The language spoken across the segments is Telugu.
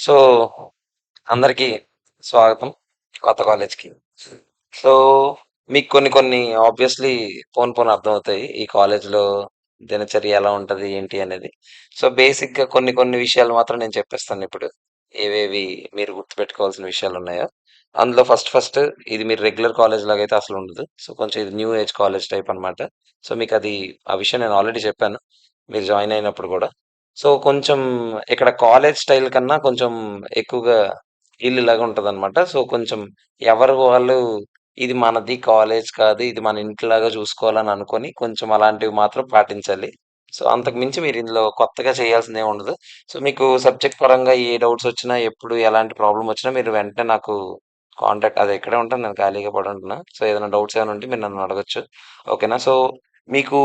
సో, అందరికీ స్వాగతం కొత్త కాలేజ్‌కి. సో, మీకు కొన్ని కొన్ని ఆబ్వియస్‌లీ పోను పోను అర్థమవుతాయి. ఈ కాలేజ్‌లో దినచర్య ఎలా ఉంటది? ఏంటి అనేది. సో, బేసిక్‌గా కొన్ని కొన్ని విషయాలు మాత్రం నేను చెప్పేస్తానిప్పుడు. ఏవేవి మీరు గుర్తుపెట్టుకోవాల్సిన విషయాలున్నాయో. అందులో ఫస్ట్ ఫస్ట్ ఇది మీరు రెగ్యులర్ కాలేజ్ లాగైతే అసలుండదు. సో, కొంచెం ఇది న్యూ ఏజ్ కాలేజ్ టైప్ అనమాట. సో, మీకది ఆ విషయం నేను ఆల్రెడీ చెప్పాను. మీరు జాయిన్ అయినప్పుడు గూడా. సో, కొంచెం ఇక్కడ కాలేజ్ స్టైల్ కన్నా కొంచెం ఎక్కువగా ఇల్లులాగా ఉంటదనమాట. సో, కొంచెం ఎవరు వాళ్ళు ఇది మనది కాలేజ్ కాదు. ఇది మన ఇంటిలాగా చూసుకోవాలని అనుకోని కొంచెం అలాంటివి మాత్రం పాటించాలి. సో, అంతకు మించి మీరు ఇందులో కొత్తగా చేయాల్సిందేం ఉండదు. సో, మీకు సబ్జెక్ట్ పరంగా ఏ డౌట్స్ వచ్చినా, ఎప్పుడు ఎలాంటి ప్రాబ్లమ్ వచ్చినా మీరు వెంటనే నాకు కాంటాక్ట్ అది ఇక్కడే ఉంటాను. నేను ఖాళీగా పడుంటున్నా. సో, ఏదైనా డౌట్స్ ఏమైనా ఉంటే మీరు నన్ను అడగొచ్చు. ఓకేనా? సో, మీకు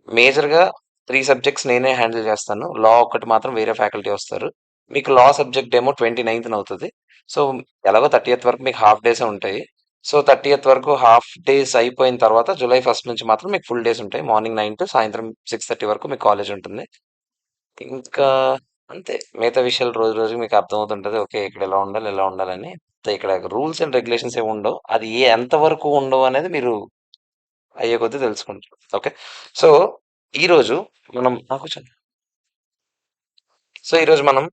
మేజర్‌గా 3 సబ్జెక్ట్స్ నేనే హ్యాండిల్ చేస్తాను. లా ఒక్కటి మాత్రం వేరే ఫ్యాకల్టీ వస్తారు. మీకు లా సబ్జెక్ట్ ఏమో 29న అవుతది. సో, ఎలాగో 30థ్ వరకు మీకు హాఫ్ డేసే ఉంటాయి. సో, 30థ్ వరకు హాఫ్ డేస్ అయిపోయిన తర్వాత జూలై 1 నుంచి మాత్రం మీకు ఫుల్ డేస్ ఉంటాయి. మార్నింగ్ 9 టు సాయంత్రం 6:30 వరకు మీకు కాలేజ్ ఉంటుంది. ఇంకా అంతే. మిగతా విషయాలు రోజు రోజుకి మీకు అర్థమవుతుంటది. ఓకే. ఇక్కడ ఇలా ఉండాలి, ఇలా ఉండాలని. ఇక్కడ రూల్స్ అండ్ రెగ్యులేషన్స్ ఏమి ఉండవు. అది ఎంత వరకు ఉండవు అనేది మీరు అయ్యే కొద్దీ తెలుసుకుంటారు. ఓకే. సో, ఈరోజు మనం కూర్చోండి. సో, ఈరోజు మనం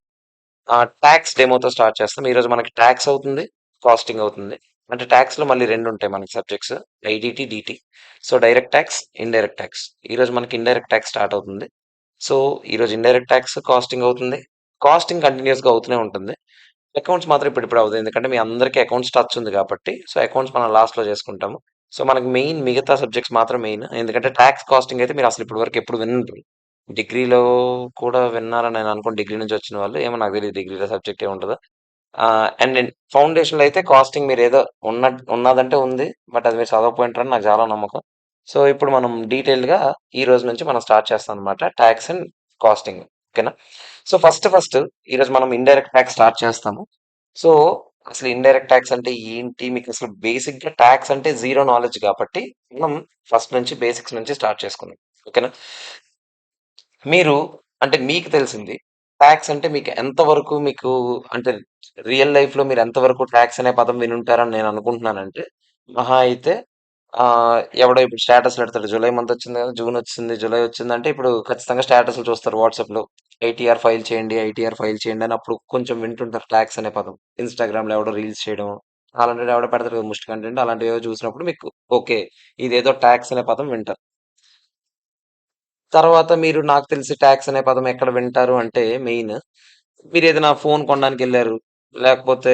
టాక్స్ డెమోతో స్టార్ట్ చేస్తాం. ఈరోజు మనకి టాక్స్ అవుతుంది, కాస్టింగ్ అవుతుంది. అంటే టాక్స్‌లో మళ్ళీ 2 ఉంటాయి మనకి subjects. IDT, DT. So, direct tax, indirect tax. ఈరోజు మనకి ఇండైరెక్ట్ టాక్స్ స్టార్ట్ అవుతుంది. సో, ఈరోజు ఇండైరెక్ట్ టాక్స్ కాస్టింగ్ అవుతుంది. కాస్టింగ్ కంటిన్యూయస్‌గా అవుతూనే ఉంటుంది. అకౌంట్స్ మాత్రం ఇప్పుడిప్పుడు అవ్వదు. ఎందుకంటే మీ అందరికీ అకౌంట్స్ టచ్ ఉంది కాబట్టి, సో, అకౌంట్స్ మనం లాస్ట్‌లో చేసుకుంటాము. సో, మనకి మెయిన్ మిగతా సబ్జెక్ట్స్ మాత్రం మెయిన్. ఎందుకంటే టాక్స్ కాస్టింగ్ అయితే మీరు అసలు ఇప్పటి వరకు ఎప్పుడు వినుండరు. డిగ్రీలో కూడా విన్నారని నేను అనుకోను. డిగ్రీ నుంచి వచ్చిన వాళ్ళు. ఏమో నాకు తెలీదు డిగ్రీలో సబ్జెక్ట్ ఏముంటదో. అండ్ ఫౌండేషన్‌లో అయితే కాస్టింగ్ మీరేదో ఉన్నాదంటే ఉంది. బట్ అది మీరు చదవకపోయుంటారని నాకు చాలా నమ్మకం. సో, ఇప్పుడు మనం డీటెయిల్డ్‌గా ఈ రోజు నుంచి మనం స్టార్ట్ చేస్తాం అనమాట. Tax and costing. ఓకేనా? సో, ఫస్ట్ ఫస్ట్ ఈరోజు మనం ఇండైరెక్ట్ టాక్స్ స్టార్ట్ చేస్తాము. సో, అసలు ఇండైరెక్ట్ టాక్స్ అంటే ఏంటి? మీకసలు బేసిక్‌గా టాక్స్ అంటే జీరో నాలెడ్జ్ కాబట్టి, మనం ఫస్ట్ నుంచి బేసిక్స్ నుంచి స్టార్ట్ చేసుకుందాం. ఓకేనా? మీరు అంటే మీకు తెలిసింది టాక్స్ అంటే మీకు ఎంత వరకు మీకు అంటే రియల్ లైఫ్‌లో మీరు ఎంత వరకు టాక్స్ అనే పదం వినుంటారని నేను అనుకుంటున్నానంటే, మహా అయితే ఎవడో ఇప్పుడు స్టేటస్‌లు పెడతాడు. జూలై మంత్ వచ్చింది కదా! జూన్ వచ్చింది, జూలై వచ్చిందంటే ఇప్పుడు ఖచ్చితంగా స్టేటస్‌లు చూస్తారు వాట్సాప్‌లో. ఐటీఆర్ ఫైల్ చేయండి, ఐటీఆర్ ఫైల్ చేయండి అని అప్పుడు కొంచెం వింటుంటారు టాక్స్ అనే పదం. ఇన్‌స్టాగ్రామ్‌లో ఎవడో రీల్స్ చేయడం, అలాంటివి ఎవడో పెడతాడు కదా! ముష్టి కంటెంట్ అలాంటివేవో చూసినప్పుడు మీకు ఓకే. ఇదేదో టాక్స్ అనే పదం వింటారు. తర్వాత మీరు నాకు తెలిసి టాక్స్ అనే పదం ఎక్కడ వింటారు అంటే మెయిన్ మీరేదైనా ఫోన్ కొనడానికెళ్లారు. లేకపోతే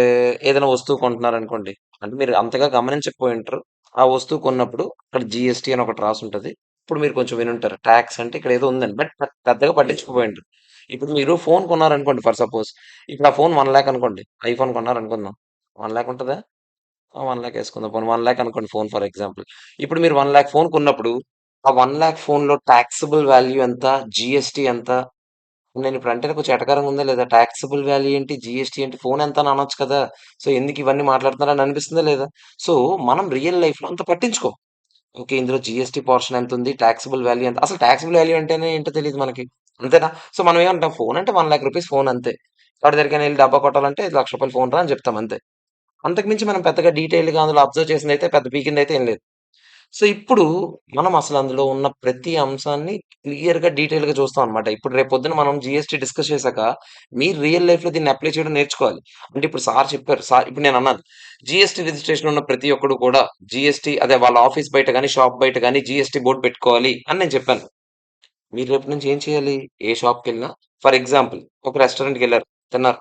ఏదైనా వస్తువు కొంటున్నారనుకోండి. అంటే మీరు అంతగా గమనించకపోయుంటరు. ఆ వస్తువు కొన్నప్పుడు అక్కడ జీఎస్టీ అని ఒకటి రాసుంటది. ఇప్పుడు మీరు కొంచెం వినుంటారు. టాక్స్ అంటే ఇక్కడ ఏదో ఉందని. బట్ పెద్దగా పట్టించుకోపోయుంటరు. ఇప్పుడు మీరు ఫోన్ కొన్నారనుకోండి ఫర్ సపోజ్. ఇప్పుడు ఆ ఫోన్ 1,00,000 అనుకోండి. ఐఫోన్ కొన్నారనుకుందాం. 1,00,000 ఉంటదా? ఆ! 1,00,000 ఏసుకుందాం. పోనీ 1,00,000 అనుకోండి ఫోన్ ఫర్ ఎగ్జాంపుల్. ఇప్పుడు మీరు 1,00,000 ఫోన్ కొన్నప్పుడు, ఆ 1,00,000 ఫోన్‌లో టాక్సబుల్ వాల్యూ ఎంత? జీఎస్టీ ఎంత? నేనిప్పుడు అంటేనే కొంచెం ఎటకారంగా ఉందా లేదా? టాక్సబుల్ వాల్యూ ఏంటి? జీఎస్టీ ఏంటి? ఫోన్ ఎంత అని అనొచ్చు కదా! సో, ఎందుకు ఇవన్నీ మాట్లాడుతున్నారని అనిపిస్తుందా లేదా? సో, మనం రియల్ లైఫ్‌లో అంత పట్టించుకోం. ఓకే. ఇందులో జీఎస్టీ పోర్షన్ ఎంతుంది? టాక్సబుల్ వాల్యూ ఎంత? అసలు టాక్సబుల్ వాల్యూ అంటేనే ఏంటో తెలీదు మనకి. అంతేనా? సో, మనం ఏమంటాం ఫోన్ అంటే రూ. 1,00,000 ఫోన్ అంతే. వాడి దగ్గరికైనా ఎళ్లి డబ్బా కొట్టాలంటే రూ. 1,00,000 ఫోన్ రా అని చెప్తాం అంతే. అంతకు మించి మనం పెద్దగా డీటెయిల్‌గా అందులో అబ్జర్వ్ చేసిందైతే పెద్ద పీకిందైతే ఏం లేదు. సో, ఇప్పుడు మనం అసలు అందులో ఉన్న ప్రతి అంశాన్ని క్లియర్‌గా, డీటెయిల్‌గా చూస్తాం అనమాట. ఇప్పుడు రేపొద్దున మనం జీఎస్టీ డిస్కస్ చేసాక, మీరు రియల్ లైఫ్‌లో దీన్ని అప్లై చేయడం నేర్చుకోవాలి. అంటే ఇప్పుడు సార్ చెప్పారు. ఇప్పుడు నేనన్నాను. జీఎస్టీ రిజిస్ట్రేషన్ ఉన్న ప్రతి ఒక్కడు కూడా జీఎస్టీ అదే వాళ్ళ ఆఫీస్ బయట గాని, షాప్ బయట గాని జీఎస్టీ బోర్డ్ పెట్టుకోవాలి అని నేను చెప్పాను. మీరు రేపటి నుంచి ఏం చేయాలి? ఏ షాప్‌కెళ్ళినా ఫర్ ఎగ్జాంపుల్ ఒక రెస్టారెంట్‌కెళ్లారు. తిన్నారు.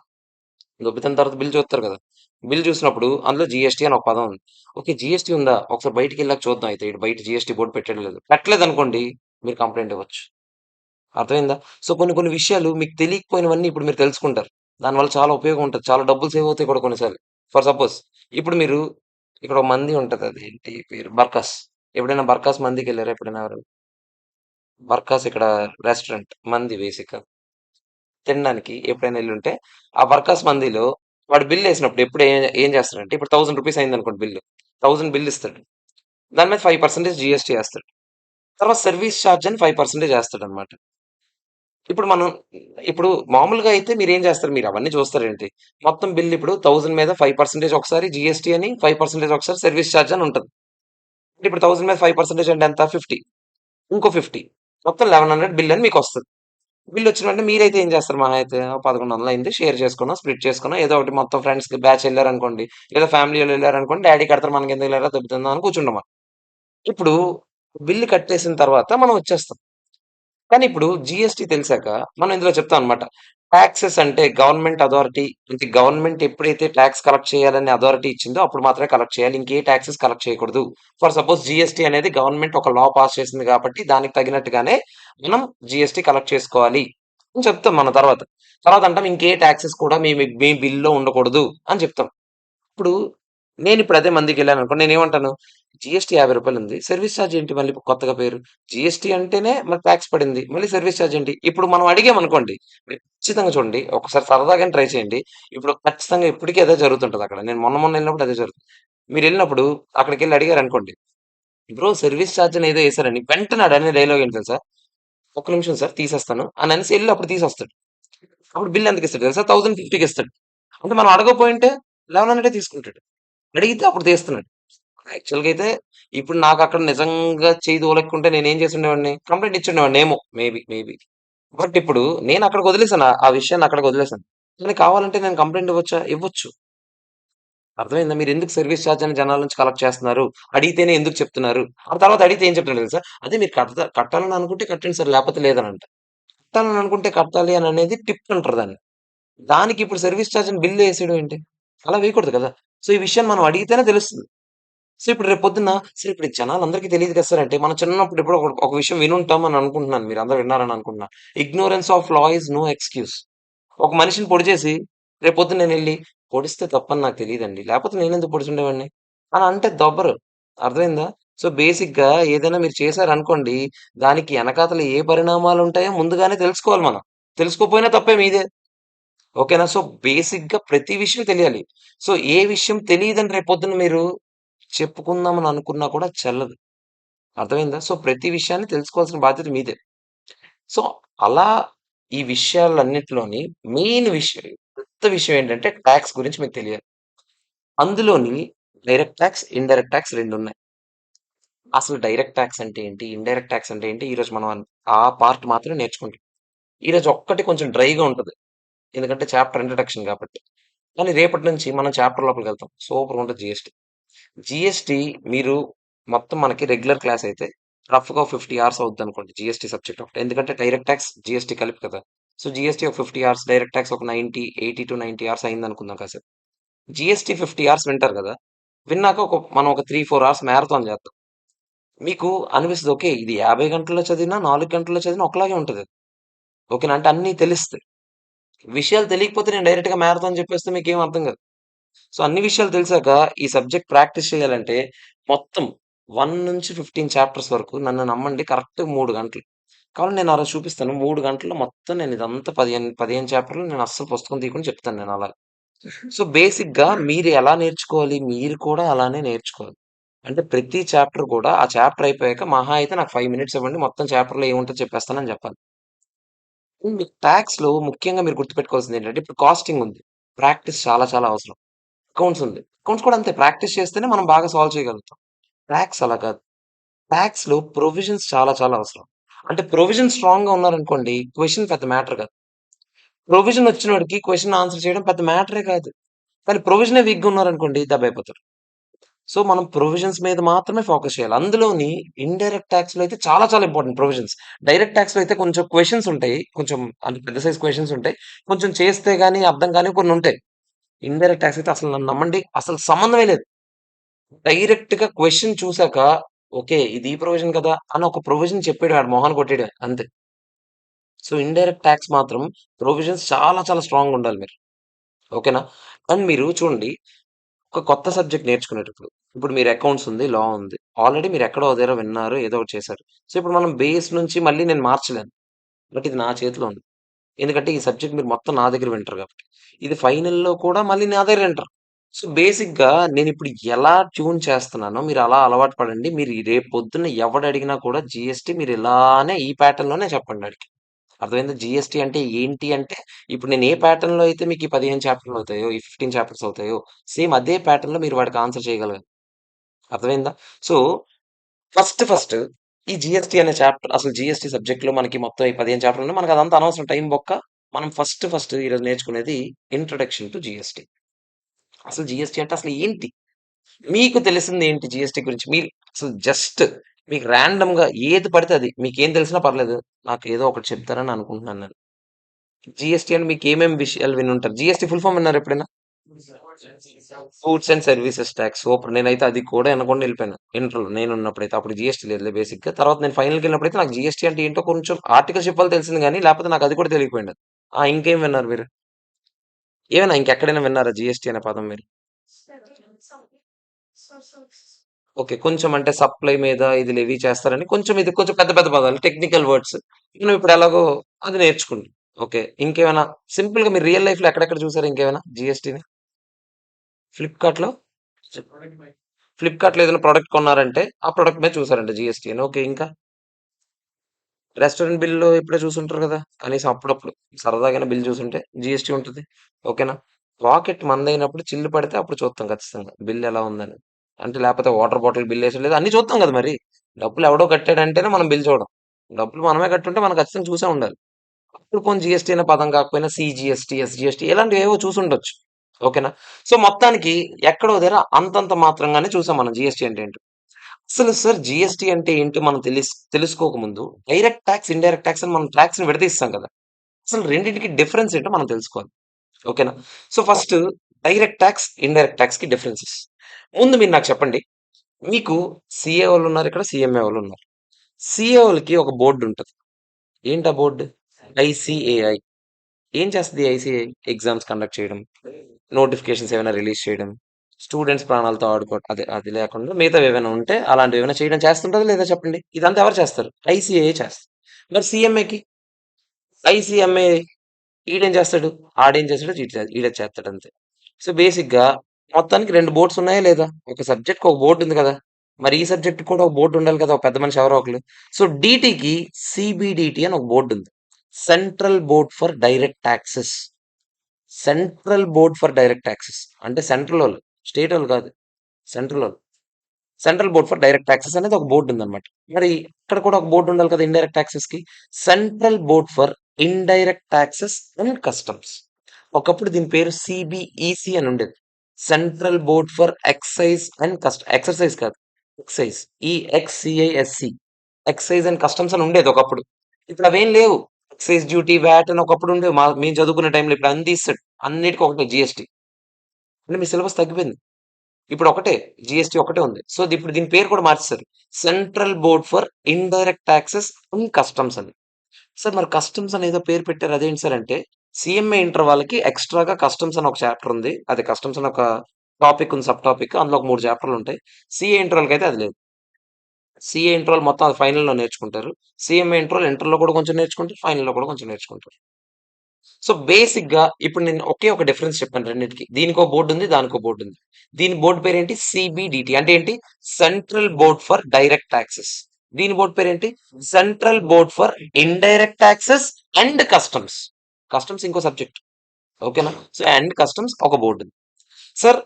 దొబ్బితిన్న తర్వాత బిల్ చూస్తారు కదా! బిల్ చూసినప్పుడు అందులో జీఎస్టీ అని ఒక పదం ఉంది. ఓకే. జీఎస్టీ ఉందా? ఒకసారి బయటికెళ్ళాక చూద్దాం అయితే. ఈడు బయట జీఎస్టీ బోర్డ్ పెట్టాడో లేదో. పెట్టలేదనుకోండి మీరు కంప్లెయింట్ ఇవ్వచ్చు. అర్థమైందా? సో, కొన్ని కొన్ని విషయాలు మీకు తెలియకపోయినవన్నీ ఇప్పుడు మీరు తెలుసుకుంటారు. దానివల్ల చాలా ఉపయోగం ఉంటది. చాలా డబ్బులు సేవ్ అవుతాయి కూడా కొన్ని సార్లు. ఫర్ సపోజ్ ఇప్పుడు మీరు ఇక్కడ ఒక మంది ఉంటది. అదేంటి పేరు? బర్కాస్. ఎప్పుడైనా బర్కాస్ మందికెళ్లారా ఎప్పుడైనా ఎవరైనా? బర్కాస్ ఇక్కడ రెస్టారెంట్ మంది బేసిక్‌గా. తినడానికి ఎప్పుడైనా ఎళ్ళుంటే, ఆ వర్కర్స్ మందిలో వాడు బిల్లేసినప్పుడు ఎప్పుడు ఏం చేస్తాడంటే, ఇప్పుడు రూ. 1000 అయిందనుకోండి బిల్లు. 1000 బిల్ ఇస్తాడు. దాని మీద 5% జీఎస్టీ ఏస్తాడు. తర్వాత సర్వీస్ చార్జ్ అని 5% ఏస్తాడనమాట. ఇప్పుడు మనం ఇప్పుడు మామూలుగా అయితే మీరేం చేస్తారు? మీరవన్నీ చూస్తారేంటి? మొత్తం బిల్ ఇప్పుడు 1000 మీద 5% ఒకసారి జీఎస్టీ అని, 5% ఒకసారి సర్విస్ చార్జ్ అని ఉంటది. ఇప్పుడు 1000 మీద 5% అంటే ఎంత? 50. ఇంకో 50. మొత్తం 1100 బిల్ అని మీకొస్తది. బిల్ వచ్చిన వెంటనే మీరైతే ఏం చేస్తారు మహా అయితే? 1100 అయింది. షేర్ చేసుకున్నాం, స్ప్లిట్ చేసుకున్నాం. ఏదో ఒకటి మొత్తం ఫ్రెండ్స్‌కి బ్యాచ్ ఎళ్లారనుకోండి, లేదా ఫ్యామిలీ‌వోళ్ళు ఎళ్లారనుకోండి, డ్యాడీ కడతారు మనకెందుకులేరా దొబ్బుతుందా అని కూర్చుంటాం. ఇప్పుడు బిల్ కట్టేసిన తర్వాత మనం వచ్చేస్తాం. కానీ ఇప్పుడు జీఎస్టీ తెలిసాక మనం ఇందులో చెప్తాం అనమాట. టాక్సెస్ అంటే గవర్నమెంట్ అథారిటీ అంటే గవర్నమెంట్ ఎప్పుడైతే టాక్స్ కలెక్ట్ చేయాలని అథారిటీ ఇచ్చిందో అప్పుడు మాత్రమే కలెక్ట్ చేయాలి. ఇంకే టాక్సెస్ కలెక్ట్ చేయకూడదు. ఫర్ సపోజ్ జీఎస్టీ అనేది గవర్నమెంట్ ఒక లా పాస్ చేసింది కాబట్టి దానికి తగినట్టుగానే మనం జీఎస్టీ కలెక్ట్ చేసుకోవాలి అని చెప్తాం మన తర్వాత. తర్వాత అంటాం ఇంకే టాక్సెస్ కూడా మీ బిల్‌లో ఉండకూడదు అని చెప్తాం. ఇప్పుడు నేనిప్పుడు అదే మందికెళ్ళాననుకోండి నేనేమంటాను? జీఎస్టీ రూ. 50 ఉంది. సర్విస్ చార్జ్ ఏంటి మళ్ళీ కొత్తగా పేరు? జీఎస్టీ అంటేనే మరి టాక్స్ పడింది. మళ్ళీ సర్విస్ చార్జ్ ఏంటి? ఇప్పుడు మనం అడిగామనుకోండి, మీరు ఖచ్చితంగా చూడండి. ఒకసారి సరదాగానే ట్రై చేయండి. ఇప్పుడు ఖచ్చితంగా ఎప్పటికి అదే జరుగుతుంటదక్కడ. నేను మొన్న ఎళ్ళినప్పుడు అదే జరుగుతుంది. మీరెళ్ళినప్పుడు అక్కడికెళ్ళి అడిగారనుకోండి, బ్రో సర్విస్ చార్జ్ అని ఏదో ఎసారని వెంటనే ఆడనే డైలాగ్ ఏంటి తెలుసా? "ఒక్క నిమిషం సార్ తీసేస్తాను" అననేసి ఎళ్లి అప్పుడు తీసొస్తాడు. అప్పుడు బిల్ ఎంతకిస్తాడు తెలుసా? 1050కి ఇస్తాడు. అంటే మనం అడగకపోయుంటే 1100 తీసుకుంటాడు. అడిగితే అప్పుడు తీస్తున్నాడు. యాక్చువల్‌గా అయితే ఇప్పుడు నాకక్కడ నిజంగా చెయ్యి దూలెక్కుంటే నేనేం చేసుండేవాడిని? కంప్లెయింట్ ఇచ్చుండేవాడినేమో మేబీ. బట్ ఇప్పుడు నేనక్కడికి వదిలేసాను. ఆ విషయాన్ని అక్కడికి వదిలేసాను. కానీ కావాలంటే నేను కంప్లెయింట్ ఇవ్వచ్చా? ఇవ్వచ్చు. అర్థమైందా? మీరెందుకు సర్విస్ చార్జ్ అని జనాల నుంచి కలెక్ట్ చేస్తున్నారు? అడిగితేనే ఎందుకు చెప్తున్నారు? ఆ తర్వాత అడిగితే ఏం చెప్తున్నాడో తెలుసా? అదే మీరు కట్టాలని అనుకుంటే కట్టండి సార్ లేకపోతే లేదనంట. కట్టాలని అనుకుంటే కట్టాలి అని అనేది టిప్ అంటారు దాన్ని. దానికి ఇప్పుడు సర్విస్ చార్జ్ అని బిల్ ఏసేయడం ఏంటి? అలా వేయకూడదు కదా! సో, ఈ విషయాన్ని మనం అడిగితేనే తెలుస్తుంది. సో, ఇప్పుడు రేపు పొద్దున్న సరే ఇప్పుడు జనాలందరికీ తెలీదు కదా సార్ అంటే, మనం చిన్నప్పుడు ఎప్పుడో ఒక విషయం వినుంటాం అని అనుకుంటున్నాను. మీరందరూ విన్నారని అనుకుంటున్నా. Ignorance of law is no excuse. ఒక మనిషిని పొడి చేసి, రేపు పొద్దున్న నేనెళ్లి, పొడిస్తే తప్పని నాకు తెలీదండి. లేపోతే నేనెందుకు పొడిచుండేవాడిని? అని అంటే దొబ్బరు. అర్థమైందా? సో, బేసిక్‌గా ఏదైనా మీరు చేశారనుకోండి, దానికి ఎనకాతల ఏ పరిణామాలుంటాయో ముందుగానే తెలుసుకోవాలి మనం. తెలుసుకోకపోయినా తప్పే మీదే. ఓకేనా? సో, బేసిక్‌గా ప్రతి విషయం తెలియాలి. సో, ఏ విషయం తెలీదని రేపొద్దున మీరు చెప్పుకుందామని అనుకున్నా కూడా చెల్లదు. అర్థమైందా? సో, ప్రతి విషయాన్ని తెలుసుకోవాల్సిన బాధ్యత మీదే. సో, అలా ఈ విషయాలన్నిటిలోని మెయిన్ విషయం, పెద్ద విషయం ఏంటంటే టాక్స్ గురించి మీకు తెలియాలి. అందులోని డైరెక్ట్ టాక్స్, ఇన్‌డైరెక్ట్ టాక్స్ 2 ఉన్నాయి. అసలు డైరెక్ట్ టాక్స్ అంటే ఏంటి? ఇన్‌డైరెక్ట్ టాక్స్ అంటే ఏంటి? ఈరోజు మనం ఆ పార్ట్ మాత్రమే నేర్చుకుంటాం. ఈరోజు ఒక్కటి కొంచెం డ్రైగా ఉంటది. ఎందుకంటే చాప్టర్ ఇంట్రడక్షన్ కాబట్టి. కానీ రేపటి నుంచి మనం చాప్టర్ లోపలికెళ్తాం. సూపర్‌గుంటది జీఎస్టీ. జీఎస్టీ మీరు మొత్తం మనకి రెగ్యులర్ క్లాస్ అయితే రఫ్‌గా ఒక 50 అవర్స్ అవుద్దనుకోండి జీఎస్టీ సబ్జెక్ట్ ఒకటి. ఎందుకంటే డైరెక్ట్ టాక్స్, జీఎస్టీ కలిపి కదా! సో, జీఎస్టీ ఒక 50 అవర్స్, డైరెక్ట్ టాక్స్ ఒక 80-90 అవర్స్ అయిందనుకుందాం కాసేపు. జీఎస్టీ 50 అవర్స్ వింటారు గదా! విన్నాక మనం ఒక 3, 4 అవర్స్ మ్యారథాన్ చేద్దాం. మీకు అనిపిస్తది ఓకే. ఇది 50 గంటల్లో చదివినా, 4 గంటల్లో చదివినా ఒకలాగే ఉంటదది. ఓకేనా? అంటే అన్నీ తెలిస్తాయి. విషయాలు తెలియకపోతే నేను డైరెక్ట్‌గా మ్యారథాన్ చెప్పేస్తే మీకేం అర్థం కాదు. సో, అన్ని విషయాలు తెలిసాక ఈ సబ్జెక్ట్ ప్రాక్టీస్ చేయాలంటే మొత్తం 1-15 చాప్టర్స్ వరకు నన్ను నమ్మండి కరెక్ట్ 3 గంటలు. కావాలంటే నేను ఆ రోజు చూపిస్తాను. 3 గంటల్లో మొత్తం నేను ఇదంతా 15 చాప్టర్‌లు నేను అస్సలు పుస్తకం తీయకుండా చెప్తాను నేను అలా. సో, బేసిక్‌గా మీరు ఎలా నేర్చుకోవాలి? మీరు కూడా అలానే నేర్చుకోవాలి. అంటే ప్రతి చాప్టర్ కూడా ఆ చాప్టర్ అయిపోయాక మహా అయితే నాకు 5 మినిట్స్ ఇవ్వండి. మొత్తం చాప్టర్‌లో ఏముంటదో చెప్పేస్తానని చెప్పాలి. మీకు టాక్స్‌లో ముఖ్యంగా మీరు గుర్తుపెట్టుకోవాల్సిందేంటంటే ఇప్పుడు కాస్టింగ్ ఉంది. ప్రాక్టీస్ చాలా చాలా అవసరం. అకౌంట్స్ ఉంది. అకౌంట్స్ కూడా అంతే ప్రాక్టీస్ చేస్తేనే మనం బాగా సాల్వ్ చేయగలుగుతాం. టాక్స్ అలా కాదు. టాక్స్‌లో ప్రొవిజన్స్ చాలా చాలా అవసరం. అంటే ప్రొవిజన్ స్ట్రాంగ్‌గా ఉన్నారనుకోండి క్వెషన్ పెద్ద మ్యాటర్ కాదు. ప్రొవిజన్ వచ్చినోడికి క్వెషన్ ఆన్సర్ చేయడం పెద్ద మ్యాటరే కాదు. కానీ ప్రొవిజనే వీక్‌గా ఉన్నారనుకోండి దెబ్బైపోతారు. సో, మనం ప్రొవిజన్స్ మీద మాత్రమే ఫోకస్ చేయాలి. అందులోని ఇన్‌డైరెక్ట్ టాక్స్‌లో అయితే చాలా చాలా ఇంపార్టెంట్ ప్రొవిజన్స్. డైరెక్ట్ టాక్స్‌లో అయితే కొంచెం క్వెషన్స్ ఉంటాయి. కొంచెం అంటే పెద్ద సైజ్ క్వెషన్స్ ఉంటాయి. కొంచెం చేస్తే గాని అర్థం కానివి కొన్ని ఉంటాయి. ఇన్‌డైరెక్ట్ టాక్స్ అయితే అసలు నన్ను నమ్మండి అసలు సంబంధమే లేదు. డైరెక్ట్‌గా క్వెషన్ చూసాక ఓకే. ఇది ఈ ప్రొవిజన్ కదా! అని ఒక ప్రొవిజన్ చెప్పాడు ఆడు మొహాన కొట్టేయడమే అంతే. సో, ఇన్‌డైరెక్ట్ టాక్స్ మాత్రం ప్రొవిజన్స్ చాలా చాలా స్ట్రాంగ్‌గా ఉండాలి మీరు. ఓకేనా? అండ్ మీరు చూడండి ఒక కొత్త సబ్జెక్ట్ నేర్చుకునేటప్పుడు, ఇప్పుడు మీరు అకౌంట్స్ ఉంది, లా ఉంది. ఆల్రెడీ మీరు ఎక్కడో దగ్గర విన్నారు, ఏదో ఒకటి చేశారు. సో, ఇప్పుడు మనం బేస్ నుంచి మళ్ళీ నేను మార్చలేను. బట్ ఇది నా చేతిలో ఉంది. ఎందుకంటే ఈ సబ్జెక్ట్ మీరు మొత్తం నా దగ్గర వింటారు కాబట్టి. ఇది ఫైనల్‌లో కూడా మళ్ళీ నా దగ్గర వింటారు. సో, బేసిక్‌గా నేనిప్పుడు ఎలా ట్యూన్ చేస్తున్నానో మీరు అలా అలవాటు పడండి. మీరు రేపు పొద్దున్న ఎవడడిగినా కూడా జీఎస్టీ మీరు ఇలానే ఈ ప్యాటర్న్‌లోనే చెప్పండి ఆడికి. అర్థమైందా? జీఎస్టీ అంటే ఏంటి అంటే, ఇప్పుడు నేను ఏ ప్యాటర్న్‌లో అయితే మీకు ఈ 15 చాప్టర్‌లు అవుతాయో, ఈ 15 చాప్టర్స్ అవుతాయో, సేమ్ అదే ప్యాటర్న్‌లో మీరు వాటికి ఆన్సర్ చేయగలగాలి. అర్థమైందా? సో, ఫస్ట్ ఈ జీఎస్టీ అనే చాప్టర్ అసలు జీఎస్టీ సబ్జెక్ట్‌లో మనకి మొత్తం ఈ 15 చాప్టర్లు ఉన్నాయి. మనకు అదంతా అనవసరం టైం బొక్క. మనం ఫస్ట్ ఈరోజు నేర్చుకునేది ఇంట్రొడక్షన్ టు జీఎస్టీ. అసలు జీఎస్టీ అంటే అసలు ఏంటి? మీకు తెలిసింది ఏంటి జీఎస్టీ గురించి? మీరు అసలు జస్ట్ మీకు రాండమ్‌గా ఏది పడితే అది మీకేం తెలిసినా పర్లేదు. నాకు ఏదో ఒకటి చెప్తారని అనుకుంటున్నాను నేను. జీఎస్టీ అంటే మీకు ఏమేమి విషయాలు వినుంటారు? జీఎస్టీ ఫుల్ ఫామ్ విన్నారా ఎప్పుడైనా? Goods and services talks. Super. నేనైతే అది కూడా వినకుండా వెళ్ళిపోయాను. ఇంటర్‌లో నేనున్నప్పుడైతే. అప్పుడు జీఎస్టీ లేదులే బేసిక్‌గా. తర్వాత నేను ఫైనల్‌కెళ్ళినప్పుడైతే నాకు జీఎస్టీ అంటే ఏంటో కొంచెం ఆర్టికల్ చెప్పాలో తెలిసింది గానీ, లేకపోతే నాకు అది కూడా తెలియకపోయిండేది. ఇంకేం విన్నారు మీరు? ఏమైనా ఇంకెక్కడైనా విన్నారా జీఎస్టీ అనే పదం మీరు? ఓకే. కొంచెం అంటే సప్లై మీద ఇది లెవీ చేస్తారని కొంచెం ఇది కొంచెం పెద్ద పెద్ద పదాలు టెక్నికల్ వర్డ్స్. మనం ఇప్పుడు ఎలాగో అది నేర్చుకుంటాం. ఓకే. ఇంకేమైనా సింపుల్‌గా మీరు రియల్ లైఫ్‌లో ఎక్కడెక్కడ చూసారు ఇంకేమైనా జీఎస్టీని? ఫ్లిప్‌కార్ట్‌లో? ఫ్లిప్‌కార్ట్‌లో ఏదైనా ప్రొడక్ట్ కొన్నారంటే, ఆ ప్రొడక్ట్ మీద చూసారంట జీఎస్టీ అని. ఓకే. ఇంకా? రెస్టారెంట్ బిల్‌లో ఎప్పుడో చూసుంటారు గదా! కనీసం అప్పుడప్పుడు సరదాగానే బిల్ చూసుంటే జీఎస్టీ ఉంటది. ఓకేనా? పాకెట్ మనదైనప్పుడు చిల్లు పడితే అప్పుడు చూస్తాం ఖచ్చితంగా. బిల్ ఎలా ఉందని. అంటే లేపోతే వాటర్ బాటిల్ బిల్ ఏసాడో లేదో అన్నీ చూస్తాం గదా మరి. డబ్బులు ఎవడో కట్టాడంటేనే మనం బిల్ చూడం. డబ్బులు మనమే కట్టుంటే మనం ఖచ్చితంగా చూసే ఉండాలి. అప్పుడు పోనీ జీఎస్టీ అనే పదం కాకపోయినా సీజీఎస్టీ, ఎస్‌జీఎస్టీ ఇలాంటివేవో చూసుండొచ్చు. ఓకేనా? సో, మొత్తానికి ఎక్కడో దగ్గర అంతంత మాత్రంగానే చూసాం మనం జీఎస్టీ అంటే ఏంటో. అసలు సార్ జీఎస్టీ అంటే ఏంటి మనం తెలుసుకోకముందు డైరెక్ట్ టాక్స్, ఇండైరెక్ట్ టాక్స్ అని మనం టాక్స్‌ని విడదీస్తాం కదా! అసలు రెండిటికి డిఫరెన్స్ ఏంటో మనం తెలుసుకోవాలి. ఓకేనా? So, first direct tax, indirect టాక్స్‌కి డిఫరెన్సెస్. ముందు మీరు నాకు చెప్పండి. మీకు సీఏ వాళ్ళున్నారు ఇక్కడ. సీఎంఏ వాళ్ళున్నారు. సీఏ వాళ్ళకి ఒక బోర్డ్ ఉంటది. ఏంటా బోర్డ్? ఐసీఏఐ. ఏం చేస్తది ఐసీఐ? ఎగ్జామ్స్ కండక్ట్ చేయడం, నోటిఫికేషన్స్ ఏమైనా రిలీజ్ చేయడం, స్టూడెంట్స్ ప్రాణాలతో అదే అది లేకుండా మిగతావేవైనా ఉంటే అలాంటివేమైనా చేయడం చేస్తుంటదా లేదా చెప్పండి? ఇదంతా ఎవరు చేస్తారు? ఐసీఏఏ చేస్తది. మరి సీఎంఏకి? ఐసీఎంఏ ఈడేం చేస్తాడు? ఆడేం చేస్తాడో ఈడే చేస్తాడంతే. సో, బేసిక్‌గా మొత్తానికి 2 బోర్డ్స్ ఉన్నాయా లేదా? ఒక సబ్జెక్ట్‌కి ఒక బోర్డ్ ఉంది కదా! మరి ఈ సబ్జెక్ట్‌కి కూడా ఒక బోర్డ్ ఉండాలి కదా! ఒక పెద్ద మనిషి ఎవరో ఒకళ్ళు. సో, డీటీకి సీబీడీటీ అని ఒక బోర్డ్ ఉంది. Central board for direct taxes. Central board for direct taxes. అంటే సెంట్రలోళ్ళు. స్టేటోళ్ళు కాదు. సెంట్రలోళ్ళు. Central board for direct taxes అనేది ఒక బోర్డ్ ఉందన్నమాట. మరి ఇక్కడ కూడా ఒక బోర్డ్ ఉండాలి కదా! ఇండైరెక్ట్ టాక్సెస్‌కి. Central board for indirect taxes and customs. ఒకప్పుడు దీని పేరు సీబీఈసీ అని ఉండేది. Central board for excise and exercise కాదు. Excise. E X C I S C. Excise and customs అని ఉండేది ఒకప్పుడు. ఇప్పుడు అవేం లేవు. ఎక్సైజ్ డ్యూటీ, వాట్ అని ఒకప్పుడు ఉండేవి. మేము చదువుకునే టైంలో ఇప్పుడు అన్ని తీసేసాడు. అన్నిటికి ఒకటే జీఎస్టీ. అంటే మీ సిలబస్ తగ్గిపోయింది. ఇప్పుడు ఒకటే జీఎస్టీ ఒకటే ఉంది. సో, ఇప్పుడు దీని పేరు కూడా మార్చేసారు. Central board for indirect taxes and customs అని. సార్ మరి కస్టమ్స్ అని ఏదో పేరు పెట్టారు అదేంటి సార్ అంటే, సీఎంఏ ఇంటర్ వాళ్ళకి ఎక్స్‌ట్రా‌గా కస్టమ్స్ అని ఒక చాప్టర్ ఉంది. అది కస్టమ్స్ అని ఒక టాపిక్ ఉంది. Sub topic. అందులో ఒక 3 చాప్టర్‌లు ఉంటాయి. సీఏ ఇంటర్ వాళ్ళకైతే అది లేదు. సీఏ ఇంటర్ వాళ్ళు మొత్తం అది ఫైనల్‌లో నేర్చుకుంటారు. సీఎంఏ ఇంటర్ వాళ్ళు ఇంటర్‌లో కూడా కొంచెం నేర్చుకుంటారు. ఫైనల్‌లో కూడా కొంచెం నేర్చుకుంటారు. సో, బేసిక్‌గా ఇప్పుడు నేను ఒకే ఒక డిఫరెన్స్ చెప్పాను రెండిటికి. దీనికో బోర్డ్ ఉంది. దానికో బోర్డ్ ఉంది. దీని బోర్డ్ పేరేంటి? సీబీడీటీ అంటే ఏంటి? Central board for direct taxes. దీని బోర్డ్ పేరేంటి? Central board for indirect taxes and customs. Customs ఇంకో సబ్జెక్ట్. ఓకేనా? సో, అండ్ కస్టమ్స్ ఒక బోర్డ్ ఉంది. సార్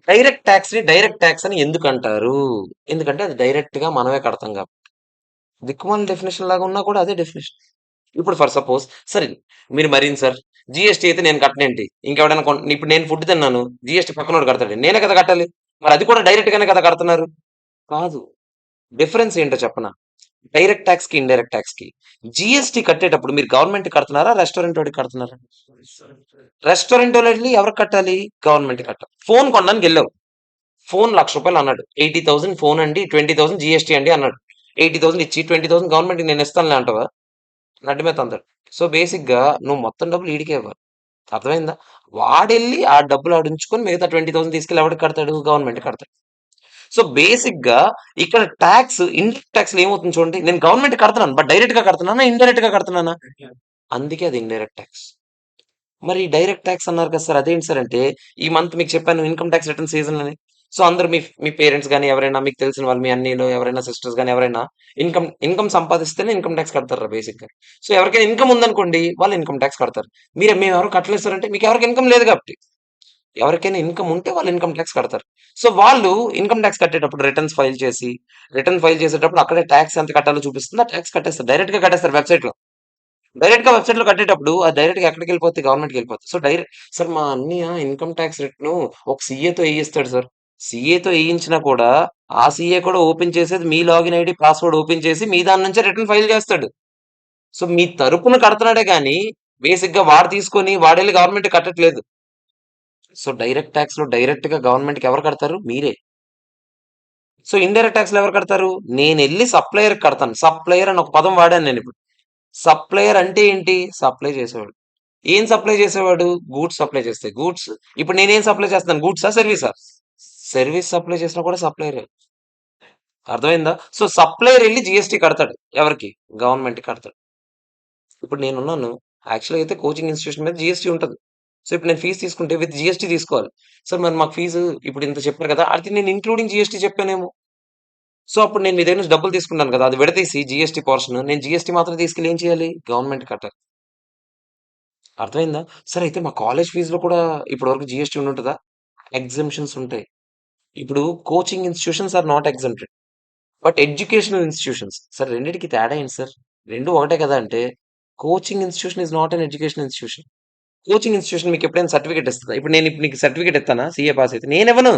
డైరెక్ట్ టాక్స్‌ని డైరెక్ట్ టాక్స్ అని ఎందుకంటారు? ఎందుకంటే అది డైరెక్ట్‌గా మనమే కడతాం కాబట్టి. దిక్కుమాలిన డెఫినిషన్ లాగా ఉన్నా కూడా అదే డెఫినిషన్. ఇప్పుడు ఫర్ సపోజ్ సరే మీరు మరీను సార్ జీఎస్టీ అయితే నేను కట్టనేంటి? ఇంకెవడైనా ఇప్పుడు నేను ఫుడ్ తిన్నాను. జీఎస్టీ పక్కనోడు కడతాడు. నేనే కదా కట్టాలి. మరి అది కూడా డైరెక్ట్ గానే కదా కడుతున్నారు. కాదు. డిఫరెన్స్ ఏంటో చెప్పనా? డైరెక్ట్ టాక్స్‌కి, ఇండైరెక్ట్ టాక్స్‌కి. జీఎస్టీ కట్టేటప్పుడు మీరు గవర్నమెంట్‌కి కడుతున్నారా? రెస్టారెంట్ వాడికి కడుతున్నారా? రెస్టారెంటోళ్ళెళ్లి ఎవరికి కట్టాలి? గవర్నమెంట్‌కి కట్టాలి. ఫోన్ కొనడానికెళ్ళావు. ఫోన్ రూ. 1,00,000 అన్నాడు. 80,000 ఫోన్ అండి. 20,000 జీఎస్టీ అండి అన్నాడు. 80,000 ఇచ్చి 20,000 గవర్నమెంట్‌కి నేను ఇస్తానులే అంటావా? నడ్డి మీద తంతాడు. సో, బేసిక్‌గా నువ్వు మొత్తం డబ్బులు ఈడికే ఇవ్వాలి. అర్థమైందా? వాడెళ్ళి ఆ డబ్బులు ఆడుంచుకొని మిగతా 20,000 తీసుకెళ్ళి ఎవడికి కడతాడు? గవర్నమెంట్‌కి కడతాడు. సో, బేసిక్‌గా ఇక్కడ టాక్స్ ఇండైరెక్ట్ టాక్స్‌లో ఏమవుతుంది చూడండి. నేను గవర్నమెంట్‌కి కడుతున్నాను. బట్ డైరెక్ట్‌గా కడుతున్నానా? ఇండైరెక్ట్‌గా కడుతున్నానా? అందుకే అది ఇండైరెక్ట్ టాక్స్. మరి డైరెక్ట్ టాక్స్ అన్నారు కదా సార్! అదేంటి సార్ అంటే, ఈ మంత్ మీకు చెప్పాను ఇన్‌కమ్ టాక్స్ రిటర్న్ సీజన్ అని. సో అందరూ మీ మీ పేరెంట్స్ గాని ఎవరైనా మీకు తెలిసిన వాళ్ళు మీ అన్నయ్యలు ఎవరైనా సిస్టర్స్ గాని ఎవరైనా ఇన్కమ్ సంపాదిస్తేనే ఇన్కమ్ ట్యాక్స్ కడతారు బేసిక్ గా. సో ఎవరికైనా ఇన్కమ్ ఉందనుకోండి వాళ్ళు ఇన్కమ్ ట్యాక్స్ కడతారు. మేము ఎవరు కట్టలేస్తారంటే మీకు ఎవరికి ఇన్కమ్ లేదు కాబట్టి. ఎవరికైనా ఇన్కమ్ ఉంటే వాళ్ళు ఇన్కమ్ ట్యాక్స్ కడతారు. సో వాళ్ళు ఇన్కమ్ ట్యాక్స్ కట్టేటప్పుడు రిటర్న్ ఫైల్ చేసేటప్పుడు అక్కడే ట్యాక్స్ ఎంత కట్టాలో చూపిస్తుంది. ఆ ట్యాక్స్ కట్టేస్తారు. డైరెక్ట్ గా కట్టేస్తారు వెబ్సైట్ లో. డైరెక్ట్ గా వెబ్సైట్ లో కట్టేటప్పుడు అది డైరెక్ట్ గా ఎక్కడికి వెళ్ళిపోతుంది, గవర్నమెంట్ కి వెళ్ళిపోతుంది. సో సార్ మా అన్నయ్య ఇన్కమ్ ట్యాక్స్ రిటర్న్ ఒక సీఏతో వేయిస్తాడు సార్. సీఏతో వేయించినా కూడా ఆ సీఏ కూడా ఓపెన్ చేసేది మీ లాగిన్ ఐడి పాస్వర్డ్ ఓపెన్ చేసి మీ దాని నుంచే రిటర్న్ ఫైల్ చేస్తాడు. సో మీ తరపున కడుతున్నాడే గానీ బేసిక్ గా వాడు తీసుకొని వాడెళ్ళి గవర్నమెంట్ కట్టట్లేదు. సో డైరెక్ట్ ట్యాక్స్ లో డైరెక్ట్ గా గవర్నమెంట్ కి ఎవరు కడతారు? మీరే. సో ఇండైరెక్ట్ ట్యాక్స్ లో ఎవరు కడతారు? నేను వెళ్ళి సప్లయర్ కడతాను. సప్లయర్ అని ఒక పదం వాడాను నేను ఇప్పుడు. సప్లయర్ అంటే ఏంటి? సప్లై చేసేవాడు. ఏం సప్లై చేసేవాడు? గూడ్స్ సప్లై చేస్తే గూడ్స్. ఇప్పుడు నేనేం సప్లై చేస్తున్నాను? గూడ్సా సర్వీసా? సర్వీస్ సప్లై చేసినా కూడా సప్లయర్. అర్థమైందా? సో సప్లయర్ వెళ్ళి జిఎస్టీ కడతాడు. ఎవరికి? గవర్నమెంట్ కడతాడు. ఇప్పుడు నేనున్నాను. యాక్చువల్గా అయితే కోచింగ్ ఇన్స్టిట్యూషన్ మీద జిఎస్టీ ఉంటుంది. సో ఇప్పుడు నేను ఫీజు తీసుకుంటే విత్ జిఎస్టీ తీసుకోవాలి. సార్ మరి మాకు ఫీజు ఇప్పుడు ఇంత చెప్పారు కదా, అది నేను ఇంక్లూడింగ్ జిఎస్టీ చెప్పానేమో. సో అప్పుడు నేను మీ దగ్గర నుంచి డబ్బులు తీసుకున్నాను కదా, అది విడదీసి జిఎస్టీ పోర్షన్ నేను జిఎస్టీ మాత్రం తీసుకెళ్ళి ఏం చేయాలి? గవర్నమెంట్ కట్టాలి. అర్థమైందా? సరే అయితే మా కాలేజ్ ఫీజులో కూడా ఇప్పటి వరకు జిఎస్టీ ఉంటుందా? ఎగ్జంప్షన్స్ ఉంటాయి. ఇప్పుడు coaching institutions are not exempted. But educational institutions sir రెండింటికి తేడా ఏంటి సార్? రెండు ఒకటే కదా అంటే coaching institution is not an educational institution. Coaching institution మీకు ఎప్పుడైనా సర్టిఫికేట్ ఇస్తుందా? ఇప్పుడు నీకు సర్టిఫికేట్ ఇస్తానా సీఏ పాస్ అయితే? నేను ఇవ్వను.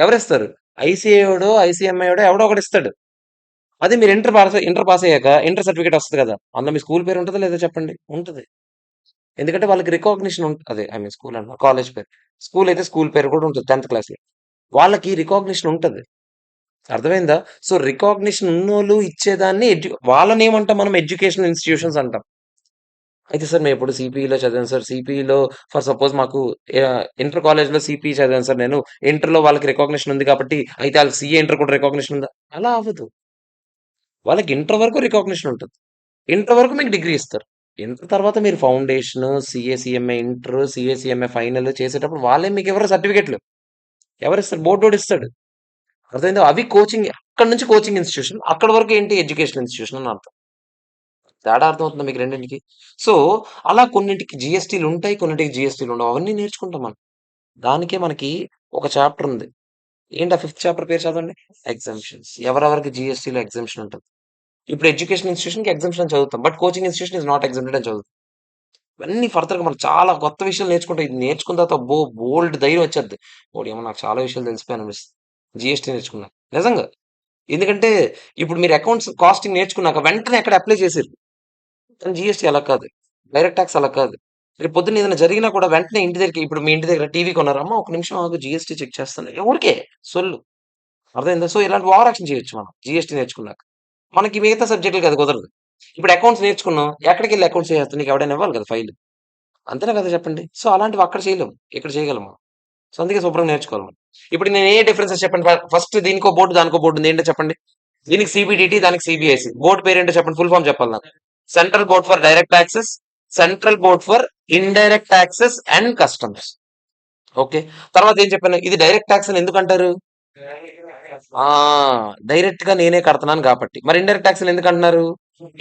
ఎవరిస్తారు? ఐసీఏడో ఐసీఎంఐడో ఎవడో ఒకటి ఇస్తాడు. అదే మీరు ఇంటర్ పాస్ అయ్యాక ఇంటర్ సర్టిఫికేట్ వస్తుంది కదా, అందులో మీ స్కూల్ పేరు ఉంటుందా లేదా చెప్పండి? ఉంటుంది. ఎందుకంటే వాళ్ళకి రికాగ్నిషన్ ఉంటుంది. అదే ఐ మీన్ స్కూల్ అన్న కాలేజ్ పేరు. స్కూల్ అయితే స్కూల్ పేరు కూడా ఉంటుంది 10th క్లాస్ లో. వాళ్ళకి రికాగ్నిషన్ ఉంటుంది. అర్థమైందా? సో రికాగ్నిషన్ ఉన్నోళ్ళు ఇచ్చేదాన్ని వాళ్ళని ఏమంటాం మనం? ఎడ్యుకేషనల్ ఇన్స్టిట్యూషన్స్ అంటాం. అయితే సార్ మేము ఎప్పుడు సిపిఈలో చదివాను సార్. సిపిఈలో ఫర్ సపోజ్ మాకు ఇంటర్ కాలేజ్లో సిపిఈ చదివాను సార్ నేను. ఇంటర్లో వాళ్ళకి రికాగ్నిషన్ ఉంది కాబట్టి అయితే వాళ్ళకి సిఏ ఇంటర్ కూడా రికాగ్నిషన్ ఉందా? అలా అవ్వదు. వాళ్ళకి ఇంటర్ వరకు రికాగ్నిషన్ ఉంటుంది. ఇంటర్ వరకు మీకు డిగ్రీ ఇస్తారు. ఇంటర్ తర్వాత మీరు foundation, CA, inter, CA, final చేసేటప్పుడు వాళ్ళే మీకు ఎవరు సర్టిఫికెట్లు ఎవరిస్తారు? బోర్డోడు ఇస్తాడు. అర్థమైందా? అవి కోచింగ్. అక్కడ నుంచి కోచింగ్ ఇన్స్టిట్యూషన్, అక్కడ వరకు ఏంటి? ఎడ్యుకేషన్ ఇన్స్టిట్యూషన్ అని అర్థం. తేడా అర్థమవుతుందా మీకు రెండింటికి? సో అలా కొన్నింటికి జిఎస్టీలు ఉంటాయి, కొన్నింటికి జిఎస్టీలు ఉండవు. అవన్నీ నేర్చుకుంటాం మనం. దానికే మనకి ఒక చాప్టర్ ఉంది. ఏంటి ఆ ఫిఫ్త్ చాప్టర్ పేరు చదవండి. ఎగ్జామ్షన్స్. ఎవరెవరికి జిఎస్టీలో ఎగ్జామ్షన్ ఉంటుంది. ఇప్పుడు ఎడ్యుకేషన్ ఇన్స్టిట్యూషన్కి ఎగ్జామ్షన్ అని చదువుతాం, but coaching institution is not exempted అని చదువుతాం. ఇవన్నీ ఫర్దర్గా మనం చాలా కొత్త విషయాలు నేర్చుకుంటాం. ఇది నేర్చుకున్న తర్వాత బోల్డ్ ధైర్యం వచ్చేది. ఓడి ఏమో నాకు చాలా విషయాలు తెలిసిపోయి అనిపిస్తుంది జిఎస్టీ నేర్చుకున్నా నిజంగా. ఎందుకంటే ఇప్పుడు మీరు అకౌంట్స్ కాస్టింగ్ నేర్చుకున్నాక వెంటనే ఎక్కడ అప్లై చేసారు. కానీ జిఎస్టీ అలా కాదు. డైరెక్ట్ ట్యాక్స్ అలా కాదు. రేపు పొద్దున్న ఏదైనా జరిగినా కూడా వెంటనే ఇంటి దగ్గరికి, ఇప్పుడు మీ ఇంటి దగ్గర టీవీ కొన్నారు, అమ్మ ఒక నిమిషం ఆగు జిఎస్టీ చెక్ చేస్తాను, ఊరికే సొల్లు. అర్థమైందా? సో ఇలాంటి ఓవర్ యాక్షన్ చేయొచ్చు మనం జిఎస్టీ నేర్చుకున్నాక. మనకి మిగతా సబ్జెక్టులు అది కుదరదు. ఇప్పుడు అకౌంట్స్ నేర్చుకున్నాం, ఎక్కడికి వెళ్ళి అకౌంట్స్ చేస్తాం? నీకు ఎవడైనా ఇవ్వాలి కదా ఫైల్. అంతేనా కదా చెప్పండి? సో అలాంటివి అక్కడ చేయలేము, ఇక్కడ చేయగలం మనం. సో అందుకే శుభ్రంగా నేర్చుకోవాలి మనం. ఇప్పుడు నేను ఏ డిఫరెన్సెస్ చెప్పండి. ఫస్ట్ దీనికో బోర్డు దానికో బోర్డు ఉంది, ఏంటో చెప్పండి. దీనికి సిబిడిటి, దానికి సిబిఐసి. బోర్డు పేరు ఏంటో చెప్పండి, ఫుల్ ఫామ్ చెప్పాలి నాకు. Central board for direct taxes, central board for indirect taxes and customs. Okay. తర్వాత ఏం చెప్పాను? ఇది డైరెక్ట్ ట్యాక్స్ అని ఎందుకు అంటారు? ఆ డైరెక్ట్ గా నేనే కడుతున్నాను కాబట్టి. మరి ఇండైరెక్ట్ ట్యాక్స్ ఎందుకు అంటున్నారు?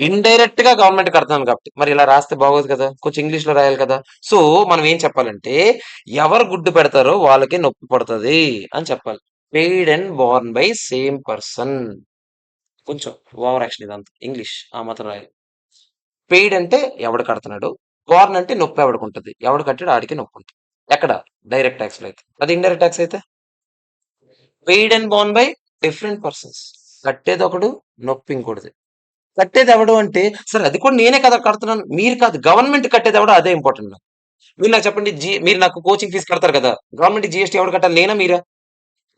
ఇండైరెక్ట్ గా గవర్నమెంట్ కడుతున్నాను కాబట్టి. మరి ఇలా రాస్తే బాగోదు కదా, కొంచెం ఇంగ్లీష్ లో రాయాలి కదా. సో మనం ఏం చెప్పాలంటే ఎవరు గుడ్డు పెడతారో వాళ్ళకే నొప్పి పడుతుంది అని చెప్పాలి. Paid and borne by same person. కొంచెం ఓవర్ యాక్షన్ ఇదంతా ఇంగ్లీష్ ఆ మాత్రం రాయాలి. పెయిడ్ అంటే ఎవడు కడుతున్నాడు, బోర్న్ అంటే నొప్పి ఎవడికి ఉంటుంది, ఎవడు కట్టాడు ఆడికి నొప్పి ఉంటుంది. ఎక్కడ? డైరెక్ట్ ట్యాక్స్ లో అయితే. అది ఇండైరెక్ట్ ట్యాక్స్ అయితే paid and borne by different persons. కట్టేది ఒకడు, నొప్పి ఇంకోటిది. కట్టేది ఎవడు అంటే సరే అది కూడా నేనే కదా కడుతున్నాను, మీరు కాదు, గవర్నమెంట్ కట్టేది ఎవడో అదే ఇంపార్టెంట్ నాకు. మీరు నాకు చెప్పండి, మీరు నాకు కోచింగ్ ఫీజు కడతారు కదా, గవర్నమెంట్ జిఎస్టీ ఎవడు కట్టాలి? నేనా మీరా?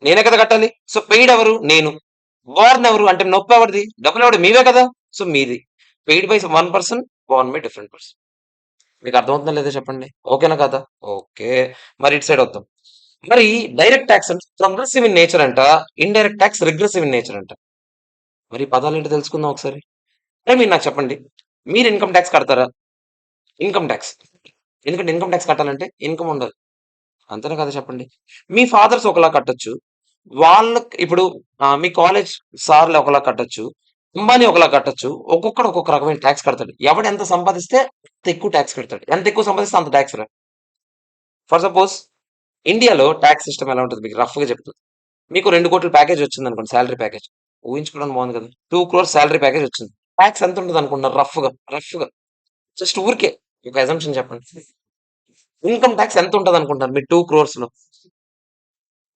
నేనే కదా కట్టాలి. సో పెయిడ్ ఎవరు? నేను. బోర్న్ ఎవరు అంటే నొప్పి ఎవరిది? డబ్బులు ఎవడు? మీవే కదా. సో మీది. Paid by 1 person, borne by different person. మీకు అర్థమవుతుందా లేదా చెప్పండి? ఓకేనా కదా? ఓకే. మరి ఇటు సైడ్ వద్దాం. మరి డైరెక్ట్ ట్యాక్స్ అంటే ప్రోగ్రెసివ్ ఇన్ నేచర్ అంట, indirect tax regressive in nature అంట. మరి ఈ పదాలు ఏంటో తెలుసుకుందాం ఒకసారి. మీరు నాకు చెప్పండి, మీరు ఇన్కమ్ ట్యాక్స్ కడతారా? Income tax. ఎందుకంటే ఇన్కమ్ ట్యాక్స్ కట్టాలంటే ఇన్కమ్ ఉండాలి. అంతేనా కదా చెప్పండి? మీ ఫాదర్స్ ఒకలా కట్టొచ్చు, వాళ్ళకి ఇప్పుడు మీ కాలేజ్ సార్‌లు ఒకలా కట్టొచ్చు. అంబానీ ఒకలా కట్టొచ్చు. ఒక్కొక్కడు ఒక్కొక్క రకమైన టాక్స్ కడతాడు. ఎవడు ఎంత సంపాదిస్తే అంత ఎక్కువ టాక్స్ కడతాడు. ఎంత ఎక్కువ సంపాదిస్తే అంత టాక్స్ రా. ఫర్ సపోజ్ ఇండియాలో టాక్స్ సిస్టమ్ ఎలా ఉంటది మీకు రఫ్‌గా చెప్తాను. మీకు 2,00,00,000 ప్యాకేజ్ వచ్చిందనుకోండి సాలరీ ప్యాకేజ్. ఊహించుకోవడానికి బాగుంది కదా! 2 క్రోర్స్ సాలరీ ప్యాకేజ్ వచ్చింది. టాక్స్ ఎంత ఉంటదనుకుంటున్నారు రఫ్‌గా? రఫ్‌గా జస్ట్ ఊరికే ఒక అజంప్షన్ చెప్పండి. ఇన్‌కమ్ టాక్స్ ఎంత ఉంటదనుకుంటున్నారు మీరు 2 క్రోర్స్‌లో?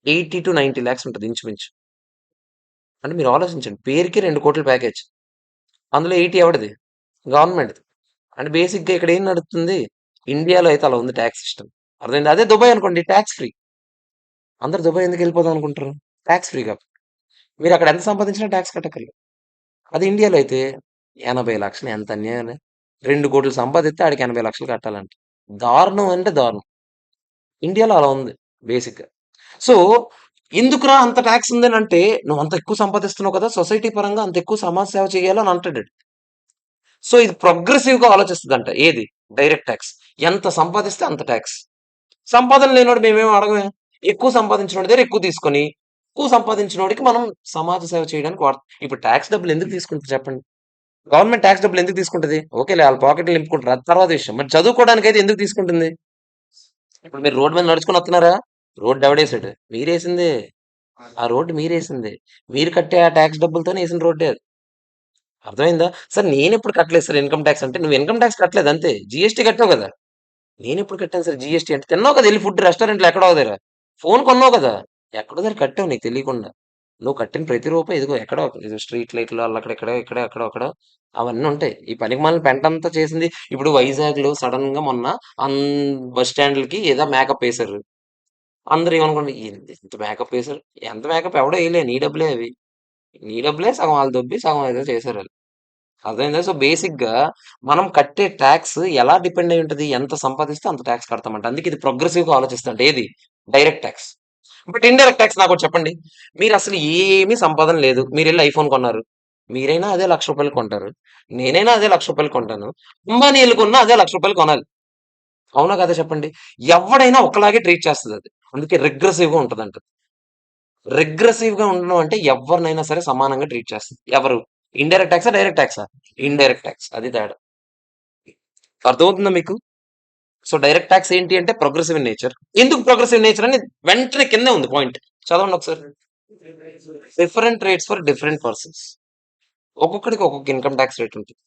80,00,000-90 లాక్స్ ఉంటది ఇంచుమించు. అంటే మీరు ఆలోచించండి. పేరుకి 2,00,00,000 ప్యాకేజ్. అందులో 80 ఎవడిది? గవర్నమెంట్‌ది. అంటే బేసిక్‌గా ఇక్కడ ఏం నడుస్తుంది? ఇండియాలో అయితే అలా ఉంది టాక్స్ సిస్టమ్. అర్థమైందా? అదే దుబాయ్ అనుకోండి టాక్స్ ఫ్రీ. అందరూ దుబాయ్ ఎందుకు వెళ్ళిపోదాం అనుకుంటారు? టాక్స్ ఫ్రీ కాబట్టి. మీరు అక్కడ ఎంత సంపాదించినా టాక్స్ కట్టక్కర్లేదు. అదే ఇండియాలో అయితే 80,00,000 ఎంత అన్యాయం. 2,00,00,000 సంపాదిస్తే ఆడికి 80,00,000 కట్టాలంట. దారుణం అంటే దారుణం. ఇండియాలో అలా ఉంది బేసిక్‌గా. సో, ఎందుకురా అంత టాక్స్ ఉందనంటే, "నువ్వు అంత ఎక్కువ సంపాదిస్తున్నావు కదా! సొసైటీ పరంగా అంత ఎక్కువ సమాజ సేవ చేయాలి" అని అంటాడు. సో, ఇది ప్రోగ్రెసివ్‌గా ఆలోచిస్తదంట. ఏది? Direct talks. ఎంత సంపాదిస్తే అంత టాక్స్. సంపాదన లేనోడు మేమేమి అడగమే. ఎక్కువ సంపాదించినోడి దగ్గర ఎక్కువ తీసుకొని, ఎక్కువ సంపాదించినోడికి మనం సమాజ సేవ చేయడానికి ఇప్పుడు టాక్స్ డబ్బులు ఎందుకు తీసుకుంటారు చెప్పండి? గవర్నమెంట్ టాక్స్ డబ్బులు ఎందుకు తీసుకుంటది? ఓకేలే ఆళ్ళ పాకెట్లు నింపుకుంటారు. అది తర్వాత విషయం. మరి చదువుకోవడానికైతే ఎందుకు తీసుకుంటుంది? ఇప్పుడు మీరు రోడ్ మీద నడుచుకొని వస్తున్నారా? రోడ్ ఎవడేసాడు? మీరేసిందే. ఆ రోడ్డు మీరేసిందే. మీరు కట్టే ఆ టాక్స్ డబ్బులతోనే ఏసిన రోడ్డే అది. అర్థమైందా? సార్ నేనెప్పుడు కట్టలేదు సార్ ఇన్‌కమ్ టాక్స్ అంటే, నువ్వు ఇన్‌కమ్ టాక్స్ కట్టలేదు అంతే. జీఎస్టీ కట్టావు గదా! నేనెప్పుడు కట్టాను సార్ జీఎస్టీ అంటే, తిన్నావు కదా! ఎళ్లి ఫుడ్ రెస్టారెంట్‌లో ఎక్కడో ఒక దగ్గర. ఫోన్ కొన్నావు కదా! ఎక్కడో దగ్గర కట్టావు నీకు తెలియకుండా. నువ్వు కట్టిన ప్రతి రూపాయి ఇదిగో ఎక్కడో ఇది స్ట్రీట్ లైట్‌లో అల్లక్కడ ఇక్కడో, ఇక్కడో, ఎక్కడో, అక్కడో అవన్నీ ఉంటాయి. ఈ పనికిమాలిన పెంటంతా చేసింది ఇప్పుడు వైజాగ్‌లో సడెన్‌గా మొన్న అన్ బస్ స్టాండ్‌లకి ఏదో మేకప్ ఏసారు. అందరూ ఏమనుకున్నారు, ఇంత మేకప్ ఏసారు. ఎంత మేకప్ ఎవడో ఏయలే నీ డబ్బులే అవి. నీ డబ్బులే సగం ఆళ్ళు దొబ్బి, సగం ఏదో చేశారాళ్ళు. అర్థమైందా? సో, బేసిక్‌గా మనం కట్టే టాక్స్ ఎలా డిపెండ్ అయ్యి ఉంటది? ఎంత సంపాదిస్తే అంత టాక్స్ కడతామంట. అందుకే ఇది ప్రోగ్రెసివ్‌గా ఆలోచిస్తదంట. ఏది? Direct tax. But indirect tax నాకోటి చెప్పండి. మీరసలు ఏమీ సంపాదన లేదు. మీరెళ్లి ఐఫోన్ కొన్నారు. మీరైనా అదే రూ. 1,00,000 కొంటారు. నేనైనా అదే రూ. 1,00,000 కొంటాను. అంబానీ ఎళ్లి కొన్నా అదే రూ. 1,00,000 కొనాలి. అవునా కాదా చెప్పండి? ఎవ్వడైనా ఒకలాగే ట్రీట్ చేస్తదది. అందుకే రిగ్రెసివ్‌గా ఉంటదంట. రిగ్రెసివ్‌గా ఉండడం అంటే ఎవరినైనా సరే సమానంగా ట్రీట్ చేస్తది. ఎవరు? Indirect taxa? Direct taxa? Indirect talks. అది తేడా. అర్థమవుతుందా మీకు? సో, డైరెక్ట్ టాక్స్ ఏంటి అంటే ప్రోగ్రెసివ్ ఇన్ నేచర్. ఎందుకు ప్రోగ్రెసివ్ నేచర్ అని వెంటనే కిందే ఉంది పాయింట్. చదవండి ఒకసారి. Different rates for different persons. ఒక్కొక్కడికి ఒక్కొక్క ఇన్‌కమ్ టాక్స్ రేట్ ఉంటుంది.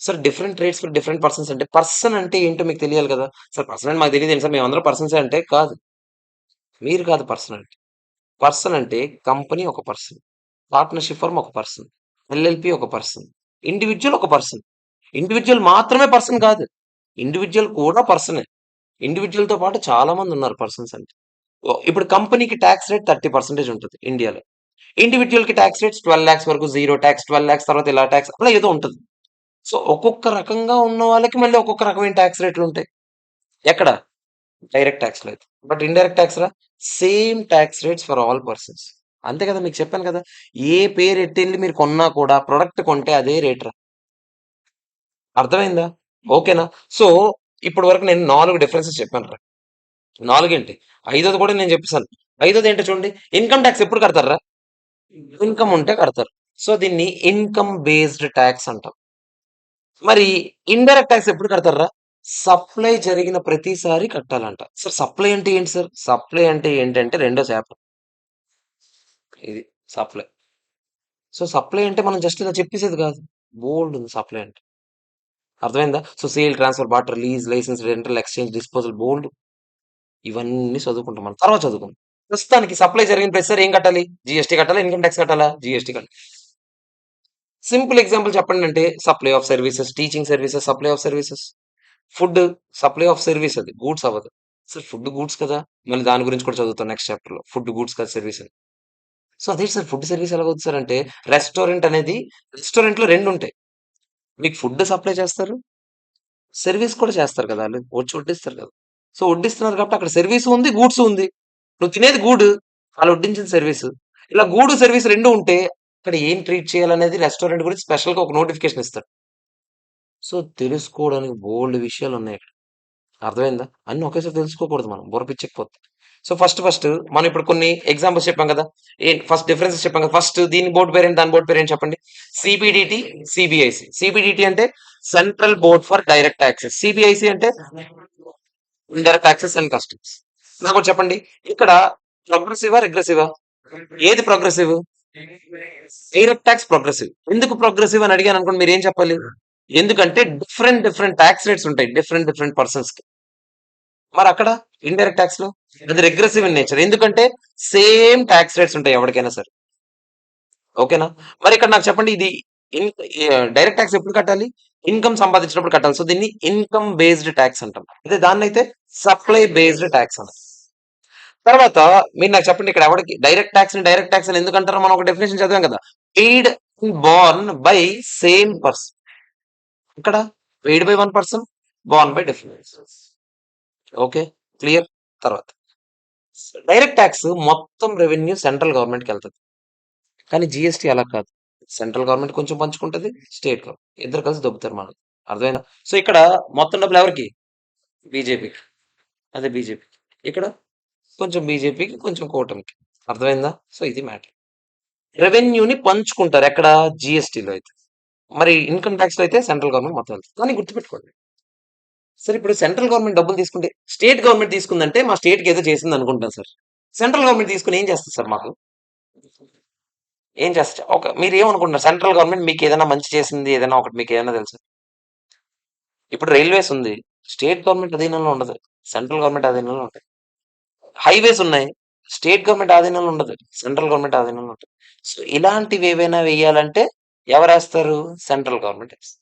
Sir different rates for different persons అంటే పర్సన్ అంటే ఏంటో మీకు తెలియాలి కదా! సార్ పర్సన్ అంటే మాకు తెలీదేంటి సార్ మేమందరం పర్సన్సే అంటే కాదు. మీరు కాదు పర్సన్ అంటే. పర్సన్ అంటే కంపెనీ ఒక పర్సన్. పార్ట్నర్‌షిప్ ఫర్మ్ ఒక పర్సన్. ఎల్ఎల్‌పి ఒక పర్సన్. ఇండివిడ్యువల్ ఒక పర్సన్. ఇండివిడ్యువల్ మాత్రమే పర్సన్ కాదు. ఇండివిడ్యువల్ కూడా పర్సనే. ఇండివిడ్యువల్‌తో పాటు చాలా మందున్నారు పర్సన్స్ అంటే. ఇప్పుడు కంపెనీకి టాక్స్ రేట్ 30% ఉంటది ఇండియాలో. ఇండివిడ్యువల్‌కి టాక్స్ రేట్స్ 12,00,000 వరకు జీరో టాక్స్, 12,00,000 తర్వాత ఇలా టాక్స్ అలా ఏదో ఉంటది. సో, ఒక్కొక్క రకంగా ఉన్న వాళ్ళకి మళ్ళీ ఒక్కొక్క రకమైన టాక్స్ రేట్లుంటాయి. ఎక్కడ? డైరెక్ట్ టాక్స్‌లో అయితే. బట్ ఇండైరెక్ట్ టాక్స్ రా? Same talks rates for all persons. అంతే కదా! మీకు చెప్పాను కదా! ఏ పేరెట్టెళ్లి మీరు కొన్నా కూడా ప్రొడక్ట్ కొంటే అదే రేట్ రా. అర్థమైందా? ఓకేనా? సో, ఇప్పటి వరకు నేను 4 డిఫరెన్సెస్ చెప్పానురా. 4 ఏంటి? ఐదోది కూడా నేను చెప్పేసాను. ఐదోదేంటో చూడండి. ఇన్‌కమ్ టాక్స్ ఎప్పుడు కడతార్రా? ఇన్‌కమ్ ఉంటే కడతారు. సో, దీన్ని ఇన్‌కమ్ బేస్డ్ టాక్స్ అంటాం. మరి ఇండైరెక్ట్ టాక్స్ ఎప్పుడు కడతార్రా? సప్లై జరిగిన ప్రతిసారి కట్టాలంట. సార్ సప్లై అంటే ఏంటి సార్? సప్లై అంటే ఏంటంటే రెండో చాప్టర్. ఇది సప్లై. సో, సప్లై అంటే మనం జస్ట్ ఇలా చెప్పేసేది కాదు. బోలెడుంది సప్లై అంటే. అర్థమైందా? So, sale, transfer, barter, lease, licence, rental, exchange, disposal బోలెడు ఇవన్నీ చదువుకుంటాం మనం. తర్వాత చదువుకుందాం. ప్రస్తుతానికి సప్లై జరిగిన ప్రతిసారి ఏం కట్టాలి? జీఎస్టీ కట్టాలా? ఇన్‌కమ్ టాక్స్ కట్టాలా? జీఎస్టీ కట్టాలి. సింపుల్ ఎగ్జాంపుల్ చెప్పండంటే supply of services, teaching services, supply of services. Food supply of service అది. గూడ్స్ అవ్వదు. సార్ ఫుడ్ గూడ్స్ కదా! మళ్ళీ దాని గురించి కూడా చదువుతాం నెక్స్ట్ చాప్టర్‌లో. ఫుడ్ గూడ్స్ కాదు సర్వీస్ అని. సో, అదేంటి సార్ ఫుడ్ సర్వీస్ ఎలాగవుద్ది సార్ అంటే, రెస్టారెంట్ అనేది రెస్టారెంట్‌లో 2 ఉంటాయి. మీకు ఫుడ్ సప్లై చేస్తారు. సర్వీస్ కూడా చేస్తారు కదా! ఆళ్ళు. వచ్చి వడ్డిస్తారు కదా! సో, వడ్డిస్తున్నారు కాబట్టి అక్కడ సర్వీసు ఉంది, గూడ్స్ ఉంది. నువ్వు తినేది గూడు. ఆళ్ళు వడ్డించిన సర్వీసు. ఇలా గూడు, సర్వీస్ 2 ఉంటే అక్కడ ఏం ట్రీట్ చేయాలనేది రెస్టారెంట్ గురించి స్పెషల్‌గా ఒక నోటిఫికేషన్ ఇస్తాడు. సో, తెలుసుకోవడానికి బోలెడు విషయాలున్నాయి ఇక్కడ. అర్థమైందా? అన్నీ ఒకేసారి తెలుసుకోకూడదు మనం. బుర్ర పిచ్చెక్కిపోద్ది. సో ఫస్ట్ మనం ఇప్పుడు కొన్ని ఎగ్జాంపుల్స్ చెప్పాం కదా. ఫస్ట్ డిఫరెన్సెస్ చెప్పాం కదా. ఫస్ట్ దీని బోర్డు పేరేంటి, దాని బోర్డు పేరేంటి చెప్పండి. CBDT, CBIC. సిబిడిటి అంటే central board for direct taxes. CBIC అంటే ఇండైరెక్ట్ ట్యాక్సెస్ అండ్ కస్టమ్స్. నాకు ఒకటి చెప్పండి, ఇక్కడ ప్రోగ్రెసివా రిగ్రెసివా? ఏది ప్రోగ్రెసివ్? Direct tax progressive. ఎందుకు ప్రోగ్రెసివ్ అని అడిగాను అనుకోండి, మీరు ఏం చెప్పాలి? ఎందుకంటే డిఫరెంట్ డిఫరెంట్ ట్యాక్స్ రేట్స్ ఉంటాయి డిఫరెంట్ డిఫరెంట్ పర్సన్స్ కి. మరి అక్కడ ఇండైరెక్ట్ ట్యాక్స్ లో అది రెగ్రెసివ్ ఇన్ నేచర్. ఎందుకంటే సేమ్ ట్యాక్స్ రేట్స్ ఉంటాయి ఎవరికైనా సరే. ఓకేనా? మరి ఇక్కడ నాకు చెప్పండి, ఇది డైరెక్ట్ ట్యాక్స్ ఎప్పుడు కట్టాలి? ఇన్కమ్ సంపాదించినప్పుడు కట్టాలి. సో దీన్ని ఇన్కమ్ బేస్డ్ ట్యాక్స్ అంటాం. అదే దాన్ని అయితే సప్లై బేస్డ్ ట్యాక్స్ అంటాం. తర్వాత మీరు నాకు చెప్పండి, ఇక్కడ ఎవరికి డైరెక్ట్ ట్యాక్స్ ని డైరెక్ట్ ట్యాక్స్ అని ఎందుకు అంటారో మనం ఒక డెఫినేషన్ చదివాం కదా. Paid borne by same person. ఇక్కడ paid by one person, borne by different. Okay, clear. తర్వాత డైరెక్ట్ ట్యాక్స్ మొత్తం రెవెన్యూ సెంట్రల్ గవర్నమెంట్ కి వెళ్తుంది. కానీ జిఎస్టీ అలా కాదు. సెంట్రల్ గవర్నమెంట్ కొంచెం పంచుకుంటది, స్టేట్ గవర్నమెంట్ ఇద్దరు కలిసి దొబ్బుతారు మనకు. అర్థమైందా? సో ఇక్కడ మొత్తం డబ్బులు ఎవరికి? బీజేపీకి. అదే బీజేపీ. ఇక్కడ కొంచెం బీజేపీకి, కొంచెం కూటమికి. అర్థమైందా? సో ఇది మ్యాటర్. రెవెన్యూని పంచుకుంటారు ఎక్కడ? జిఎస్టీలో అయితే. మరి ఇన్కమ్ ట్యాక్స్ లో అయితే సెంట్రల్ గవర్నమెంట్ మొత్తం వెళ్తుంది. కానీ గుర్తుపెట్టుకోండి, సార్ ఇప్పుడు సెంట్రల్ గవర్నమెంట్ డబ్బులు తీసుకుంటే స్టేట్ గవర్నమెంట్ తీసుకుందంటే మా స్టేట్ కి ఏదో చేసింది అనుకుంటాను సార్. సెంట్రల్ గవర్నమెంట్ తీసుకుని ఏం చేస్తుంది సార్ మాకు? ఏం చేస్తా ఒక మీరు ఏమనుకుంటున్నారు, సెంట్రల్ గవర్నమెంట్ మీకు ఏదైనా మంచి చేసింది, ఏదైనా ఒకటి మీకు ఏదైనా తెలుసు? ఇప్పుడు రైల్వేస్ ఉంది, స్టేట్ గవర్నమెంట్ అధీనంలో ఉండదు, సెంట్రల్ గవర్నమెంట్ అధీనంలో ఉంటాయి. హైవేస్ ఉన్నాయి, స్టేట్ గవర్నమెంట్ ఆధీనంలో ఉండదు, సెంట్రల్ గవర్నమెంట్ ఆధీనంలో ఉంటుంది. సో ఇలాంటివి ఏవైనా వేయాలంటే ఎవరు వేస్తారు? సెంట్రల్ గవర్నమెంట్ వేస్తారు.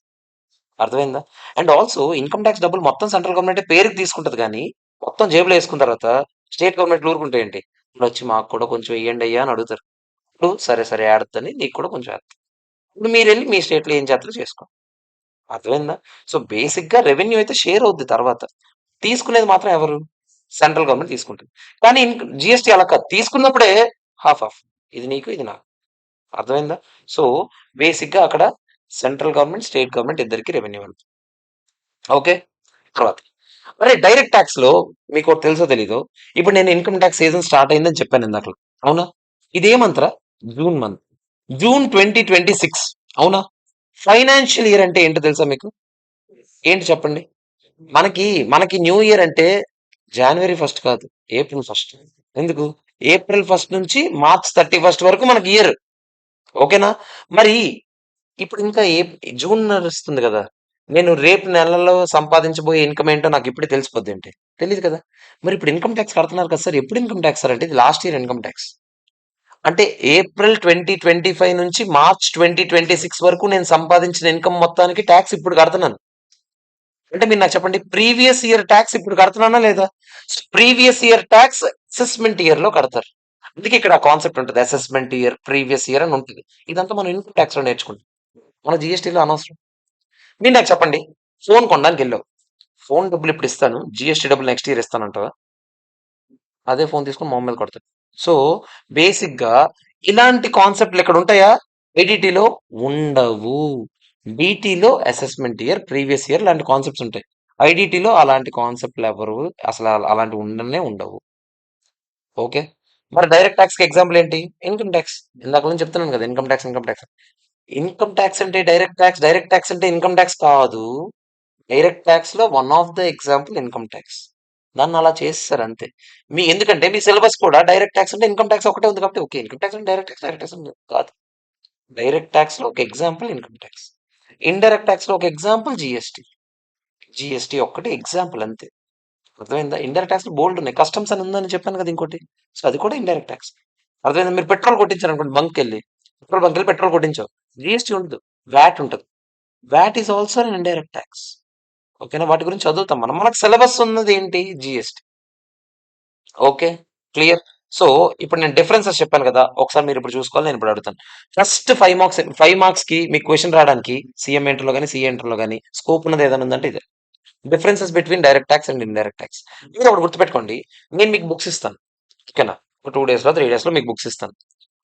అర్థమైందా? అండ్ ఆల్సో ఇన్కమ్ ట్యాక్స్ డబ్బులు మొత్తం సెంట్రల్ గవర్నమెంట్ పేరుకి తీసుకుంటది, కానీ మొత్తం జేబులో వేసుకున్న తర్వాత స్టేట్ గవర్నమెంట్ ఊరుకుంటాయండి. ఇప్పుడు వచ్చి మాకు కూడా కొంచెం వేయండి అయ్యా అని అడుగుతారు. ఇప్పుడు సరే సరే ఆడుతుంది, నీకు కూడా కొంచెం వేస్తాను. ఇప్పుడు మీరు వెళ్ళి మీ స్టేట్ లో ఏం చేస్తారో చేసుకోండి. అర్థమైందా? సో బేసిక్ గా రెవెన్యూ అయితే షేర్ అవుద్ది, తర్వాత తీసుకునేది మాత్రం ఎవరు? సెంట్రల్ గవర్నమెంట్ తీసుకుంటుంది. కానీ జిఎస్టీ అలా కాదు, తీసుకున్నప్పుడే హాఫ్ హాఫ్, ఇది నీకు ఇది నాకు. అర్థమైందా? సో బేసిక్ గా అక్కడ సెంట్రల్ గవర్నమెంట్, స్టేట్ గవర్నమెంట్ ఇద్దరికి రెవెన్యూ వెళ్తుంది. ఓకే, తర్వాత మరి డైరెక్ట్ ట్యాక్స్ లో మీకు ఒకటి తెలుసో తెలీదో, ఇప్పుడు నేను ఇన్కమ్ ట్యాక్స్ సీజన్ స్టార్ట్ అయిందని చెప్పాను ఇందాక, అవునా? ఇదే మంత్రా? జూన్ మంత్, జూన్ 2026, అవునా? ఫైనాన్షియల్ ఇయర్ అంటే ఏంటో తెలుసా మీకు? ఏంటి చెప్పండి. మనకి మనకి న్యూ ఇయర్ అంటే జనవరి 1 కాదు, ఏప్రిల్ 1. ఎందుకు? ఏప్రిల్ 1 నుంచి మార్చ్ 31 వరకు మనకి ఇయర్. ఓకేనా? మరి ఇప్పుడు ఇంకా జూన్ నడుస్తుంది కదా. నేను రేపు నెలలో సంపాదించబోయే ఇన్కమ్ ఏంటో నాకు ఇప్పుడే తెలిసిపోద్ది ఏంటి? తెలియదు కదా. మరి ఇప్పుడు ఇన్కమ్ ట్యాక్స్ కడుతున్నారు కదా సార్, ఎప్పుడు ఇన్కమ్ ట్యాక్స్ సార్ అంటే ఇది లాస్ట్ ఇయర్ ఇన్కమ్ ట్యాక్స్. అంటే ఏప్రిల్ 2025 నుంచి మార్చ్ 2026 వరకు నేను సంపాదించిన ఇన్కమ్ మొత్తానికి ట్యాక్స్ ఇప్పుడు కడుతున్నాను. అంటే మీరు నాకు చెప్పండి, ప్రీవియస్ ఇయర్ ట్యాక్స్ ఇప్పుడు కడుతున్నానా లేదా? Previous year tax assessment year లో కడతారు. అందుకే ఇక్కడ కాన్సెప్ట్ ఉంటుంది, అసెస్మెంట్ ఇయర్, ప్రీవియస్ ఇయర్ అని ఉంటుంది. ఇదంతా మనం ఇన్కమ్ ట్యాక్స్ లో నేర్చుకుంటాం, మన జిఎస్టీలో అనవసరం. మీరు నాకు చెప్పండి, ఫోన్ కొనడానికి వెళ్ళావు, ఫోన్ డబ్బులు ఇప్పుడు ఇస్తాను, జిఎస్టీ డబ్బులు నెక్స్ట్ ఇయర్ ఇస్తానంటావా? అదే ఫోన్ తీసుకుని మొహం మీద కొడతాడు. సో బేసిక్ గా ఇలాంటి కాన్సెప్ట్లు ఇక్కడ ఉంటాయా? ఐడిటీలో ఉండవు. డిటీలో అసెస్మెంట్ ఇయర్, ప్రీవియస్ ఇయర్ లాంటి కాన్సెప్ట్స్ ఉంటాయి. ఐడిటీలో అలాంటి కాన్సెప్ట్లు ఎవరు అసలు అలాంటి ఉండనే ఉండవు. ఓకే, మరి డైరెక్ట్ ట్యాక్స్ కి ఎగ్జాంపుల్ ఏంటి? Income tax. ఇందాక నుంచి చెప్తున్నాను కదా, income tax income tax. Income tax అంటే డైరెక్ట్ ట్యాక్స్, డైరెక్ట్ ట్యాక్స్ అంటే ఇన్కమ్ ట్యాక్స్ కాదు. డైరెక్ట్ ట్యాక్స్ లో one of the example income tax. దాన్ని అలా చేస్తారు అంతే. ఎందుకంటే మీ సిలబస్ కూడా డైరెక్ట్ ట్యాక్స్ అంటే ఇన్కమ్ ట్యాక్స్ ఒకటే ఉంది కాబట్టి ఓకే, ఇన్కమ్ ట్యాక్స్ అంటే డైరెక్ట్ ట్యాక్స్, డైరెక్ట్ ట్యాక్స్ ఉంది కాదు. డైరెక్ట్ ట్యాక్స్ లో ఒక example income tax, indirect tax లో ఒక ఎగ్జాంపుల్ జిఎస్టీ. జిఎస్టీ ఒక్కటి ఎగ్జాంపుల్ అంతే. అర్థమైందా? ఇండైరెక్ట్ ట్యాక్స్ బోల్డ్ ఉన్నాయి, కస్టమ్స్ అని ఉందని చెప్పాను కదా ఇంకోటి. సో అది కూడా ఇండైరెక్ట్ ట్యాక్స్. అర్థమైందా? మీరు పెట్రోల్ కొట్టించారు అనుకోండి, బంక్ వెళ్ళి పెట్రోల్ బంక్ వెళ్ళి పెట్రోల్ కొట్టించావు, జిఎస్టీ ఉండదు, వ్యాట్ ఉంటుంది. VAT is also an indirect tax. ఓకేనా? వాటి గురించి చదువుతాం మనం, మనకు సిలబస్ ఉన్నది ఏంటి? జిఎస్టీ. Okay, clear. సో ఇప్పుడు నేను డిఫరెన్సెస్ చెప్పాను కదా, ఒకసారి మీరు ఇప్పుడు చూసుకోవాలి, నేను ఇప్పుడు అడుగుతాను. ఫస్ట్ 5 మార్క్స్ కి మీకు క్వశ్చన్ రావడానికి సిఎం ఇంటర్లో కానీ సిఏ ఇంటర్లో కానీ స్కోప్ ఉన్నది ఏదైనా ఉందంటే ఇదే, differences between direct tax and indirect tax. మీరు ఒకటి గుర్తుపెట్టుకోండి, నేను మీకు బుక్స్ ఇస్తాను, ఓకేనా? ఒక 2 days లో 3 days లో మీకు బుక్స్ ఇస్తాను.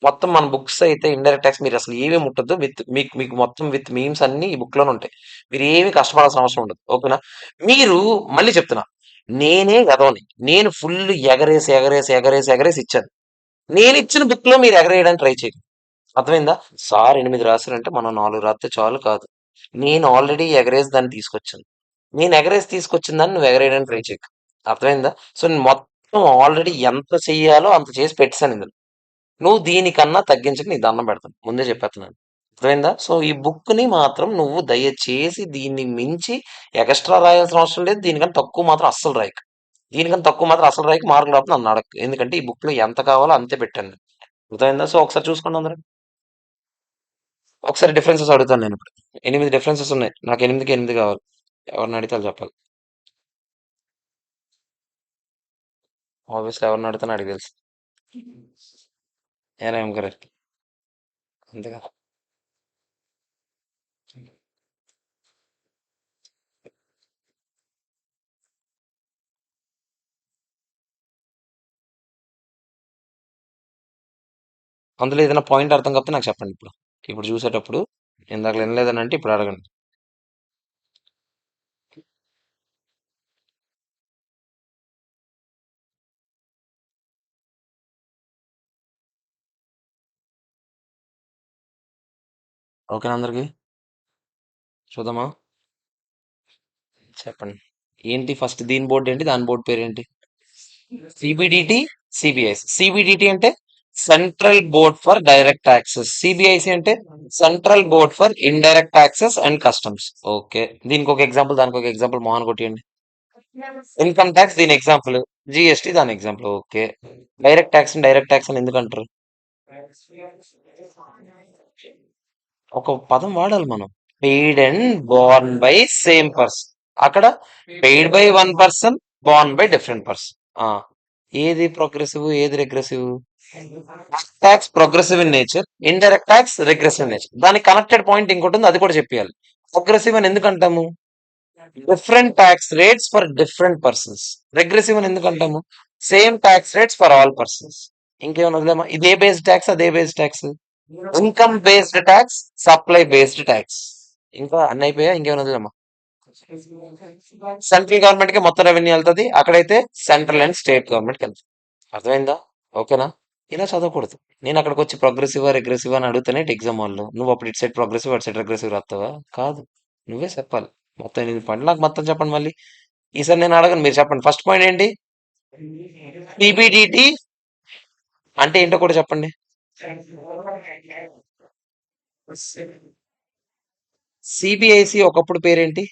మొత్తం మన బుక్స్ అయితే ఇండైరెక్ట్ ట్యాక్స్ మీరు అసలు ఏమీ ముట్టద్దు, విత్ మీకు మీకు మొత్తం విత్ మీమ్స్ అన్ని ఈ బుక్ లోనే ఉంటాయి. మీరు ఏమీ కష్టపడాల్సిన అవసరం ఉండదు. ఓకేనా? మీరు మళ్ళీ చెప్తున్నా, నేనే గదవని. నేను ఫుల్ ఎగరేసి, ఎగరేసి, ఎగరేసి, ఎగరేసి ఇచ్చాను. నేనిచ్చిన బుక్‌లో మీరు ఎగరేయడానికి ట్రై చేయకండి. అర్థమైందా? సార్ 8 రాసారంటే మనం 4 రాస్తే చాలు కాదు. నేను ఆల్రెడీ ఎగరేసి దాన్ని తీసుకొచ్చాను. నేను ఎగరేసి తీసుకొచ్చిన దాన్ని నువ్వు ఎగరేయడానికి ట్రై చేయకు. అర్థమైందా? సో, నేను మొత్తం ఆల్రెడీ ఎంత చెయ్యాలో అంత చేసి పెట్టేసాను ఇందులో. నువ్వు దీనికన్నా తగ్గించకు నీకు దండం పెడతాను. ముందే చెప్పేస్తున్నాను. అర్థమైందా? సో, ఈ బుక్‌ని మాత్రం నువ్వు దయచేసి దీన్ని మించి ఎగస్ట్రా రాయాల్సిన అవసరం లేదు. దీనికన్నా తక్కువ మాత్రం అస్సలు రాయకు. దీనికన్నా తక్కువ మాత్రం అసలు రాయకు. మార్కులు రాకపోతే నన్ను అడక్కు. ఎందుకంటే ఈ బుక్‌లో ఎంత కావాలో అంతే పెట్టాను నేను. అర్థమైందా? సో, ఒకసారి చూసుకోండి అందరూ. ఒకసారి డిఫరెన్సెస్ అడుగుతాను నేనిప్పుడు. 8 డిఫరెన్సెస్ ఉన్నాయి. నాకు 8కి 8 కావాలి. ఎవరిని అడిగితే ఆళ్ళు చెప్పాలి. ఆబ్వియస్‌లీ ఎవరిని అడిగితే ఆడికి తెలుసు. ఏరా ఏం కరెక్ట్. అంతేగా. అందులో ఏదైనా పాయింట్ అర్థం కాకపోతే నాకు చెప్పండి ఇప్పుడు. ఇప్పుడు చూసేటప్పుడు ఇందాక వినలేదని అంటే ఇప్పుడు అడగండి. ఓకేనా అందరికి? చూద్దామా? చెప్పండి. ఏంటి ఫస్ట్ దీని బోర్డు ఏంటి? దాని బోర్డు పేరేంటి? CBDT, CBIC. సిబిడిటి అంటే central board for direct taxes. CBIC అంటే central board for indirect taxes and customs. Okay. దీనికి ఒక ఎగ్జాంపుల్, దానికి ఒక ఎగ్జాంపుల్ మోహన్ కొట్టియండి. ఇన్కమ్ ట్యాక్స్ దీని ఎగ్జాంపుల్, జిఎస్టి దాని example. Okay. Direct tax direct tax అని ఎందుకు అంటారు? ఒక పదం వాడాలి మనం. Paid and borne by same person. అక్కడ paid by one person, borne by different person. ఏది ప్రోగ్రెసివ్, ఏది regressive? Tax progressive in nature, indirect tax regressive in nature. దానికి కనెక్టెడ్ పాయింట్ ఇంకోటి ఉంది, అది కూడా చెప్పాలి. ప్రోగ్రెసివ్ అని ఎందుకు అంటాము? Different tax rates for different persons. Regressive అని ఎందుకు అంటాము? Same tax rates for all persons. ఇంకేమైనా వదిలేమా? ఇదే బేస్డ్ ట్యాక్స్, అదే based tax. Income based tax, supply based tax. ఇంకా అన్ని అయిపోయా, ఇంకేమైనా వదిలేమా? సెంట్రల్ గవర్నమెంట్ కి మొత్తం రెవెన్యూ వెళ్తుంది, అక్కడైతే సెంట్రల్ అండ్ స్టేట్ గవర్నమెంట్ కి వెళ్తుంది. అర్థమైందా? ఓకేనా? ఇలా చదవకూడదు. నేను అక్కడికి వచ్చి ప్రోగ్రెసివ్ రిగ్రెసివ్ అని అడుగుతానే ఎగ్జామ్ వాళ్ళు, నువ్వు అప్పుడు ఇటు సైడ్ ప్రోగ్రెసివ్ అటు సైడ్ రిగ్రెసివ్ రాస్తావా? కాదు. నువ్వే చెప్పాలి. మొత్తం 8 పాయింట్లు నాకు మొత్తం చెప్పండి మళ్ళీ. ఈసారి నేను అడగను, మీరు చెప్పండి. ఫస్ట్ పాయింట్ ఏంటి? సిబిడిటి అంటే ఏంటో కూడా చెప్పండి. సిబిఐసి ఒకప్పుడు పేరేంటి?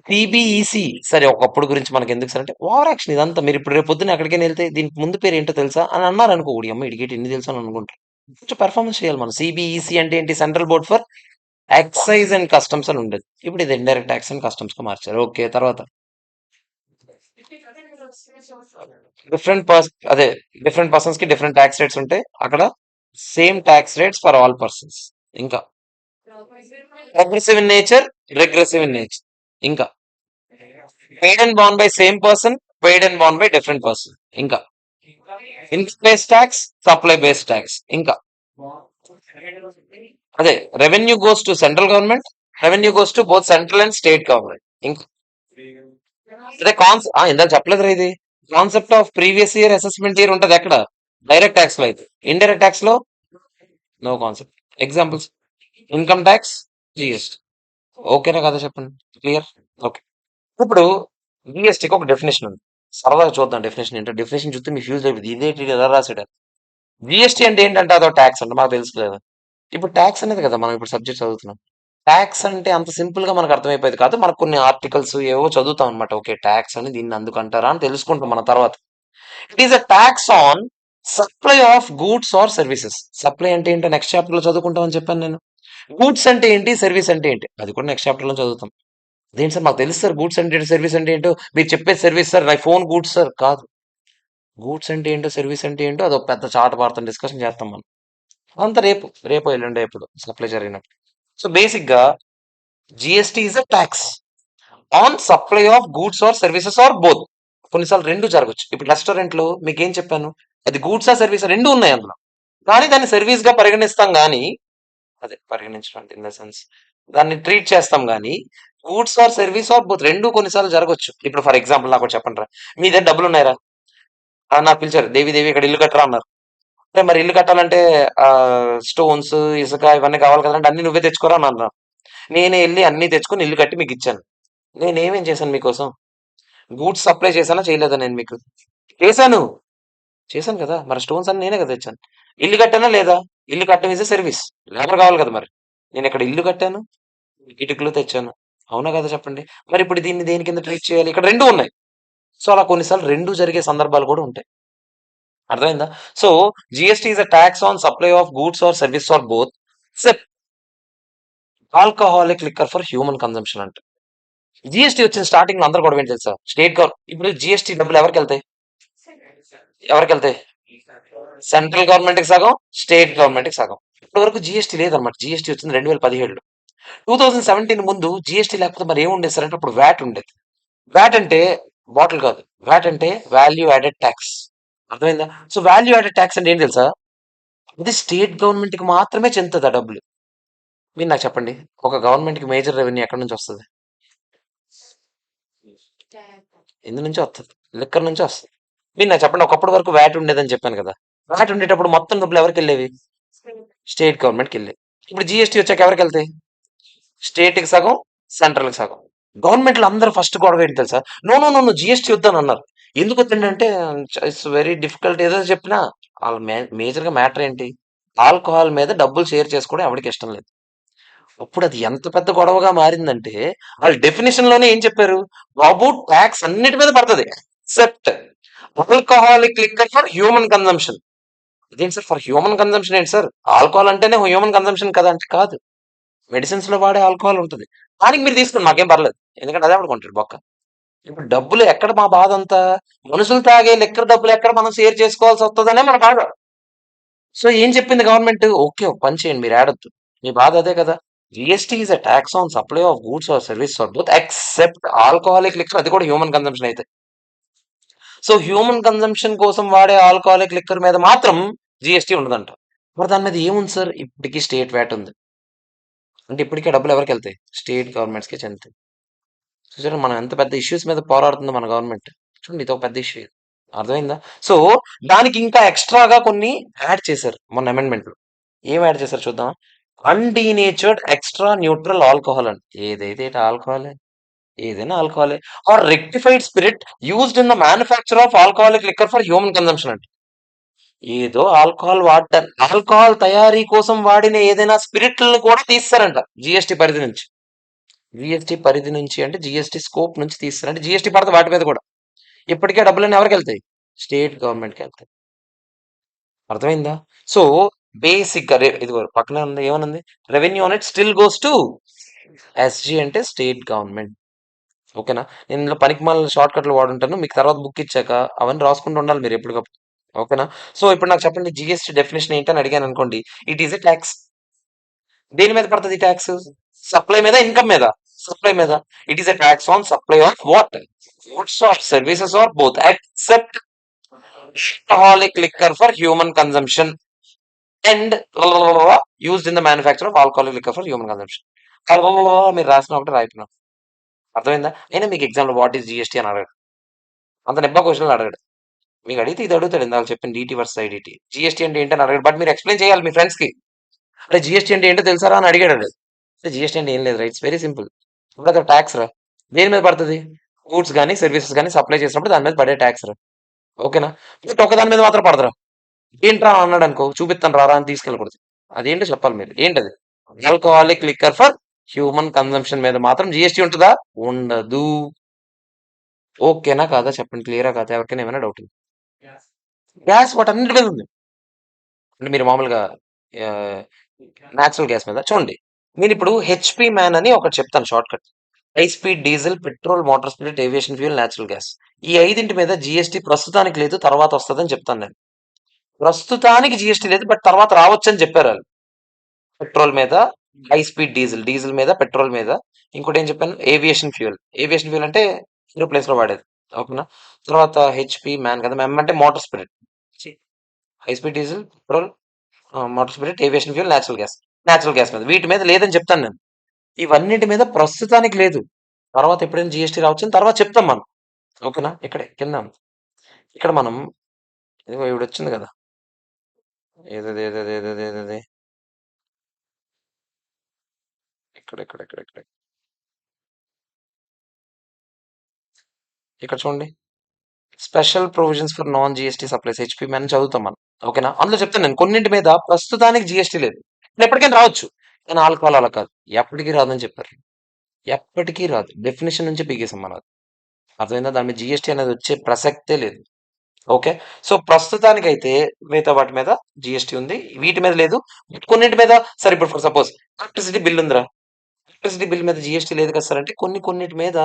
సిబిఈసి. సరే, ఒకప్పుడు గురించి మనకి ఎందుకు సార్ అంటే ఓవర్ యాక్షన్ ఇదంతా. మీరు ఇప్పుడు రేపు పొద్దున్న ఎక్కడికైనా వెళ్తే దీనికి ముందు పేరు ఏంటో తెలుసా అని అన్నారు అనుకో, "ఓడి అమ్మ ఇడిగేటి ఎన్ని తెలుసు" అని అనుకుంటారు. కొంచెం పెర్ఫార్మెన్స్ చేయాలి మనం. సిబిఈసి అంటే ఏంటి? Central board for excise and customs అని ఉండేది. ఇప్పుడు ఇది ఇండైరెక్ట్ ట్యాక్స్ అండ్ కస్టమ్స్ గా మార్చారు. ఓకే. తర్వాత అదే డిఫరెంట్ పర్సన్స్ కి డిఫరెంట్ ట్యాక్స్ రేట్స్ ఉంటాయి. అక్కడ same tax rates for all persons. ఇంకా aggressive in nature, regressive in nature. ఇంకా paid and borne by same person, paid and borne by different person. ఇంకా income based tax, supply based tax. ఇంకా అదే revenue goes to central government, revenue goes to both central and state government. ఇంకా అదే ఇందాక చెప్పలేదు ఇది. Concept of previous year assessment year ఉంటది ఎక్కడ? డైరెక్ట్ ట్యాక్స్ లో అయితే. ఇండైరెక్ట్ ట్యాక్స్ లో no concept. Examples: income tax, GST. ఓకేనా కదా? చెప్పండి. క్లియర్? ఓకే. ఇప్పుడు జిఎస్టీకి ఒక డెఫినేషన్ ఉంది. సరదాగా చూద్దాం డెఫినేషన్ ఏంటో. డెఫినేషన్ చూస్తే మీ ఫ్యూజ్ అయిపోయింది. ఇదేంటి ఎలా రాసాడు? జిఎస్టీ అంటే ఏంటంటే అదో ట్యాక్స్ అంటే మాకు తెలుసు కదా. ఇప్పుడు ట్యాక్స్ అనేది కదా మనం ఇప్పుడు సబ్జెక్ట్ చదువుతున్నాం. ట్యాక్స్ అంటే అంత సింపుల్ గా మనకు అర్థమైపోయేది కాదు. మనకు కొన్ని ఆర్టికల్స్ ఏవో చదువుతాం అనమాట. ఓకే, ట్యాక్స్ అని దీన్ని అందుకు అంటారా అని తెలుసుకుంటాం మన తర్వాత. It is a tax on supply of goods or services. Supply అంటే ఏంటో నెక్స్ట్ చాప్టర్ లో చదువుకుంటాం అని చెప్పాను నేను. గూడ్స్ అంటే ఏంటి, సర్వీస్ అంటే ఏంటి, అది కూడా నెక్స్ట్ చాప్టర్ లో చదువుతాం. అదేంటి సార్ మాకు తెలుసు సార్, గూడ్స్ అంటే ఏంటి, సర్వీస్ అంటే ఏంటో. మీరు చెప్పేది సర్వీస్ సార్, నా ఫోన్ గూడ్స్ సార్ కాదు. గూడ్స్ అంటే ఏంటో, సర్వీస్ అంటే ఏంటో అదొక పెద్ద చాట భారతం డిస్కషన్ చేస్తాం మనం. అంతా రేపు రేపు ఎల్లుండే ఎప్పుడు సప్లై జరిగినప్పుడు. సో బేసిక్ గా GST is a tax on supply of goods or services or both. కొన్నిసార్లు రెండు జరగచ్చు. ఇప్పుడు రెస్టారెంట్ లో మీకు ఏం చెప్పాను, అది గూడ్స్ ఆ సర్వీస్ రెండు ఉన్నాయి అందులో, కానీ దాన్ని సర్వీస్ గా పరిగణిస్తాం. కానీ అదే పరిగణించడం ఇన్ ద సెన్స్ దాన్ని ట్రీట్ చేస్తాం. కానీ goods or service or both, రెండు కొన్నిసార్లు జరగొచ్చు. ఇప్పుడు ఫర్ ఎగ్జాంపుల్ నాకు ఒకటి చెప్పండి రా, మీ దగ్గర డబ్బులు ఉన్నాయిరా, నాకు పిలిచారు, దేవి దేవి ఇక్కడ ఇల్లు కట్టరా అన్నారు. అంటే మరి ఇల్లు కట్టాలంటే ఆ స్టోన్స్, ఇసుక ఇవన్నీ కావాలి కదంటే అన్ని నువ్వే తెచ్చుకోరా అని అన్నారు. నేనే వెళ్ళి అన్ని తెచ్చుకొని ఇల్లు కట్టి మీకు ఇచ్చాను. నేనేమేం చేశాను మీకోసం? గూడ్స్ సప్లై చేశానా చేయలేదా నేను మీకు? చేశాను. చేశాను కదా, మరి స్టోన్స్ అన్ని నేనే కదా తెచ్చాను. ఇల్లు కట్టానా లేదా? ఇల్లు కట్టడం ఇస్ సర్వీస్. లేబర్ కావాలి కదా మరి. నేను ఇక్కడ ఇల్లు కట్టాను, ఇటుకలు తెచ్చాను. అవునా కదా చెప్పండి. మరి ఇప్పుడు దీన్ని దేని కింద ట్రీట్ చేయాలి? ఇక్కడ రెండు ఉన్నాయి. సో అలా కొన్నిసార్లు రెండు జరిగే సందర్భాలు కూడా ఉంటాయి. అర్థమైందా? So GST is a tax on supply of goods or service or both except alcoholic liquor for human consumption అంట. జిఎస్టీ వచ్చిన స్టార్టింగ్ లో అందరూ కూడా ఏంటి తెలుసా? State government. ఇప్పుడు జిఎస్టీ డబ్బులు ఎవరికి వెళ్తాయి? ఎవరికి వెళ్తాయి? సెంట్రల్ గవర్నమెంట్ కి సగం, స్టేట్ గవర్నమెంట్ కి సగం. ఇప్పటి వరకు జిఎస్టీ లేదన్నమాట. జిఎస్టీ వచ్చింది 2017లో. 2017 ముందు జిఎస్టీ లేకపోతే మరి ఏముండేది సార్ అంటే అప్పుడు వ్యాట్ ఉండేది. వ్యాట్ అంటే బాటిల్ కాదు, వ్యాట్ అంటే వాల్యూ యాడెడ్ ట్యాక్స్. అర్థమైందా? సో వాల్యూ యాడెడ్ ట్యాక్స్ అంటే ఏం తెలుసా? ఇది స్టేట్ గవర్నమెంట్ కి మాత్రమే చెందుతుంది ఆ డబ్బులు. మీరు నాకు చెప్పండి, ఒక గవర్నమెంట్ కి మేజర్ రెవెన్యూ ఎక్కడి నుంచి వస్తుంది? ఎందు నుంచి వస్తుంది? లిక్కర్ నుంచి వస్తుంది. మీరు నాకు చెప్పండి, ఒకప్పటి వరకు వ్యాట్ ఉండేదని చెప్పాను కదా. వ్యాట్ ఉండేటప్పుడు మొత్తం డబ్బులు ఎవరికి వెళ్ళేవి? స్టేట్ గవర్నమెంట్కి వెళ్ళేవి. ఇప్పుడు జిఎస్టీ వచ్చాక ఎవరికి వెళ్తాయి? స్టేట్ కి సగం, సెంట్రల్ కి సగం. గవర్నమెంట్ లో అందరూ ఫస్ట్ గొడవ ఏంటి తెలుసా? నో నో నో జిఎస్టీ వద్దని అన్నారు. ఎందుకు వద్దంటే ఇట్స్ వెరీ డిఫికల్ట్. ఏదో చెప్పినా వాళ్ళ మేజర్ గా మ్యాటర్ ఏంటి? ఆల్కహాల్ మీద డబ్బులు షేర్ చేసుకోవడం ఎవరికి ఇష్టం లేదు. అప్పుడు అది ఎంత పెద్ద గొడవగా మారిందంటే వాళ్ళు డెఫినేషన్ లోనే ఏం చెప్పారు? బాబు ట్యాక్స్ అన్నిటి మీద పడుతుంది except alcoholic liquor for human consumption. ఇదేంటి సార్ ఫర్ హ్యూమన్ కన్సంప్షన్ ఏంటి సార్? ఆల్కహాల్ అంటేనే హ్యూమన్ కన్సంప్షన్ కదా అంటే కాదు. మెడిసిన్స్ లో వాడే ఆల్కహాల్ ఉంటుంది, దానికి మీరు తీసుకోండి, మాకేం పర్లేదు. ఎందుకంటే అదే పడుకుంటాడు బొక్క. ఇప్పుడు డబ్బులు ఎక్కడ మా బాధ అంతా? మనుషులు తాగే లిక్కర్ డబ్బులు ఎక్కడ మనం షేర్ చేసుకోవాల్సి వస్తుందనే మన బాధ. సో ఏం చెప్పింది గవర్నమెంట్? ఓకే, ఒక పని చేయండి, మీరు ఆడొద్దు. మీ బాధ అదే కదా. GST is a tax on supply of goods or service or both except alcoholic liquor, అది కూడా హ్యూమన్ కన్సంప్షన్ అయితే. సో హ్యూమన్ కన్సంప్షన్ కోసం వాడే ఆల్కహాలిక్ లిక్కర్ మీద మాత్రం జిఎస్టీ ఉండదంట. మరి దాని మీద ఏముంది సార్? ఇప్పటికీ స్టేట్ వ్యాట్ ఉంది. అంటే ఇప్పటికే డబ్బులు ఎవరికి వెళ్తాయి? స్టేట్ గవర్నమెంట్స్ కి చెందుతాయి. చూసారా మనం ఎంత పెద్ద ఇష్యూస్ మీద పోరాడుతుందో మన గవర్నమెంట్. చూడండి, ఇది ఒక పెద్ద ఇష్యూ. అర్థమైందా? సో దానికి ఇంకా ఎక్స్ట్రాగా కొన్ని యాడ్ చేశారు మొన్న అమెండ్మెంట్ లో. ఏం యాడ్ చేశారు చూద్దాం. అన్డీనేచర్డ్ ఎక్స్ట్రా న్యూట్రల్ ఆల్కహాల్ అండి. ఏదైతే ఆల్కహాల్, ఏదైనా alcohol or rectified spirit used in the manufacture of alcoholic liquor for human consumption అండి. ఏదో ఆల్కహాల్ వాడతారు, ఆల్కహాల్ తయారీ కోసం వాడిన ఏదైనా స్పిరిట్లను కూడా తీస్తారంట జిఎస్టీ పరిధి నుంచి. జిఎస్టీ పరిధి నుంచి అంటే జిఎస్టీ స్కోప్ నుంచి తీస్తారంటే జిఎస్టీ పడతాయి వాటి మీద కూడా. ఇప్పటికే డబ్బులన్నీ ఎవరికి వెళ్తాయి? స్టేట్ గవర్నమెంట్కి వెళ్తాయి. అర్థమైందా? సో బేసిక్ గా ఇది పక్కన ఉంది ఏమనుంది? Revenue on it still goes to SG అంటే స్టేట్ గవర్నమెంట్. ఓకేనా? నేను ఇందులో పనికి మాలిన షార్ట్ కట్లు వాడుంటాను, మీకు తర్వాత బుక్ ఇచ్చాక అవన్నీ రాసుకుంటూ ఉండాలి మీరు ఎప్పటికప్పుడు. ఓకేనా? సో ఇప్పుడు నాకు చెప్పండి, జిఎస్టీ డెఫినేషన్ ఏంటని అడిగాను అనుకోండి. It is a tax. దేని మీద పడుతుంది ట్యాక్స్? సప్లై మీద, ఇన్కమ్ మీద? సప్లై మీద. It is a tax on supply of what? Goods or services or both except alcoholic liquor for human consumption and used in the manufacture of alcoholic liquor for human consumption. మీరు రాసిన ఒకటి రాయిపోయినా. అర్థమైందా? అయినా మీకు ఎగ్జామ్ లో వాట్ ఈస్ జిఎస్టీ అని అడగడు, అంత నిబ్బా క్వశ్చన్లు అడగడు. మీకు అడిగితే ఇది అడుగుతాడు, ఇందాక చెప్పిన డిటి వర్సెస్ ఐడిటి. జిఎస్టీ అంటే ఏంటని అడగడు, బట్ మీరు ఎక్స్ప్లెయిన్ చేయాలి మీ ఫ్రెండ్స్ కి. అంటే జిఎస్టీ అంటే ఏంటో తెలుసారా అని అడిగాడు. జిఎస్టీ అంటే ఏం లేదు రైట్, వెరీ సింపుల్. ఇప్పుడు అక్కడ ట్యాక్స్ రా, దేని మీద పడుతుంది? గూడ్స్ కానీ సర్వీసెస్ కానీ సప్లై చేసినప్పుడు దాని మీద పడే ట్యాక్స్ రా. ఓకేనా? బట్ ఒక దాని మీద మాత్రం పడదురా. ఏంట్రా అన్నాడు అనుకో, చూపిస్తాను రారా అని తీసుకెళ్ళకూడదు. అదేంటో చెప్పాలి మీరు. ఏంటది? Alcoholic liquor for human consumption మీద మాత్రం జిఎస్టీ ఉంటుందా? ఉండదు. ఓకేనా కాదా చెప్పండి, క్లియరా కాదా? ఎవరికైనా ఏమైనా డౌట్ ఉంది? గ్యాస్ వాటన్నిటి మీద ఉంది. అంటే మీరు మామూలుగా న్యాచురల్ గ్యాస్ మీద చూడండి. నేను ఇప్పుడు హెచ్పి మ్యాన్ అని ఒకటి చెప్తాను short cut. High speed diesel, petrol, motor spirit, aviation fuel, natural gas. ఈ ఐదింటి మీద జిఎస్టీ ప్రస్తుతానికి లేదు, తర్వాత వస్తుందని చెప్తాను నేను. ప్రస్తుతానికి జిఎస్టీ లేదు, బట్ తర్వాత రావచ్చు అని చెప్పారు వాళ్ళు. పెట్రోల్ మీద హై స్పీడ్ డీజిల్, డీజిల్ మీద, పెట్రోల్ మీద. ఇంకోటి ఏం చెప్పాను? Aviation fuel. ఏవియేషన్ ఫ్యూయల్ అంటే ఏరోప్లేన్స్ లో వాడేది. ఓకేనా? తర్వాత హెచ్పి మ్యాన్ కదా, మ్యామ్ అంటే motor spirit. High speed diesel, petrol, motor spirit, aviation fuel, natural gas. Natural gas మీద, వీటి మీద లేదని చెప్తాను నేను. ఇవన్నిటి మీద ప్రస్తుతానికి లేదు. తర్వాత ఎప్పుడైనా జీఎస్టీ రావచ్చు తర్వాత చెప్తాం మనం. ఓకేనా? ఇక్కడే కింద ఇక్కడ మనం ఇదిగో ఇవిడొచ్చింది కదా! ఏదది ఏదది ఏదది ఏదది ఇక్కడ ఇక్కడ చూడండి. Special provisions for non GST supplies HP అని చదువుతాం మనం. ఓకేనా? అందులో చెప్తాను నేను కొన్నింటి మీద ప్రస్తుతానికి జీఎస్టీ లేదు. ఎప్పటికైనా రావచ్చు. కానీ ఆల్కహాల్ అలా కాదు. ఎప్పటికి రాదని చెప్పారు. ఎప్పటికీ రాదు. డెఫినిషన్ నుంచి పీకేసాం మనం అది. అర్థమైందా? దాని మీద జీఎస్టీ అనేది వచ్చే ప్రసక్తే లేదు. ఓకే. సో ప్రస్తుతానికైతే మిగతా వాటి మీద జీఎస్టీ ఉంది. వీటి మీద లేదు. కొన్నింటి మీద సరే ఇప్పుడు ఫర్ సపోజ్ ఎలక్ట్రిసిటీ బిల్ ఉందిరా. ఎలక్ట్రిసిటీ బిల్ మీద జీఎస్టీ లేదు కదా సార్ అంటే కొన్నిటి మీద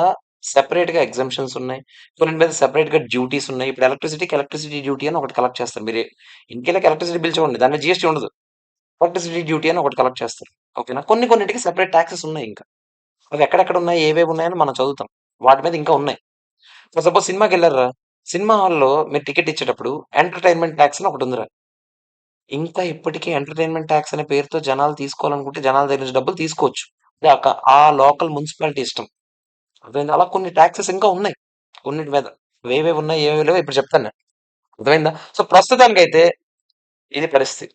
సెపరేట్ గా ఎగ్జామ్షన్స్ ఉన్నాయి. కొన్నిటి మీద సెపరేట్ గా డ్యూటీస్ ఉన్నాయి. ఇప్పుడు ఎలక్ట్రిసిటీకి ఎలక్ట్రిసిటీ డ్యూటీ అని ఒకటి కలెక్ట్ చేస్తారు. మీరు ఇంటికి ఎలక్ట్రిసిటీ బిల్ చూడండి. దాని మీద జీఎస్టీ ఉండదు. ఎలక్ట్రిసిటీ డ్యూటీ అని ఒకటి కలెక్ట్ చేస్తారు. ఓకేనా? కొన్నిటికి సెపరేట్ ట్యాక్సెస్ ఉన్నాయి ఇంకా. అవి ఎక్కడెక్కడ ఉన్నాయి, ఏవేవి ఉన్నాయని మనం చదువుతాం. వాటి మీద ఇంకా ఉన్నాయి. ఫర్ సపోజ్ సినిమాకి వెళ్ళారా, సినిమా హాల్లో మీరు టికెట్ ఇచ్చేటప్పుడు ఎంటర్టైన్మెంట్ ట్యాక్స్ అని ఒకటి ఉందిరా. ఇంకా ఇప్పటికీ ఎంటర్టైన్మెంట్ ట్యాక్స్ అనే పేరుతో జనాలు తీసుకోవాలనుకుంటే జనాల దగ్గర నుంచి డబ్బులు తీసుకోవచ్చు. అది ఆ లోకల్ మున్సిపాలిటీ ఇష్టం. అర్థమైందా? అలా కొన్ని ట్యాక్సెస్ ఇంకా ఉన్నాయి. కొన్నిటి మీద ఏవేవి ఉన్నాయి, ఏవేవి లేవో ఇప్పుడు చెప్తాను నేను. అర్థమైందా? సో ప్రస్తుతానికైతే ఇది పరిస్థితి.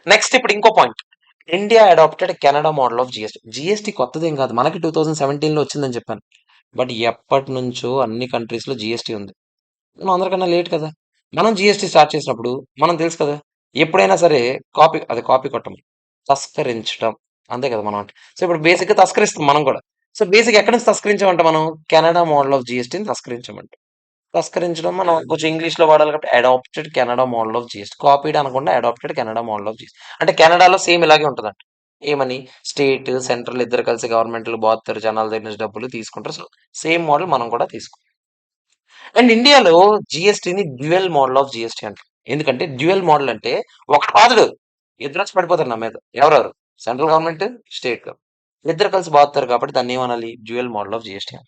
నెక్స్ట్ ఇప్పుడు ఇంకో point. India adapted Canada model of GST. GST కొత్తదేం కాదు. మనకి 2017లో వచ్చిందని చెప్పాను. బట్ ఎప్పటి నుంచో అన్ని కంట్రీస్ లో జీఎస్టీ ఉంది. మనం అందరికన్నా లేట్ కదా! మనం జీఎస్టీ స్టార్ట్ చేసినప్పుడు మనం తెలుసు కదా! ఎప్పుడైనా సరే కాపీ కొట్టం. తస్కరించడం. అంతే కదా మనం అంటే. సో ఇప్పుడు బేసిక్‌గా తస్కరిస్తాం మనం కూడా. సో బేసిక్ ఎక్కడి నుంచి తస్కరించామంట మనం? కెనడా మోడల్ ఆఫ్ జీఎస్టీని తస్కరించామంట. తస్కరించడం మనం కొంచెం ఇంగ్లీష్‌లో వాడాలి కాబట్టి adapted Canada model of GST. Copied అనకుండా adapted Canada model of GST. అంటే కెనడాలో సేమ్ ఇలాగే ఉంటదంట. ఏమని? స్టేట్, సెంట్రల్ ఇద్దరు కలిసి గవర్నమెంట్‌లు బాదుతారు. జనాల దగ్గర నుంచి డబ్బులు తీసుకుంటారు. సో సేమ్ మోడల్ మనం కూడా తీసుకున్నాం. అండ్ ఇండియాలో జీఎస్టీని డ్యూయల్ మోడల్ ఆఫ్ జీఎస్టీ అంటారు. ఎందుకంటే డ్యూయల్ మోడల్ అంటే ఒకటి బాధడు. ఇద్దరు వచ్చి పడిపోతారు నా మీద. ఎవరెవరు? Central government, state government. ఇద్దరు కలిసి బాదుతారు కాబట్టి దాన్ని ఏమనాలి? డ్యూయల్ మోడల్ ఆఫ్ జీఎస్టీ అని.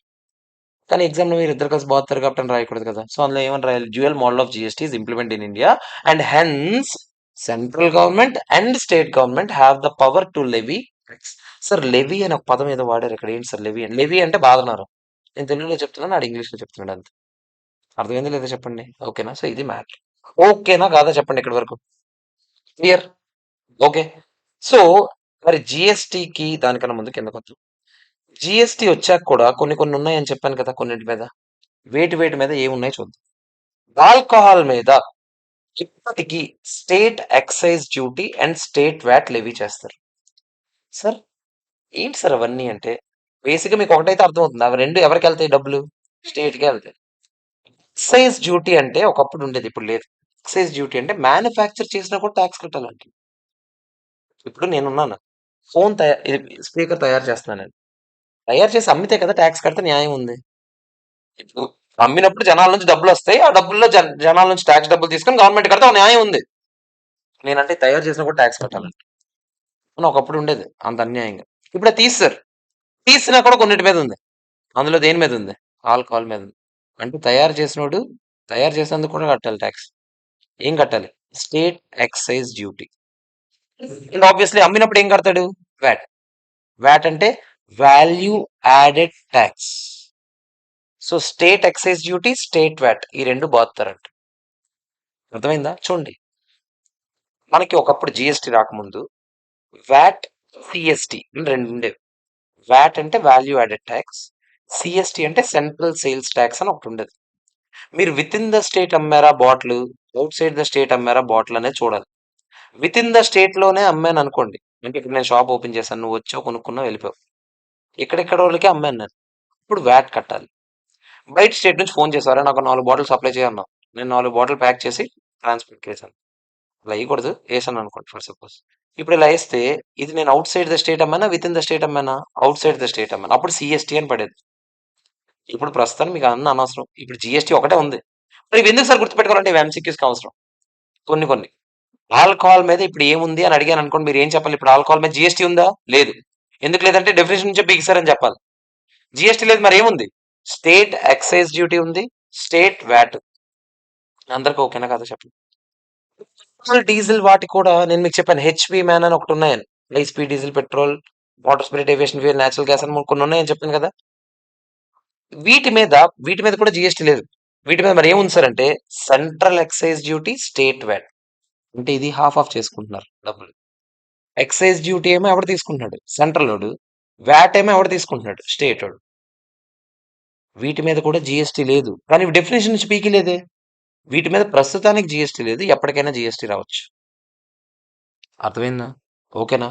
కానీ ఎగ్జామ్‌లో మీరు ఇద్దరు కలిసి బాదుతారు కాబట్టి అని రాయకూడదు కదా! సో అందులో ఏమని రాయాలి? Dual model of GST is implement in India and hence central government and state government have the power to levy talks. Sir levy అనే ఒక పదం ఏదో వాడారు ఇక్కడ. ఏంటి సార్ లెవీ అని? లెవీ అంటే బాధన్నారు. నేను తెలుగులో చెప్తున్నాను. ఆడు ఇంగ్లీష్‌లో చెప్తున్నాడు అంతే. అర్థమైందో లేదో చెప్పండి. ఓకేనా? సో ఇది మ్యాటర్. ఓకేనా? కాదా చెప్పండి ఇక్కడి వరకు. క్లియర్? ఓకే. సో మరి జీఎస్టీకి దానికన్నా ముందు కిందకొద్దాం. జీఎస్టీ వచ్చాక కూడా కొన్ని ఉన్నాయని చెప్పాను కదా కొన్నింటి మీద. వేటి మీద ఏమున్నాయో చూద్దాం. ఆల్కహాల్ మీద ఇప్పటికీ state excise duty and state VAT levy చేస్తారు. సార్ ఏంటి సార్ అవన్నీ అంటే బేసిక్‌గా మీకు ఒకటైతే అర్థమవుతుంది. అవి 2 ఎవరికెళ్తాయి డబ్బులు? స్టేట్‌కే ఎళ్తాయి. ఎక్సైజ్ డ్యూటీ అంటే ఒకప్పుడు ఉండేది. ఇప్పుడు లేదు. ఎక్సైజ్ డ్యూటీ అంటే మ్యానుఫ్యాక్చర్ చేసినా కూడా టాక్స్ కట్టాలంట. ఇప్పుడు నేనున్నాను. ఇది స్పీకర్ తయారు చేస్తున్నాను నేను. తయారు చేసి అమ్మితే కదా టాక్స్ కడితే న్యాయం ఉంది. ఇప్పుడు అమ్మినప్పుడు జనాల నుంచి డబ్బులొస్తాయి. ఆ డబ్బుల్లో జనాల నుంచి టాక్స్ డబ్బులు తీసుకొని గవర్నమెంట్ కడితే ఒక న్యాయం ఉంది. నేనంటే తయారు చేసినా కూడా టాక్స్ కట్టాలంట. అని ఒకప్పుడు ఉండేది. అంత అన్యాయంగా. ఇప్పుడు అది తీసేసారు. తీసినా కూడా కొన్నిటి మీద ఉంది. అందులో దేని మీద ఉంది? ఆల్కహాల్ మీద ఉంది. అంటే తయారు చేసినందుకు కూడా కట్టాలి టాక్స్. ఏం కట్టాలి? State excise duty. And obviously అమ్మినప్పుడు ఏం కడతాడు? వ్యాట్. వ్యాట్ అంటే value added tax. So state excise duty, state VAT ఈ 2 బాదుతారంట. అర్థమైందా? చూడండి. మనకి ఒకప్పుడు జీఎస్టీ రాకముందు వ్యాట్, సీఎస్టీ అని 2 ఉండేవి. వ్యాట్ అంటే వాల్యూ యాడెడ్ ట్యాక్స్. సీఎస్టీ అంటే సెంట్రల్ సేల్స్ ట్యాక్స్ అని ఒకటి ఉండేది. మీరు విత్ ఇన్ ద స్టేట్ అమ్మారా bottle, outside the state అమ్మారా బాటిల్ అనేది చూడాలి. విత్ ఇన్ ద స్టేట్ లోనే అమ్మాను అనుకోండి. అంటే ఇప్పుడు నేను షాప్ ఓపెన్ చేశాను. నువ్వు వచ్చావు, కొనుక్కున్నావు, వెళ్ళిపోయావు. ఇక్కడెక్కడ వాళ్ళకే అమ్మాను నేను. ఇప్పుడు వ్యాట్ కట్టాలి. బయట స్టేట్ నుంచి ఫోన్ చేశారా నాకు 4 బాటిల్ సప్లై చేయన్నావు. నేను 4 బాటిల్ ప్యాక్ చేసి ట్రాన్స్పోర్ట్ చేశాను. అలా వేయకూడదు. వేసాను అనుకోండి ఫర్ సపోజ్. ఇప్పుడు ఇలా వేస్తే ఇది నేను అవుట్ సైడ్ ద స్టేట్ అమ్మానా, విత్ ఇన్ ద స్టేట్ అమ్మానా? అవుట్ సైడ్ ద స్టేట్ అమ్మాను. అప్పుడు సిఎస్టీ అని పడేది. ఇప్పుడు ప్రస్తుతానికి మీకు అన్న అనవసరం. ఇప్పుడు జీఎస్టీ ఒకటే ఉంది. మరి ఇవి ఎందుకు సార్ గుర్తుపెట్టుకోవాలంటే ఇవి ఎంసీక్యూస్‌కి అవసరం. కొన్ని. ఆల్కహాల్ మీద ఇప్పుడు ఏముంది అని అడిగాను అనుకోండి మీరు ఏం చెప్పాలి? ఇప్పుడు ఆల్కహాల్ మీద జీఎస్టీ ఉందా? లేదు. ఎందుకు లేదంటే డెఫినిషన్ నుంచే బిగిసారని చెప్పాలి. జీఎస్టీ లేదు మరి ఏముంది? స్టేట్ ఎక్సైజ్ డ్యూటీ ఉంది. State VAT. అందరికి ఓకేనా కదా చెప్పండి. పెట్రోల్, డీజిల్ వాటి కూడా నేను మీకు చెప్పాను. హెచ్‌పీ మ్యాన్ అని ఒకటి ఉన్నాయని. High speed diesel, petrol, water spirit aviation fuel, natural gas అని కొన్ని ఉన్నాయని చెప్పాను కదా! వీటి మీద వీటి మీద కూడా జీఎస్టీ లేదు. వీటి మీద మరి ఏముంది సార్ అంటే central excise duty, state VAT. అంటే ఇది హాఫ్ ఆఫ్ చేసుకుంటున్నారు డబ్బులు. ఎక్సైజ్ డ్యూటీ ఏమో ఎవడు తీసుకుంటున్నాడు? సెంట్రల్ ఓడు. వ్యాట్ ఏమో ఎవడు తీసుకుంటున్నాడు? స్టేట్ ఓడు. వీటి మీద కూడా జీఎస్టీ లేదు. కానీ డెఫినేషన్ నుంచి పీకి లేదే. వీటి మీద ప్రస్తుతానికి జీఎస్టీ లేదు. ఎప్పటికైనా జీఎస్టీ రావచ్చు. అర్థమైందా? ఓకేనా?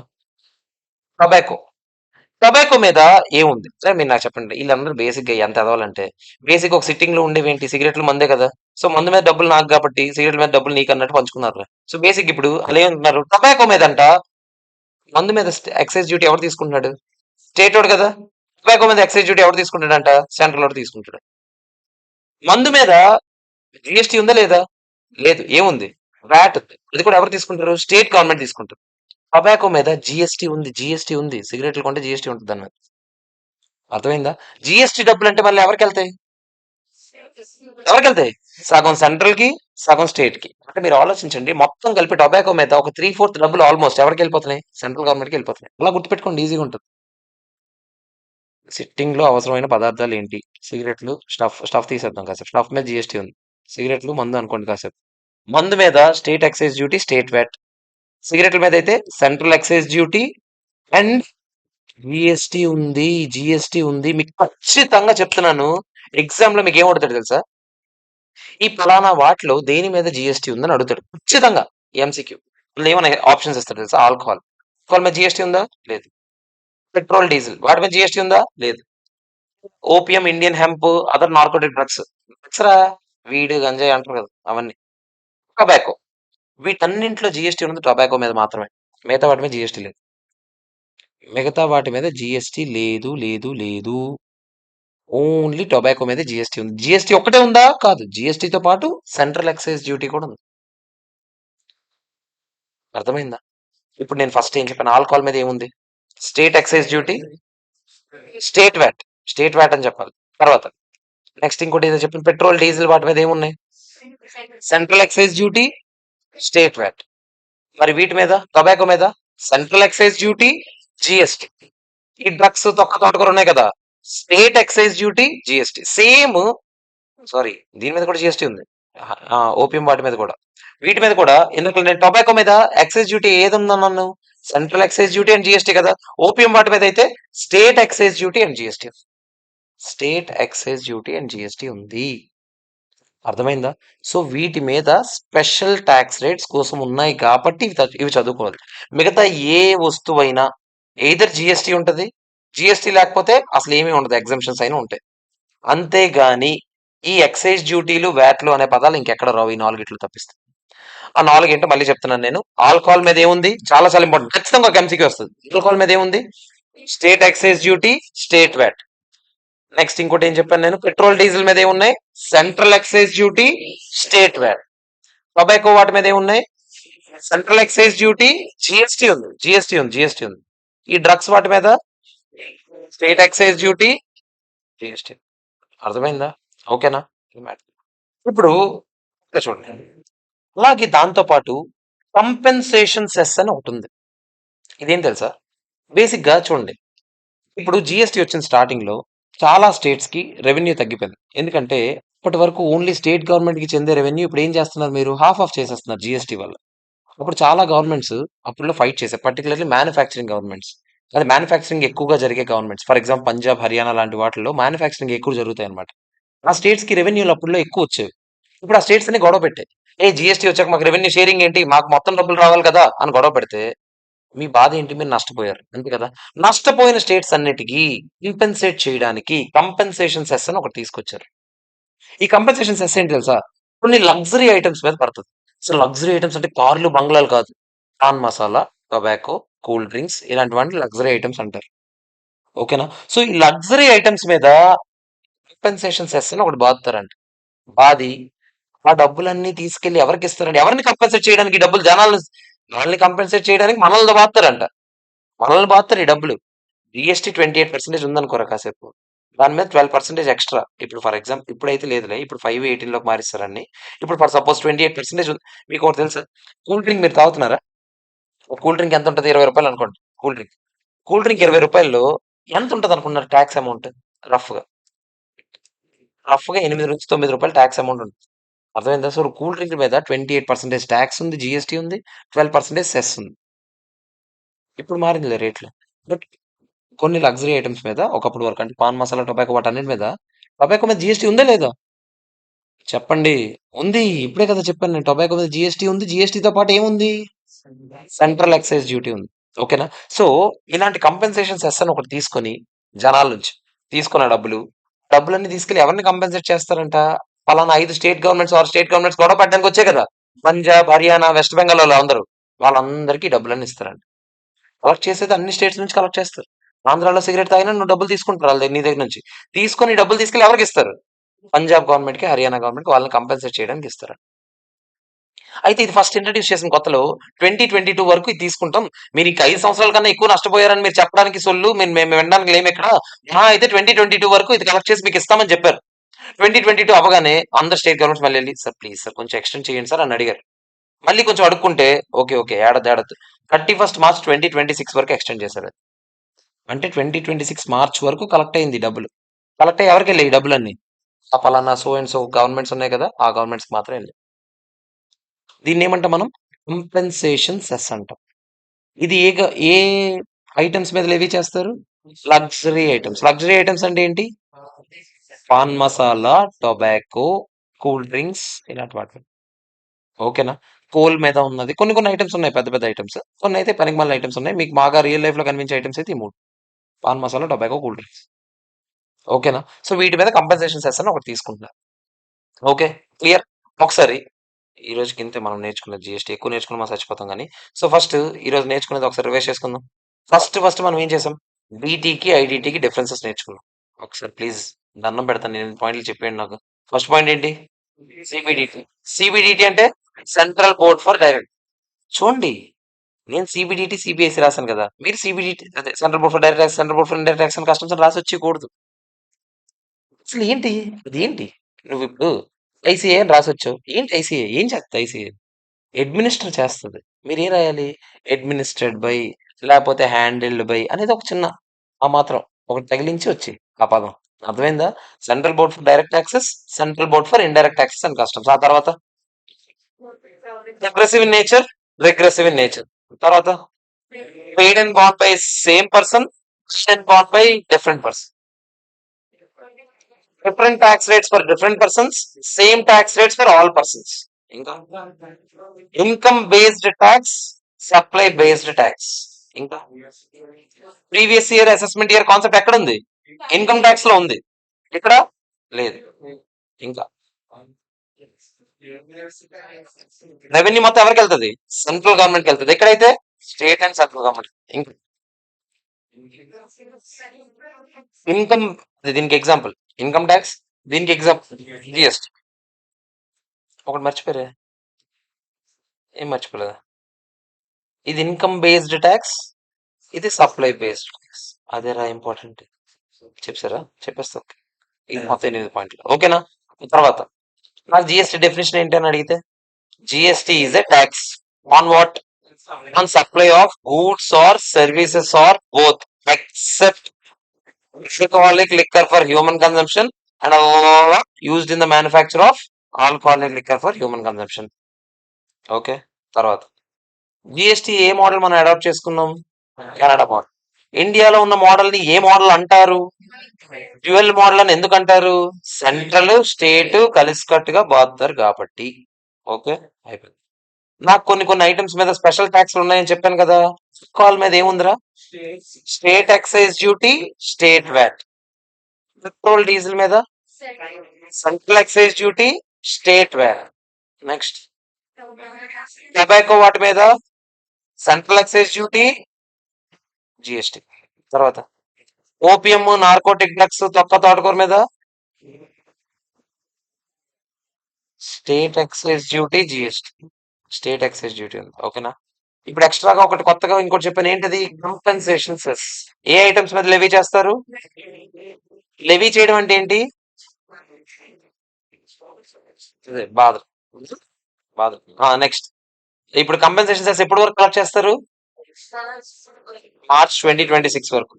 టొబాకో. టొబాకో మీద ఏముంది? సార్ మీరు నాకు చెప్పండి. ఈళ్ళందరూ బేసిక్‌గా ఎంత ఎదవలంటే, బేసిక్‌గా ఒక సిట్టింగ్‌లో ఉండేవేంటి? సిగరెట్లు మందే కదా! సో, మందు మీద డబ్బులు నాకు గాబట్టి, సిగరెట్ల మీద డబ్బులు నీకన్నట్టు పంచుకున్నారురా. సో, బేసిక్ ఇప్పుడు ఆళ్ళేమంటున్నారు? టొబాకో మీదంట మందు మీద ఎక్సైజ్ డ్యూటీ ఎవడు తీసుకుంటున్నాడు? స్టేటోడు కదా! టొబాకో మీద ఎక్సైజ్ డ్యూటీ ఎవడు తీసుకుంటాడంట? సెంట్రలోడు తీసుకుంటాడు. మందు మీద జీఎస్టీ ఉందా లేదా? లేదు. ఏముంది? వాట్ ఉంది. అది కూడా ఎవరు తీసుకుంటారు? స్టేట్ గవర్నమెంట్ తీసుకుంటారు. టొబాకో మీద జీఎస్టీ ఉంది. జీఎస్టీ ఉంది. సిగరెట్లు కొంటే జీఎస్టీ ఉంటది దాని మీద. అర్థమైందా? జీఎస్టీ డబ్బులంటే మళ్ళీ ఎవరికెళ్తాయి? ఎవరికెళ్తాయి? సగం సెంట్రల్‌కి, సగం స్టేట్‌కి. అంటే మీరు ఆలోచించండి. మొత్తం కలిపి టొబాకో మీద ఒక 3/4 డబ్బులు ఆల్‌మోస్ట్ ఎవరికెళ్ళిపోతున్నాయి? సెంట్రల్ గవర్నమెంట్‌కి ఎళ్ళిపోతున్నాయి. అలా గుర్తుపెట్టుకోండి ఈజీగా ఉంటది. సిట్టింగ్‌లో అవసరమైన పదార్థాలేంటి? సిగరెట్లు, స్టఫ్ తీసేద్దాం కాసేపు. స్టఫ్ మీద జీఎస్టీ ఉంది. సిగరెట్లు, మందు అనుకోండి కాసేపు. మందు మీద state excise duty, state VAT. సిగరెట్ల మీద అయితే central excise duty and GST ఉంది. జీఎస్టీ ఉంది. మీకు ఖచ్చితంగా చెప్తున్నాను. ఎగ్జామ్‌లో మీకు ఏం అడుగుతాడు తెలుసా? ఈ పలానా వాటిలో దేని మీద జీఎస్టీ ఉందని అడుగుతాడు. ఖచ్చితంగా ఎంసీక్యూ. అందులో ఏమన్నా ఆప్షన్స్ ఇస్తాడు తెలుసా? ఆల్కహాల్. ఆల్కహాల్ మీద జీఎస్టీ ఉందా? లేదు. పెట్రోల్, డీజిల్ వాటి మీద జీఎస్టీ ఉందా? లేదు. Opium, Indian hemp, other narcotic drugs. Drugs రా వీడు, గంజాయి అంటారు కదా! అవన్నీ. టొబాకో. వీటన్నింటిలో జీఎస్టీ ఉన్నది టొబాకో మీద మాత్రమే. మిగతా వాటి మీద జీఎస్టీ లేదు. మిగతా వాటి మీద జీఎస్టీ లేదు. లేదు. లేదు. ఓన్లీ టొబాకో మీద జీఎస్టీ ఉంది. జీఎస్టీ ఒక్కటే ఉందా? కాదు. జీఎస్టీతో పాటు సెంట్రల్ ఎక్సైజ్ డ్యూటీ కూడా ఉంది. అర్థమైందా? ఇప్పుడు నేను ఫస్ట్ ఏం చెప్పాను? ఆల్కహాల్ మీద ఏముంది? State excise duty, state VAT. State VAT అని చెప్పాలి. తర్వాత నెక్స్ట్ ఇంకోటి ఏదో చెప్పిన పెట్రోల్, డీజిల్ వాటి మీద ఏమున్నాయి? Central excise duty, state VAT. మరి వీటి మీద టొబాకో మీద సెంట్రల్ ఎక్సైజ్ డ్యూటీ, జీఎస్టీ. ఈ డ్రగ్స్ తొక్క తోటకూర ఉన్నాయి కదా! State excise duty, GST. Same sorry దీని మీద కూడా జీఎస్టీ ఉంది. ఓపియం వాటి మీద కూడా. వీటి మీద కూడా ఎందుకు నేను టొబాకో మీద ఎక్సైజ్ డ్యూటీ ఏది ఉందన్నాను? Central excise duty and GST కదా! ఓపియం వాటి మీద అయితే state excise duty and GST. State excise duty and GST ఉంది. అర్థమైందా? సో వీటి మీద స్పెషల్ టాక్స్ రేట్స్ కోసం ఉన్నాయి కాబట్టి ఇవి చదువుకోవాలి. మిగతా ఏ వస్తువైనా ఎయిదర్ జీఎస్టీ ఉంటది. జీఎస్టీ లేకపోతే అసలు ఏమీ ఉండదు. ఎగ్జామ్షన్స్ అయినా ఉంటాయి. అంతేగాని ఈ ఎక్సైజ్ డ్యూటీలు, వ్యాట్లు అనే పదాలు ఇంకెక్కడ రావు. ఈ 4 తప్పిస్తే. ఆ 4 ఏంటో మళ్ళీ చెప్తున్నాను నేను. ఆల్కహాల్ మీద ఏముంది? చాలా చాలా ఇంపార్టెంట్. ఖచ్చితంగా ఒక ఎంసీక్యూ వస్తది. ఆల్కహాల్ మీద ఏముంది? State excise duty, state VAT. Next ఇంకోటి ఏం చెప్పాను నేను? పెట్రోల్, డీజిల్ మీద ఏమున్నాయి? Central excise duty, state VAT. Tobacco వాటి మీద ఏమున్నాయి? సెంట్రల్ ఎక్సైజ్ డ్యూటీ, జీఎస్టీ ఉంది. జీఎస్టీ ఉంది. ఈ డ్రగ్స్ వాటి మీద స్టేట్ ఎక్సైజ్ డ్యూటీ, జీఎస్టీ. అర్థమైందా? ఓకేనా? ఇప్పుడు ఇక్కడ చూడండి. అలాగే దాంతో పాటు కంపెన్సేషన్ సెస్ అని ఒకటి ఉంది. ఇదేం తెలుసా? బేసిక్ గా చూడండి. ఇప్పుడు జీఎస్టీ వచ్చిన స్టార్టింగ్ లో చాలా స్టేట్స్ కి రెవెన్యూ తగ్గిపోయింది. ఎందుకంటే ఇప్పటి వరకు ఓన్లీ స్టేట్ గవర్నమెంట్ కి చెందే రెవెన్యూ ఇప్పుడు ఏం చేస్తున్నారు మీరు? హాఫ్ ఆఫ్ చేసేస్తున్నారు జీఎస్టీ వల్ల. అప్పుడు చాలా గవర్నమెంట్స్ అప్పుడులో ఫైట్ చేశాయి. Particularly manufacturing governments. అది మ్యానుఫ్యాక్చరింగ్ ఎక్కువగా జరిగే governments. For example Punjab, Haryana లాంటి వాటిల్లో మ్యానుఫ్యాక్చరింగ్ ఎక్కువ జరుగుతాయి అనమాట. ఆ స్టేట్స్ కి రెవెన్యూలు అప్పుడులో ఎక్కువ వచ్చేవి. ఇప్పుడు ఆ స్టేట్స్ అన్ని గొడవ పెట్టాయి. జీఎస్టీ వచ్చాక మాకు రెవెన్యూ షేరింగ్ ఏంటి? మాకు మొత్తం డబ్బులు రావాలి కదా! అని గొడవ పెడితే మీ బాధ ఏంటి? మీరు నష్టపోయారు. అంతే కదా! నష్టపోయిన స్టేట్స్ అన్నిటికి కంపెన్సేట్ చేయడానికి కంపెన్సేషన్ సెస్ అని ఒకటి తీసుకొచ్చారు. ఈ కంపెన్సేషన్ సెస్ ఏంటి తెలుసా? కొన్ని లగ్జరీ ఐటమ్స్ మీద పడుతుంది. సో లగ్జరీ ఐటమ్స్ అంటే కార్లు, బంగ్లాలు కాదు. Pan masala, tobacco, cool drinks ఇలాంటివన్నీ లగ్జరీ ఐటమ్స్ అంటారు. ఓకేనా? సో ఈ లగ్జరీ ఐటమ్స్ మీద కంపెన్సేషన్ సెస్ అని ఒకటి బాదుతారంట. బాది ఆ డబ్బులన్నీ తీసుకెళ్లి ఎవరికి ఇస్తారండి? ఎవరిని కంపెన్సేట్ చేయడానికి ఈ డబ్బులు మనల్ని కంపెన్సేట్ చేయడానికి మనల్ని బాదుతారంట. మనల్ని బాదుతారు ఈ డబ్బులు. జీఎస్టీ 28% ఉందనుకోరా కాసేపు. దాని మీద 12% ఎక్స్ట్రా. ఇప్పుడు ఫర్ ఎగ్జాంపుల్ ఇప్పుడైతే లేదులే. ఇప్పుడు 5, 18లోకి మారిస్తారన్ని. ఇప్పుడు ఫర్ సపోజ్ 28% ఉంది. మీకు ఒకటి తెలుసా? కూల్ డ్రింక్ మీరు తాగుతున్నారా? ఒక కూల్ డ్రింక్ ఎంత ఉంటది? రూ. 20 అనుకోండి. Cool drink. కూల్ డ్రింక్ రూ. 20లో ఎంత ఉంటది అనుకున్నారు టాక్స్ అమౌంట్ రఫ్‌గా? రఫ్‌గా 8-9 టాక్స్ అమౌంట్ ఉంటుంది. అర్థమైందా? సో, కూల్ డ్రింక్ మీద 28% టాక్స్ ఉంది. జీఎస్టీ ఉంది. 12% సెస్ ఉంది. ఇప్పుడు మారిందిలే రేట్లు. బట్ కొన్ని లగ్జరీ ఐటెమ్స్ మీద ఒకప్పుడు వరకు అంటే పాన్ మసాలా, టొబాకో వాటన్నిటి మీద టొబాకో మీద జీఎస్టీ ఉందా లేదా? చెప్పండి. ఉంది. ఇప్పుడే కదా చెప్పాను నేను. టొబాకో మీద జీఎస్టీ ఉంది. జీఎస్టీతో పాటు ఏముంది? సెంట్రల్ ఎక్సైజ్ డ్యూటీ ఉంది. ఓకేనా? సో, ఇలాంటి కంపెన్సేషన్ సెస్ అని ఒకటి తీసుకొని జనాల నుంచి తీసుకున్న డబ్బులన్నీ తీసుకెళ్ళి ఎవరిని కంపెన్సేట్ చేస్తారంట? పలానా 5 స్టేట్ గవర్నమెంట్స్, 6 స్టేట్ గవర్నమెంట్స్ గొడవ పెట్టడానికి వచ్చాయి కదా! పంజాబ్, హర్యానా, వెస్ట్ బెంగాల్ అందరూ. వాళ్ళందరికీ డబ్బులన్నీ ఇస్తారంట. కలెక్ట్ చేసేది అన్ని స్టేట్స్ నుంచి కలెక్ట్ చేస్తారు. ఆంధ్రాలో సిగరెట్ తాగినా నువ్వు డబ్బులు తీసుకుంటారు నీ దగ్గర నుంచి. తీసుకొని ఈ డబ్బులు తీసుకెళ్ళి ఎవరికి ఇస్తారు? పంజాబ్ గవర్నమెంట్‌కి, హర్యానా గవర్నమెంట్‌కి వాళ్ళని కంపెన్సేట్ చేయడానికి ఇస్తారు. అయితే ఇది ఫస్ట్ ఇంట్రడ్యూస్ చేసిన కొత్తలో 2022 వరకు ఇది తీసుకుంటాం. మీరు ఇంక 5 సంవత్సరాల కన్నా ఎక్కువ నష్టపోయారని మీరు చెప్పడానికి సొల్లు మేము వినడానికి లేము ఇక్కడ. మహా అయితే 2022 వరకు ఇది కలెక్ట్ చేసి మీకు ఇస్తామని చెప్పారు. 2022 అవ్వగానే అందరు స్టేట్ గవర్నమెంట్స్ మళ్ళీ వెళ్ళి సార్ ప్లీజ్ సార్ కొంచెం ఎక్స్టెండ్ చేయండి సార్ అని అడిగారు. మళ్ళీ కొంచెం అడుక్కుంటే ఓకే ఓకే ఏడద్దు 31 మార్చ్ 2026 వరకు ఎక్స్టెండ్ చేశారు. అంటే 2026 మార్చ్ వరకు కలెక్ట్ అయింది డబ్బులు. కలెక్ట్ అయ్యి ఎవరికి వెళ్ళాయి ఈ డబ్బులన్నీ? ఆ పలానా సో అండ్ సో గవర్నమెంట్స్ ఉన్నాయి కదా ఆ గవర్నమెంట్స్ మాత్రం వెళ్ళాయి. దీన్ని ఏమంటాం మనం? కంపెన్సేషన్ సెస్ అంటాం. ఇది ఏ ఐటమ్స్ మీద లెవీ చేస్తారు? Luxury items. లగ్జరీ ఐటమ్స్ అంటే ఏంటి? Pan masala, tobacco, cool drinks ఇలాంటి వాటి. ఓకేనా? కోల్ మీద ఉన్నది. కొన్ని కొన్ని ఐటమ్స్ ఉన్నాయి పెద్ద పెద్ద ఐటమ్స్. కొన్ని అయితే పనికిమాలిన ఐటమ్స్ ఉన్నాయి. మీకు బాగా రియల్ లైఫ్ లో కనిపించే ఐటమ్స్ అయితే ఈ 3. Pan masala, tobacco, cool drinks. ఓకేనా? సో వీటి మీద కంపెన్సేషన్ సెస్ అని ఒకటి తీసుకుంటున్నారు. ఓకే. క్లియర్. ఒకసారి ఈ రోజుకి ఇంతే మనం నేర్చుకున్న జీఎస్టీ. ఎక్కువ నేర్చుకున్న మనం చచ్చిపోతాం కానీ. సో ఫస్ట్ ఈ రోజు నేర్చుకునేది ఒకసారి రివైజ్ చేసుకుందాం. ఫస్ట్ మనం ఏం చేసాం? బీటీకి, ఐడీటీకి డిఫరెన్సెస్ నేర్చుకున్నాం. ఒకసారి ప్లీజ్ దండం పెడతాను నేను పాయింట్లు చెప్పేయండి నాకు. ఫస్ట్ పాయింట్ ఏంటి? సిబిడిటి. సిబిడిటి అంటే సెంట్రల్ బోర్డ్ ఫర్ డైరెక్ట్. చూడండి నేను సిబిడిటి, సిబిఐసి రాశాను కదా. మీరు సిబిడిటి అదే central board for direct tax, central board for indirect tax అని కస్టమ్స్ అని రాసి వచ్చేయకూడదు. అసలు ఏంటి? అదేంటి? నువ్వు ఇప్పుడు ఐసీఏ అని రాసొచ్చావు. ఏంటి ఐసీఏ? ఏం చేస్తుంది ఐసీఏ? అడ్మినిస్టర్ చేస్తది. మీరేం రాయాలి? అడ్మినిస్ట్రేడ్ బై లేకపోతే హ్యాండిల్డ్ బై అనేది ఒక చిన్న ఆ మాత్రం ఒకటి తగిలించి వచ్చి ఆ పదం. అర్థమైందా? Central board for direct taxes, central board for indirect taxes and customs. ఆ తర్వాత aggressive in nature, regressive in nature. తర్వాత paid and bond by same person and bond by different person. Different tax rates for different persons, same tax rates for all persons. ఇంకా income based tax, supply based tax. ఇంకా previous year assessment year concept ఎక్కడ ఉంది? ఇన్కమ్ ట్యాక్స్ లో ఉంది. ఇక్కడ లేదు. ఇంకా రెవెన్యూ మొత్తం ఎవరికి వెళ్తుంది? సెంట్రల్ గవర్నమెంట్ కి వెళ్తుంది. ఎక్కడైతే స్టేట్ అండ్ సెంట్రల్ గవర్నమెంట్. ఇంకా ఇన్కమ్ దీనికి ఎగ్జాంపుల్ ఇన్కమ్ ట్యాక్స్, దీనికి ఎగ్జాంపుల్ జిఎస్టీ. ఒకటి మర్చిపోయారే? ఏం మర్చిపోలేదా? ఇది ఇన్కమ్ బేస్డ్ ట్యాక్స్, ఇది సప్లై బేస్డ్ ట్యాక్స్. అదేరా ఇంపార్టెంట్. చెప్పారా? చెప్పేస్తా. ఇది మొత్తం 8 పాయింట్లు. ఓకేనా? తర్వాత నాకు జిఎస్టీ డెఫినేషన్ ఏంటి అని అడిగితే GST is a tax on what? On supply of goods or services or both except alcoholic liquor for human consumption and used in the manufacture of alcoholic liquor for human consumption. Okay. తర్వాత జిఎస్టీ ఏ మోడల్ మనం అడాప్ట్ చేసుకున్నాం? Canada model. ఇండియాలో ఉన్న మోడల్ ని ఏ మోడల్ అంటారు? డ్యూయల్ మోడల్ అని ఎందుకు అంటారు? సెంట్రల్ స్టేట్ కలిసికట్టుగా బాదుతారు కాబట్టి. ఓకే అయిపోయింది. నాకు కొన్ని కొన్ని ఐటమ్స్ మీద స్పెషల్ ట్యాక్స్ ఉన్నాయని చెప్పాను కదా. కాల్ మీద ఏముందిరా? State excise duty, state VAT. Petrol diesel మీద central excise duty, state VAT. Next tobacco వాటి మీద సెంట్రల్ ఎక్సైజ్ డ్యూటీ, జిఎస్టీ. తర్వాత ఓపిఎం, నార్కోటిక్ డ్రగ్స్, తొక్క తోటకూర మీద state excise duty, GST. State excise duty ఉంది. ఓకేనా? ఇప్పుడు ఎక్స్ట్రాగా ఒకటి కొత్తగా ఇంకోటి చెప్పాను. ఏంటది? Compensation cess. ఏ ఐటమ్స్ మీద లెవీ చేస్తారు? లెవీ చేయడం అంటే ఏంటి? బాధ బాధ. నెక్స్ట్ ఇప్పుడు కంపెన్సేషన్ సెస్ ఎప్పటి వరకు కలెక్ట్ చేస్తారు? మార్చ్ 2026 వరకు.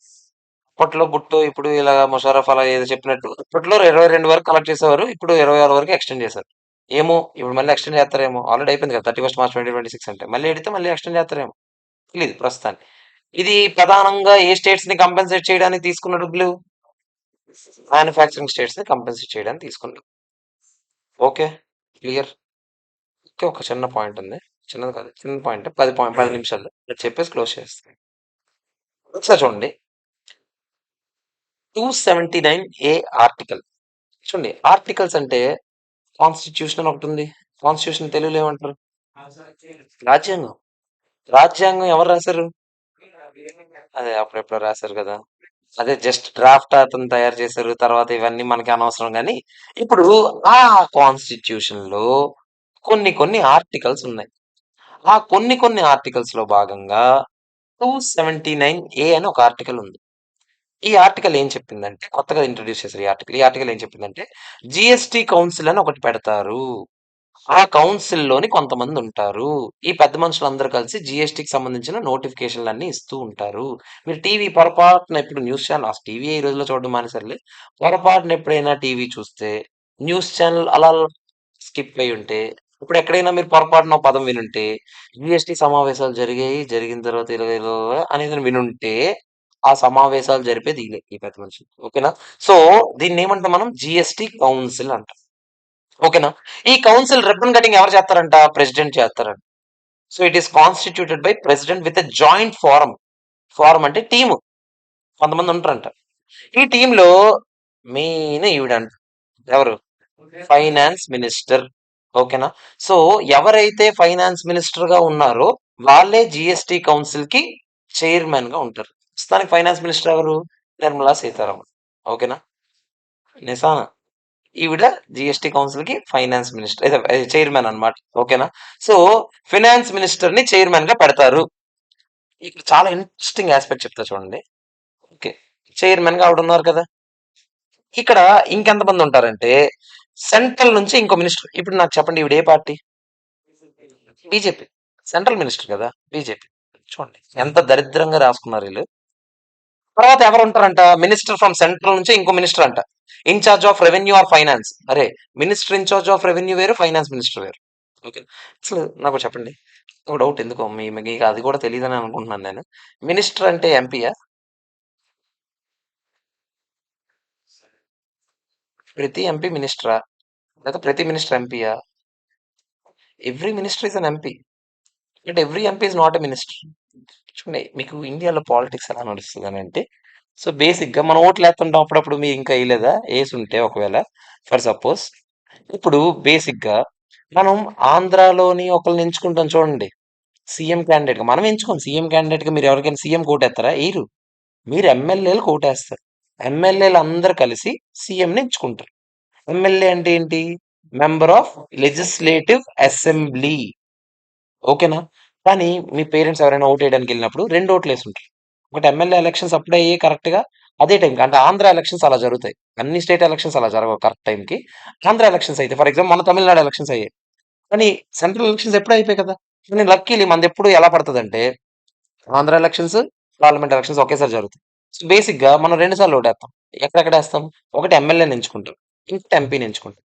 అప్పట్లో బుట్టు ఇప్పుడు ఇలా ముషర్రఫ్ అలా ఏదో చెప్పినట్టు అప్పట్లో 22 వరకు కలెక్ట్ చేసేవారు. ఇప్పుడు 26 వరకు ఎక్స్టెండ్ చేశారు. ఏమో ఇప్పుడు మళ్ళీ ఎక్స్టెండ్ చేస్తారేమో. ఆల్రెడీ అయిపోయింది కదా 31 మార్చ్ 2026 అంటే. మళ్ళీ ఎడితే మళ్ళీ ఎక్స్టెండ్ చేస్తారేమో. తెలీదు ప్రస్తుతానికి. ఇది ప్రధానంగా ఏ స్టేట్స్ ని కంపెన్సేట్ చేయడానికి తీసుకున్న డబ్బులు? మ్యానుఫ్యాక్చరింగ్ స్టేట్స్ ని కంపెన్సేట్ చేయడానికి తీసుకున్నారు. Okay, clear. ఓకే, ఒక చిన్న పాయింట్ ఉంది. చిన్నది కాదు, చిన్న పాయింట్. 10 నిమిషాలు అది చెప్పేసి క్లోజ్ చేస్తాను. ఒకసారి చూడండి, 279A ఆర్టికల్. చూడండి, ఆర్టికల్స్ అంటే కాన్స్టిట్యూషన్ అని ఒకటి ఉంది. కాన్స్టిట్యూషన్ తెలుగులో ఏమంటారు? రాజ్యాంగం. రాజ్యాంగం ఎవరు రాశారు? అదే అప్పుడెప్పుడో రాశారు కదా. అదే జస్ట్ డ్రాఫ్ట్ అతను తయారు చేశారు. తర్వాత ఇవన్నీ మనకి అనవసరం గాని, ఇప్పుడు ఆ కాన్స్టిట్యూషన్ లో కొన్ని కొన్ని ఆర్టికల్స్ ఉన్నాయి. ఆ కొన్ని కొన్ని ఆర్టికల్స్ లో భాగంగా 279A అని ఒక ఆర్టికల్ ఉంది. ఈ ఆర్టికల్ ఏం చెప్పిందంటే, కొత్తగా ఇంట్రొడ్యూస్ చేశారు ఈ ఆర్టికల్. ఈ ఆర్టికల్ ఏం చెప్పిందంటే, జిఎస్టి కౌన్సిల్ అని ఒకటి పెడతారు. ఆ కౌన్సిల్‌లోని కొంతమందుంటారు. ఈ పెద్ద మనుషులందరూ కలిసి జీఎస్టీకి సంబంధించిన నోటిఫికేషన్‌లన్నీ ఇస్తూ ఉంటారు. మీరు టీవీ పొరపాటున ఎప్పుడు న్యూస్ ఛానెల్ అసలు టీవీ ఈ రోజుల్లో చూడడం మానేశారులే. పొరపాటున ఎప్పుడైనా టీవీ చూస్తే, న్యూస్ ఛానెల్ అలా స్కిప్ అయ్యి ఉంటే, ఇప్పుడు ఎక్కడైనా మీరు పొరపాటున ఒక పదం వినుంటే, జీఎస్టీ సమావేశాలు జరిగాయి. జరిగిన తర్వాత ఇలా ఇలా అనేది వినుంటే, ఆ సమావేశాలు జరిపేది ఈళ్ళే, ఈ పెద్ద మనుషులు. ఓకేనా? సో, దీన్నేమంటాం మనం? జీఎస్టీ కౌన్సిల్ అంటాం. ఓకేనా? ఈ కౌన్సిల్ రిబ్బన్ కటింగ్ ఎవరు చేస్తారంట? ప్రెసిడెంట్ చేస్తారంట. So it is constituted by president with a joint forum. Forum అంటే టీము. కొంతమంది ఉంటారంట. ఈ టీంలో మెయిన్ ఈవిడంట. ఎవరు? Finance minister. ఓకేనా? సో ఎవరైతే ఫైనాన్స్ మినిస్టర్ గా ఉన్నారో వాళ్ళే జిఎస్టి కౌన్సిల్ కి చైర్మన్ గా ఉంటారు. ప్రస్తుతానికి ఫైనాన్స్ మినిస్టర్ ఎవరు? నిర్మలా సీతారామన్. ఓకేనా? నిజానా? ఈవిడ జిఎస్టి కౌన్సిల్ కి ఫైనాన్స్ మినిస్టర్ చైర్మన్ అన్నమాట. ఓకేనా? సో ఫైనాన్స్ మినిస్టర్ ని చైర్మన్ గా పెడతారు. ఇక్కడ చాలా ఇంట్రెస్టింగ్ ఆస్పెక్ట్ చెప్తా చూడండి. ఓకే, చైర్మన్ గా ఆవిడ ఉన్నారు కదా. ఇక్కడ ఇంకెంత మంది ఉంటారంటే, సెంట్రల్ నుంచి ఇంకో మినిస్టర్. ఇప్పుడు నాకు చెప్పండి, ఈవిడ ఏ పార్టీ? బీజేపీ. సెంట్రల్ మినిస్టర్ కదా, బీజేపీ. చూడండి ఎంత దరిద్రంగా రాసుకున్నారు వీళ్ళు. తర్వాత ఎవరు ఉంటారంట? మినిస్టర్ ఫ్రమ్ సెంట్రల్ నుంచి ఇంకో మినిస్టర్ అంట, incharge of revenue or finance. అరే, మినిస్టర్ ఇన్ఛార్జ్ ఆఫ్ రెవెన్యూ వేరు, ఫైనాన్స్ మినిస్టర్ వేరు. ఓకే, అసలు నాకు చెప్పండి, ఒక డౌట్. ఎందుకో మీకు అది కూడా తెలియదని అనుకుంటున్నాను నేను. మినిస్టర్ అంటే ఎంపీయా? ప్రతి ఎంపీ మినిస్టరా? లేదా ప్రతి మినిస్టర్ ఎంపీయా? Every minister is an MP, but every MP is not a minister. చూడండి, మీకు ఇండియాలో పాలిటిక్స్ ఎలా నడుస్తుంది అని అంటే, సో బేసిక్ గా మనం ఓట్లు వేస్తుంటాం అప్పుడప్పుడు. మీరు ఇంకా వేయలేదా? వేసి ఉంటే ఒకవేళ ఫర్ సపోజ్, ఇప్పుడు బేసిక్ గా మనం ఆంధ్రాలోని ఒకరిని ఎంచుకుంటాం చూడండి, సీఎం క్యాండిడేట్ గా. మనం ఎంచుకోం సీఎం క్యాండిడేట్ గా. మీరు ఎవరికైనా సీఎం కోటేస్తారా? వేయరు. మీరు ఎమ్మెల్యేలు కోటేస్తారు. ఎమ్మెల్యేలు అందరు కలిసి సీఎం ని ఎంచుకుంటారు. ఎమ్మెల్యే అంటే ఏంటి? Member of legislative assembly. ఓకేనా? కానీ మీ పేరెంట్స్ ఎవరైనా ఓటు వేయడానికి వెళ్ళినప్పుడు 2 ఓట్లు వేసుంటారు. ఒకటి ఎమ్మెల్యే ఎలక్షన్స్ అప్పుడే అయ్యాయి కరెక్ట్ గా, అదే టైంకి. అంటే ఆంధ్ర ఎలక్షన్స్ అలా జరుగుతాయి. అన్ని స్టేట్ ఎలక్షన్స్ అలా జరగవు కరెక్ట్ టైంకి. ఆంధ్ర ఎలక్షన్స్ అయితే ఫర్ ఎగ్జాంపుల్ మన తమిళనాడు ఎలక్షన్స్ అయ్యాయి. కానీ సెంట్రల్ ఎలక్షన్స్ ఎప్పుడు అయిపోయాయి కదా. కానీ లక్కీలీ మనది ఎప్పుడు ఎలా పడుతుందంటే, ఆంధ్ర ఎలక్షన్స్, పార్లమెంట్ ఎలక్షన్స్ ఒకేసారి జరుగుతాయి. సో బేసిక్ గా మనం 2 సార్లు ఓటేస్తాం. ఎక్కడెక్కడ వేస్తాం? ఒకటి ఎమ్మెల్యేని ఎంచుకుంటాం, ఇంకొకటి ఎంపీని ఎంచుకుంటాం.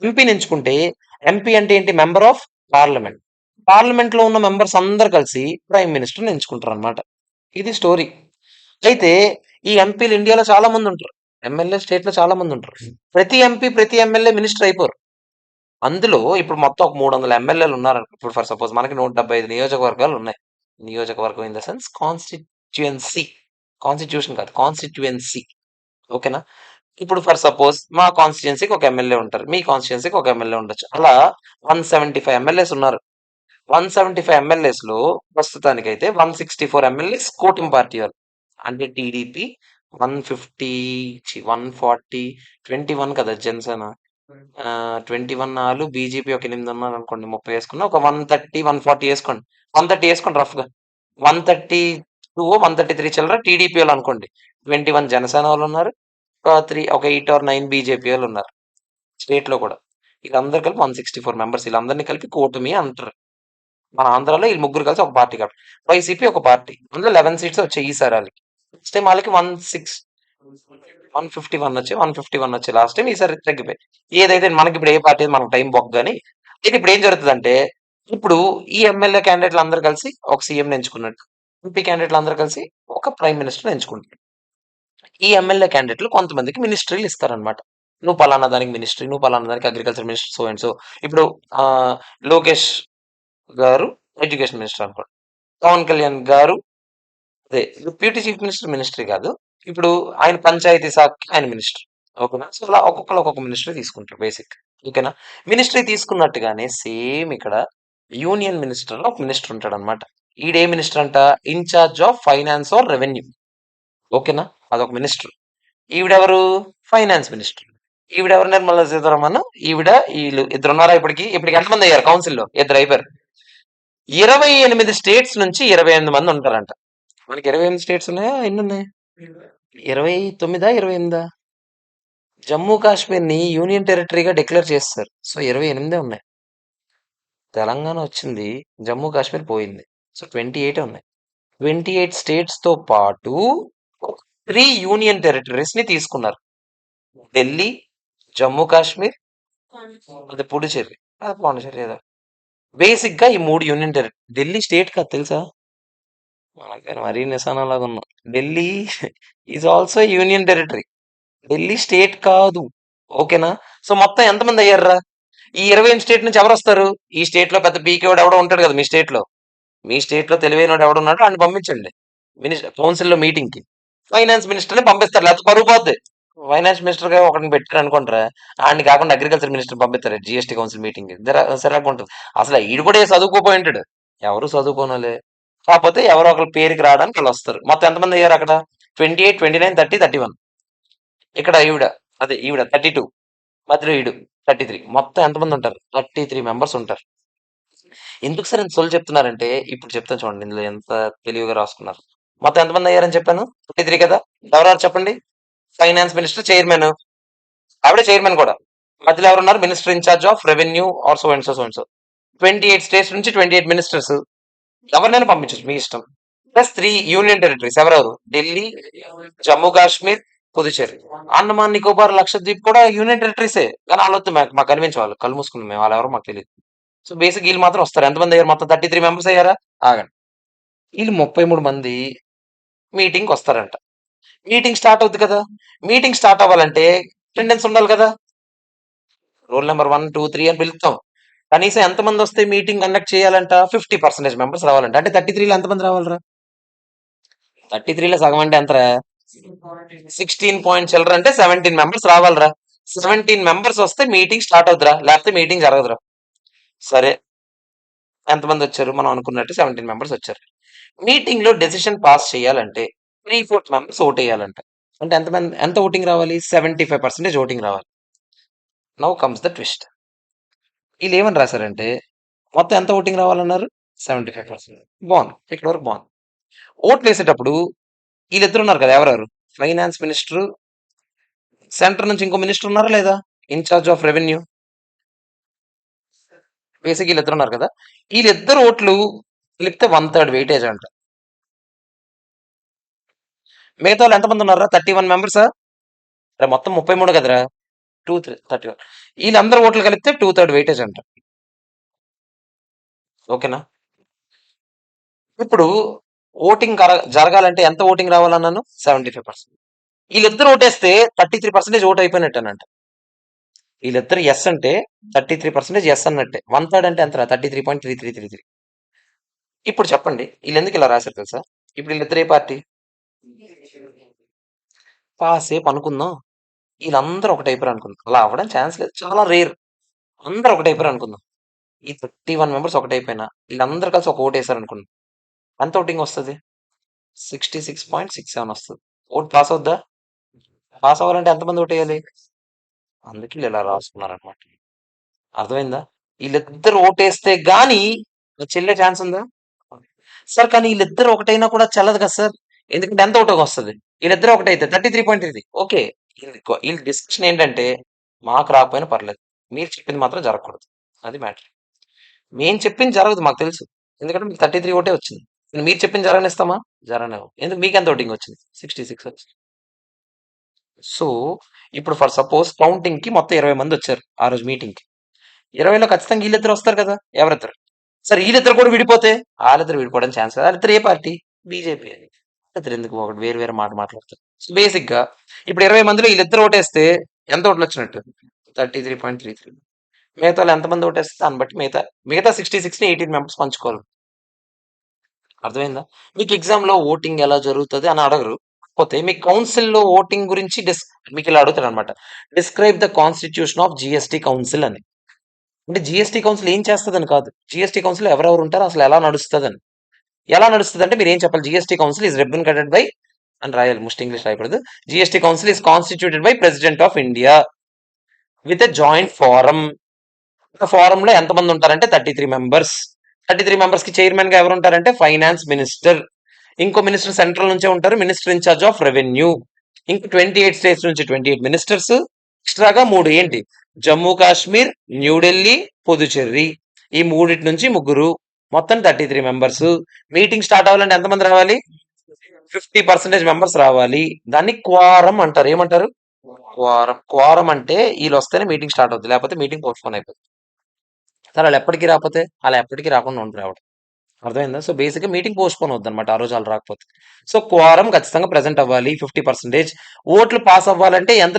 ఎంపీని ఎంచుకుంటే, ఎంపీ అంటే ఏంటి? Member of parliament. పార్లమెంట్ లో ఉన్న మెంబర్స్ అందరు కలిసి ప్రైమ్ మినిస్టర్ ఎంచుకుంటారు అనమాట. ఇది స్టోరీ. అయితే ఈ ఎంపీలు ఇండియాలో చాలా మంది ఉంటారు. ఎమ్మెల్యే స్టేట్ లో చాలా మంది ఉంటారు. ప్రతి ఎంపీ ప్రతి ఎమ్మెల్యే మినిస్టర్ అయిపోరు. అందులో ఇప్పుడు మొత్తం ఒక 300 ఎమ్మెల్యేలు ఉన్నారు. ఇప్పుడు ఫర్ సపోజ్ మనకి 175 నియోజకవర్గాలు ఉన్నాయి. నియోజకవర్గం in the sense constituency. Constitution కాదు, కాన్స్టిట్యుయెన్సీ. ఓకేనా? ఇప్పుడు ఫర్ సపోజ్ మా కాన్స్టిట్యుయెన్సీకి ఒక ఎమ్మెల్యే ఉంటారు, మీ కాన్స్టిట్యుయెన్సీకి ఒక ఎమ్మెల్యే ఉండొచ్చు. అలా 175 ఎమ్మెల్యేస్ ఉన్నారు. 175 ఎమ్మెల్యేస్ లో ప్రస్తుతానికైతే 164 ఎమ్మెల్యేస్ కూటమి పార్టీ వాళ్ళు. అంటే టీడీపీ 150, 140, 21 కదా జనసేన. 21 ఆలు, బీజేపీ ఒక 8 ఉన్నారు అనుకోండి, 30 వేసుకున్నా, ఒక 130, 140 వేసుకోండి. 130 వేసుకోండి రఫ్ గా. 132, 133 చిల్లర టీడీపీ వాళ్ళు అనుకోండి. 21 జనసేన వాళ్ళు ఉన్నారు. ఒక 8 or 9 బీజేపీ వాళ్ళు ఉన్నారు స్టేట్ లో కూడా. వీళ్ళందరూ కలిపి 164 మెంబర్స్. వీళ్ళందరినీ కలిపి కూటమి అంటారు. మన ఆంధ్రాలో వీళ్ళు ముగ్గురు కలిసి ఒక పార్టీ కాబట్టి. వైసీపీ ఒక పార్టీ. అందులో 11 సీట్స్ వచ్చాయి ఈసారి వాళ్ళకి. నెక్స్ట్ టైం వాళ్ళకి 16 151 వచ్చి లాస్ట్ టైం, ఈసారి తగ్గిపోయి. ఏదైతే మనకి ఇప్పుడు ఏ పార్టీ మనకు టైం బొక్క గాని. అయితే ఇప్పుడు ఏం జరుగుతుందంటే, ఇప్పుడు ఈ ఎమ్మెల్యే క్యాండిడేట్లు అందరూ కలిసి ఒక సీఎం ఎంచుకున్నట్టు, ఎంపీ క్యాండిడేట్లు అందరూ కలిసి ఒక ప్రైమ్ మినిస్టర్ ఎంచుకుంటారు. ఈ ఎమ్మెల్యే క్యాండిడేట్లు కొంతమందికి మినిస్ట్రీలు ఇస్తారనమాట. నువ్వు పలానా దానికి మినిస్ట్రీ, నువ్వు పలానా దానికి agriculture minister, so and so. ఇప్పుడు ఆ, లోకేష్ గారు ఎడ్యుకేషన్ మినిస్టర్ అనుకోండి, పవన్ కళ్యాణ్ గారు అదే డిప్యూటీ చీఫ్ మినిస్టర్, మినిస్ట్రీ కాదు. ఇప్పుడు ఆయన పంచాయతీ శాఖకి ఆయన మినిస్టర్. ఓకేనా? సో అలా ఒక్కొక్కరు ఒక్కొక్క మినిస్ట్రీ తీసుకుంటారు బేసిక్. ఓకేనా? మినిస్ట్రీ తీసుకున్నట్టుగానే సేమ్ ఇక్కడ యూనియన్ మినిస్టర్ ఒక మినిస్టర్ ఉంటాడు అనమాట. ఈడే మినిస్టర్ అంట, incharge of finance or revenue. ఓకేనా? అదొక మినిస్టర్. ఈవిడెవరు? Finance minister. ఈవిడెవరు? నిర్మలా సీతారామన్. ఈవిడ, వీళ్ళు ఇద్దరు ఉన్నారా ఇప్పటికి? ఇప్పటికి ఎంతమంది అయ్యారు కౌన్సిల్లో? ఇద్దరు అయిపోయారు. 28 స్టేట్స్ నుంచి 28 మంది ఉంటారంట. మనకి 28 స్టేట్స్ ఉన్నాయా? ఎన్ని ఉన్నాయి? 29, 28. జమ్మూ కాశ్మీర్ ని యూనియన్ టెరిటరీగా డిక్లేర్ చేస్తారు. సో 28 ఉన్నాయి. తెలంగాణ వచ్చింది, జమ్మూ కాశ్మీర్ పోయింది. సో 28 ఉన్నాయి. 28 స్టేట్స్ తో పాటు 3 యూనియన్ టెరిటరీస్ ని తీసుకున్నారు. ఢిల్లీ, జమ్మూ కాశ్మీర్, అది పుడుచేరి, అది పాండిచేరి ఏదో. బేసిక్ గా ఈ 3 యూనియన్ టెరిటరీ. ఢిల్లీ స్టేట్ కాదు తెలుసా? మనకి మరీ నిశానా లాగా ఉన్నాం. Delhi is also union territory. Delhi state కాదు. ఓకేనా? సో మొత్తం ఎంతమంది అయ్యారా? ఈ 28 స్టేట్ నుంచి ఎవరు వస్తారు? ఈ స్టేట్ లో పెద్ద పీకేవాడు ఎవడో ఉంటాడు కదా మీ స్టేట్ లో. మీ స్టేట్ లో తెలివైనడు ఎవడున్నాడో ఆయన పంపించండి మినిస్టర్ కౌన్సిల్ లో మీటింగ్ కి. ఫైనాన్స్ మినిస్టర్ ని పంపిస్తారు, లేకపోతే పరుగు పోద్ది. ఫైనాన్స్ మినిస్టర్ గా ఒకరిని పెట్టారు అనుకుంటారా? ఆయన కాకుండా అగ్రికల్చర్ మినిస్టర్ పంపిస్తారు జిఎస్టీ కౌన్సిల్ మీటింగ్ కి. సిరాకు ఉంటుంది. అసలు ఈడు కూడా చదువుకోపోయి ఉంటాడు. ఎవరు చదువుకోనలే. కాకపోతే ఎవరో ఒకరి పేరుకి రావడానికి వాళ్ళు వస్తారు. మొత్తం ఎంతమంది అయ్యారు అక్కడ? 28, 29, 30, 31. ఇక్కడ ఈవిడ, అదే ఈవిడ 32. మధ్యలో ఈడు 33. మొత్తం ఎంతమంది ఉంటారు? 33 మెంబర్స్ ఉంటారు. ఎందుకు సార్ ఇంత సొల్లు చెప్తున్నారంటే, ఇప్పుడు చెప్తాను చూడండి ఇందులో ఎంత తెలివిగా రాసుకున్నారు. మొత్తం ఎంతమంది అయ్యారని చెప్పాను? 33 కదా. ఎవరెవరు చెప్పండి? ఫైనాన్స్ మినిస్టర్ చైర్మన్, ఆవిడ చైర్మన్ కూడా. మధ్యలో ఎవరున్నారు? Minister in-charge of revenue or so and so so and so. 28 states నుంచి 28 మినిస్టర్స్. ఎవరినైనా పంపించచ్చు మీ ఇష్టం. Plus 3 union territories. ఎవరెవరు? ఢిల్లీ, జమ్మూ కాశ్మీర్, పుదుచ్చేరి. అండమాన్ నికోబార్, లక్షద్వీప్ కూడా యూనియన్ టెరిటరీసే. కానీ వాళ్ళొద్దు, మాకు కనిపించే వాళ్ళు, కళ్ళు మూసుకున్నాం మేము, వాళ్ళు ఎవరో మాకు తెలియదు. సో బేసిక్ వీళ్ళు మాత్రం వస్తారు. ఎంతమంది అయ్యారు? మొత్తం 33 మెంబర్స్ అయ్యారా? ఆగండి. వీళ్ళు 33 మంది మీటింగ్ వస్తారంట. మీటింగ్ స్టార్ట్ అవుద్ది కదా. మీటింగ్ స్టార్ట్ అవ్వాలంటే అటెండెన్స్ ఉండాలి కదా. రోల్ నెంబర్ 1, 2, 3 అని పిలుస్తాం. కనీసం ఎంతమంది వస్తే మీటింగ్ కండక్ట్ చేయాలంట? 50% మెంబర్స్ రావాలంట. అంటే 33లో ఎంతమంది రావాలరా? 33లో సగం అంటే ఎంతరా? 16 పాయింట్ చిల్లర అంటే 17 మెంబర్స్ రావాలరా. 17 మెంబర్స్ వస్తే మీటింగ్ స్టార్ట్ అవుతురా, లేకపోతే మీటింగ్ జరగదురా. సరే, ఎంతమంది వచ్చారు? మనం అనుకున్నట్టు 17 మెంబర్స్ వచ్చారు. మీటింగ్ లో డెసిషన్ పాస్ చేయాలంటే 3/4 మెంబర్స్ ఓట్ వేయాలంట. అంటే ఎంత ఓటింగ్ రావాలి? 75% ఓటింగ్ రావాలి. Now comes the twist. వీళ్ళు ఏమని రాశారంటే, మొత్తం ఎంత ఓటింగ్ రావాలన్నారు? 75%. బాగుంది, ఇక్కడ వరకు బాగుంది. ఓట్లు వేసేటప్పుడు వీళ్ళిద్దరు ఉన్నారు కదా, ఎవరెవరు? ఫైనాన్స్ మినిస్టర్, సెంటర్ నుంచి ఇంకో మినిస్టర్ ఉన్నారా లేదా? Incharge of revenue. బేసిక్ వీళ్ళిద్దరు ఉన్నారు కదా. వీళ్ళిద్దరు ఓట్లు కలిపితే 1/3 వెయిటేజ్ అంట. మిగతా వాళ్ళు ఎంతమంది ఉన్నారా? 31 మెంబర్సా? అరే మొత్తం 33 కదరా. 2, 3, 31. వీళ్ళందరూ ఓట్లు కలిపితే 2/3 వెయిటేజ్ అంట. ఓకేనా? ఇప్పుడు ఓటింగ్ జరగాలంటే ఎంత ఓటింగ్ రావాలన్నాను? 75%. వీళ్ళిద్దరు ఓటేస్తే 33% ఓట్ అయిపోయినట్టేనంట. వీళ్ళిద్దరు ఎస్ అంటే 33% ఎస్ అన్నట్టే. 1/3 అంటే ఎంత? 33.3333. ఇప్పుడు చెప్పండి, వీళ్ళు ఎందుకు ఇలా రాశారు తెలుసా? ఇప్పుడు వీళ్ళిద్దరు ఏ పార్టీ? కాసేపు అనుకుందాం, వీళ్ళందరూ ఒకటైపోయారు అనుకుందాం. అలా అవ్వడం ఛాన్స్ లేదు, చాలా రేర్. అందరూ ఒకటైపోయారు అనుకుందాం. ఈ 31 మెంబర్స్ ఒకటైపోయినా వీళ్ళందరూ కలిసి ఒక ఓటు వేసారు అనుకుందాం. ఎంత ఓటింగ్ వస్తుంది? 66.67 వస్తుంది. ఓట్ పాస్ అవుద్దా? పాస్ అవ్వాలంటే ఎంతమంది ఓటు వేయాలి? అందుకే వీళ్ళు ఇలా రాసుకున్నారనమాట. అర్థమైందా? వీళ్ళిద్దరు ఓటేస్తే గాని చెల్లే ఛాన్స్ ఉందా? సార్ కానీ వీళ్ళిద్దరు ఒకటైనా కూడా చెల్లదు కదా సార్. ఎందుకంటే ఎంత ఓటుగా వస్తుంది? వీళ్ళిద్దరు ఒకటైతే 33.3. ఓకే. వీళ్ళ డిస్కషన్ ఏంటంటే, మాకు రాకపోయినా పర్లేదు, మీరు చెప్పింది మాత్రం జరగకూడదు. అది మ్యాటర్. మేము చెప్పింది జరగదు మాకు తెలుసు. ఎందుకంటే మీకు 33 ఓటే వచ్చింది. మీరు చెప్పింది జరగనిస్తామా? జరగనివ్వం. ఎందుకు? మీకు ఎంత ఓటింగ్ వచ్చింది? 66 వచ్చింది. సో, ఇప్పుడు ఫర్ సపోజ్ కౌంటింగ్‌కి మొత్తం 20 మందొచ్చారు ఆ రోజు మీటింగ్‌కి. 20లో ఖచ్చితంగా ఈళ్ళిద్దరు వస్తారు కదా! ఎవరిద్దరు? సరే ఈళ్ళిద్దరు కూడా విడిపోతే? ఆళ్ళిద్దరు విడిపోవడానికి ఛాన్స్ లేదు. ఆళ్ళిద్దరు ఏ పార్టీ? బీజేపీ అని. ఆళ్ళిద్దరెందుకు ఒకటి వేరు వేరే మాట మాట్లాడతారు. సో, బేసిక్‌గా ఇప్పుడు 20 మందిలో ఈళ్ళిద్దరు ఓటేస్తే ఎంత ఓట్లొచ్చినట్టు? 33.33. మిగతావాళ్ళు ఎంతమంది ఓటేస్తే దాన్ని బట్టి మిగతా 66ని 18 మెంబర్స్ పంచుకోవాలి. అర్థమైందా? మీకు ఎగ్జామ్‌లో ఓటింగ్ ఎలా జరుగుతది అని అడగరు. కాకపోతే మీకు కౌన్సిల్‌లో ఓటింగ్ గురించి మీకిలా అడుగుతాడనమాట. Describe the constitution of GST council అని. అంటే జీఎస్టీ కౌన్సిల్ ఏం చేస్తదని కాదు. జీఎస్టీ కౌన్సిల్ ఎవరెవరు ఉంటారు? అసలు ఎలా నడుస్తదని. ఎలా నడుస్తదంటే మీరేం చెప్పాలి? GST council is represented by అని రాయాలి. ముష్టి ఇంగ్లీష్ రాయకూడదు. GST council is constituted by president of India with a joint forum. ఫోరంలో ఎంతమంది ఉంటారంటే 33 మెంబర్స్. 33 మెంబర్స్ కి చైర్మన్ గా ఎవరు ఉంటారంటే ఫైనాన్స్ మినిస్టర్. ఇంకో మినిస్టర్ సెంట్రల్ నుంచే ఉంటారు. Minister in-charge of revenue. ఇంక 28 స్టేట్స్ నుంచి 28 మినిస్టర్స్. ఎక్స్ట్రాగా 3 ఏంటి? జమ్మూ కాశ్మీర్, న్యూఢిల్లీ, పుదుచ్చేరి. ఈ మూడిటి నుంచి ముగ్గురు. మొత్తం 33 మెంబర్స్. మీటింగ్ స్టార్ట్ అవ్వాలంటే ఎంతమంది రావాలి? 50% మెంబర్స్ రావాలి. దాన్ని క్వారం అంటారు. ఏమంటారు? క్వారం. క్వారం అంటే వీళ్ళు వస్తేనే మీటింగ్ స్టార్ట్ అవుతుంది. లేకపోతే మీటింగ్ పోస్ట్‌పోన్ అయిపోతుంది. సరే అలా ఎప్పటికి రాకుండా ఉండరు ఆవిడ. అర్థమైందా? సో, బేసిక్‌గా మీటింగ్ పోస్ట్‌పోన్ అవుద్దనమాట. ఆ రోజు ఆళ్ళు రాకపోతే. సో, క్వారం ఖచ్చితంగా ప్రెజెంట్ అవ్వాలి. 50% ఓట్లు పాస్ అవ్వాలంటే ఎంత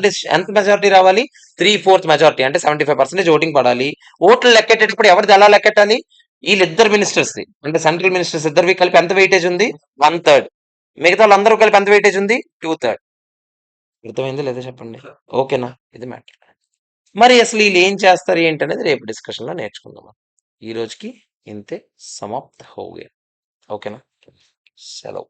మెజారిటీ రావాలి? 3/4 మెజారిటీ అంటే 75% ఓటింగ్ పడాలి. ఓట్లు లెక్కెట్టేటప్పుడు ఎవరిది ఎలా లెక్కెట్టాలి? ఈళ్ళిద్దరు మినిస్టర్స్‌ది. అంటే సెంట్రల్ మినిస్టర్స్ ఇద్దరివి కలిపి ఎంత వెయిటేజ్ ఉంది? 1/3. మిగతా వాళ్ళందరూ కలిపి ఎంత వెయిటేజ్ ఉంది? 2/3. అర్థమైందో లేదో చెప్పండి. ఓకేనా? ఇది మ్యాటర్. మరి అసలు ఈళ్ళేం చేస్తారు ఏంటనేది రేపు డిస్కషన్‌లో నేర్చుకుందాం. ఈ రోజుకి ఇంతే సమాప్త్ హో గయా. ఓకేనా? సెలవు.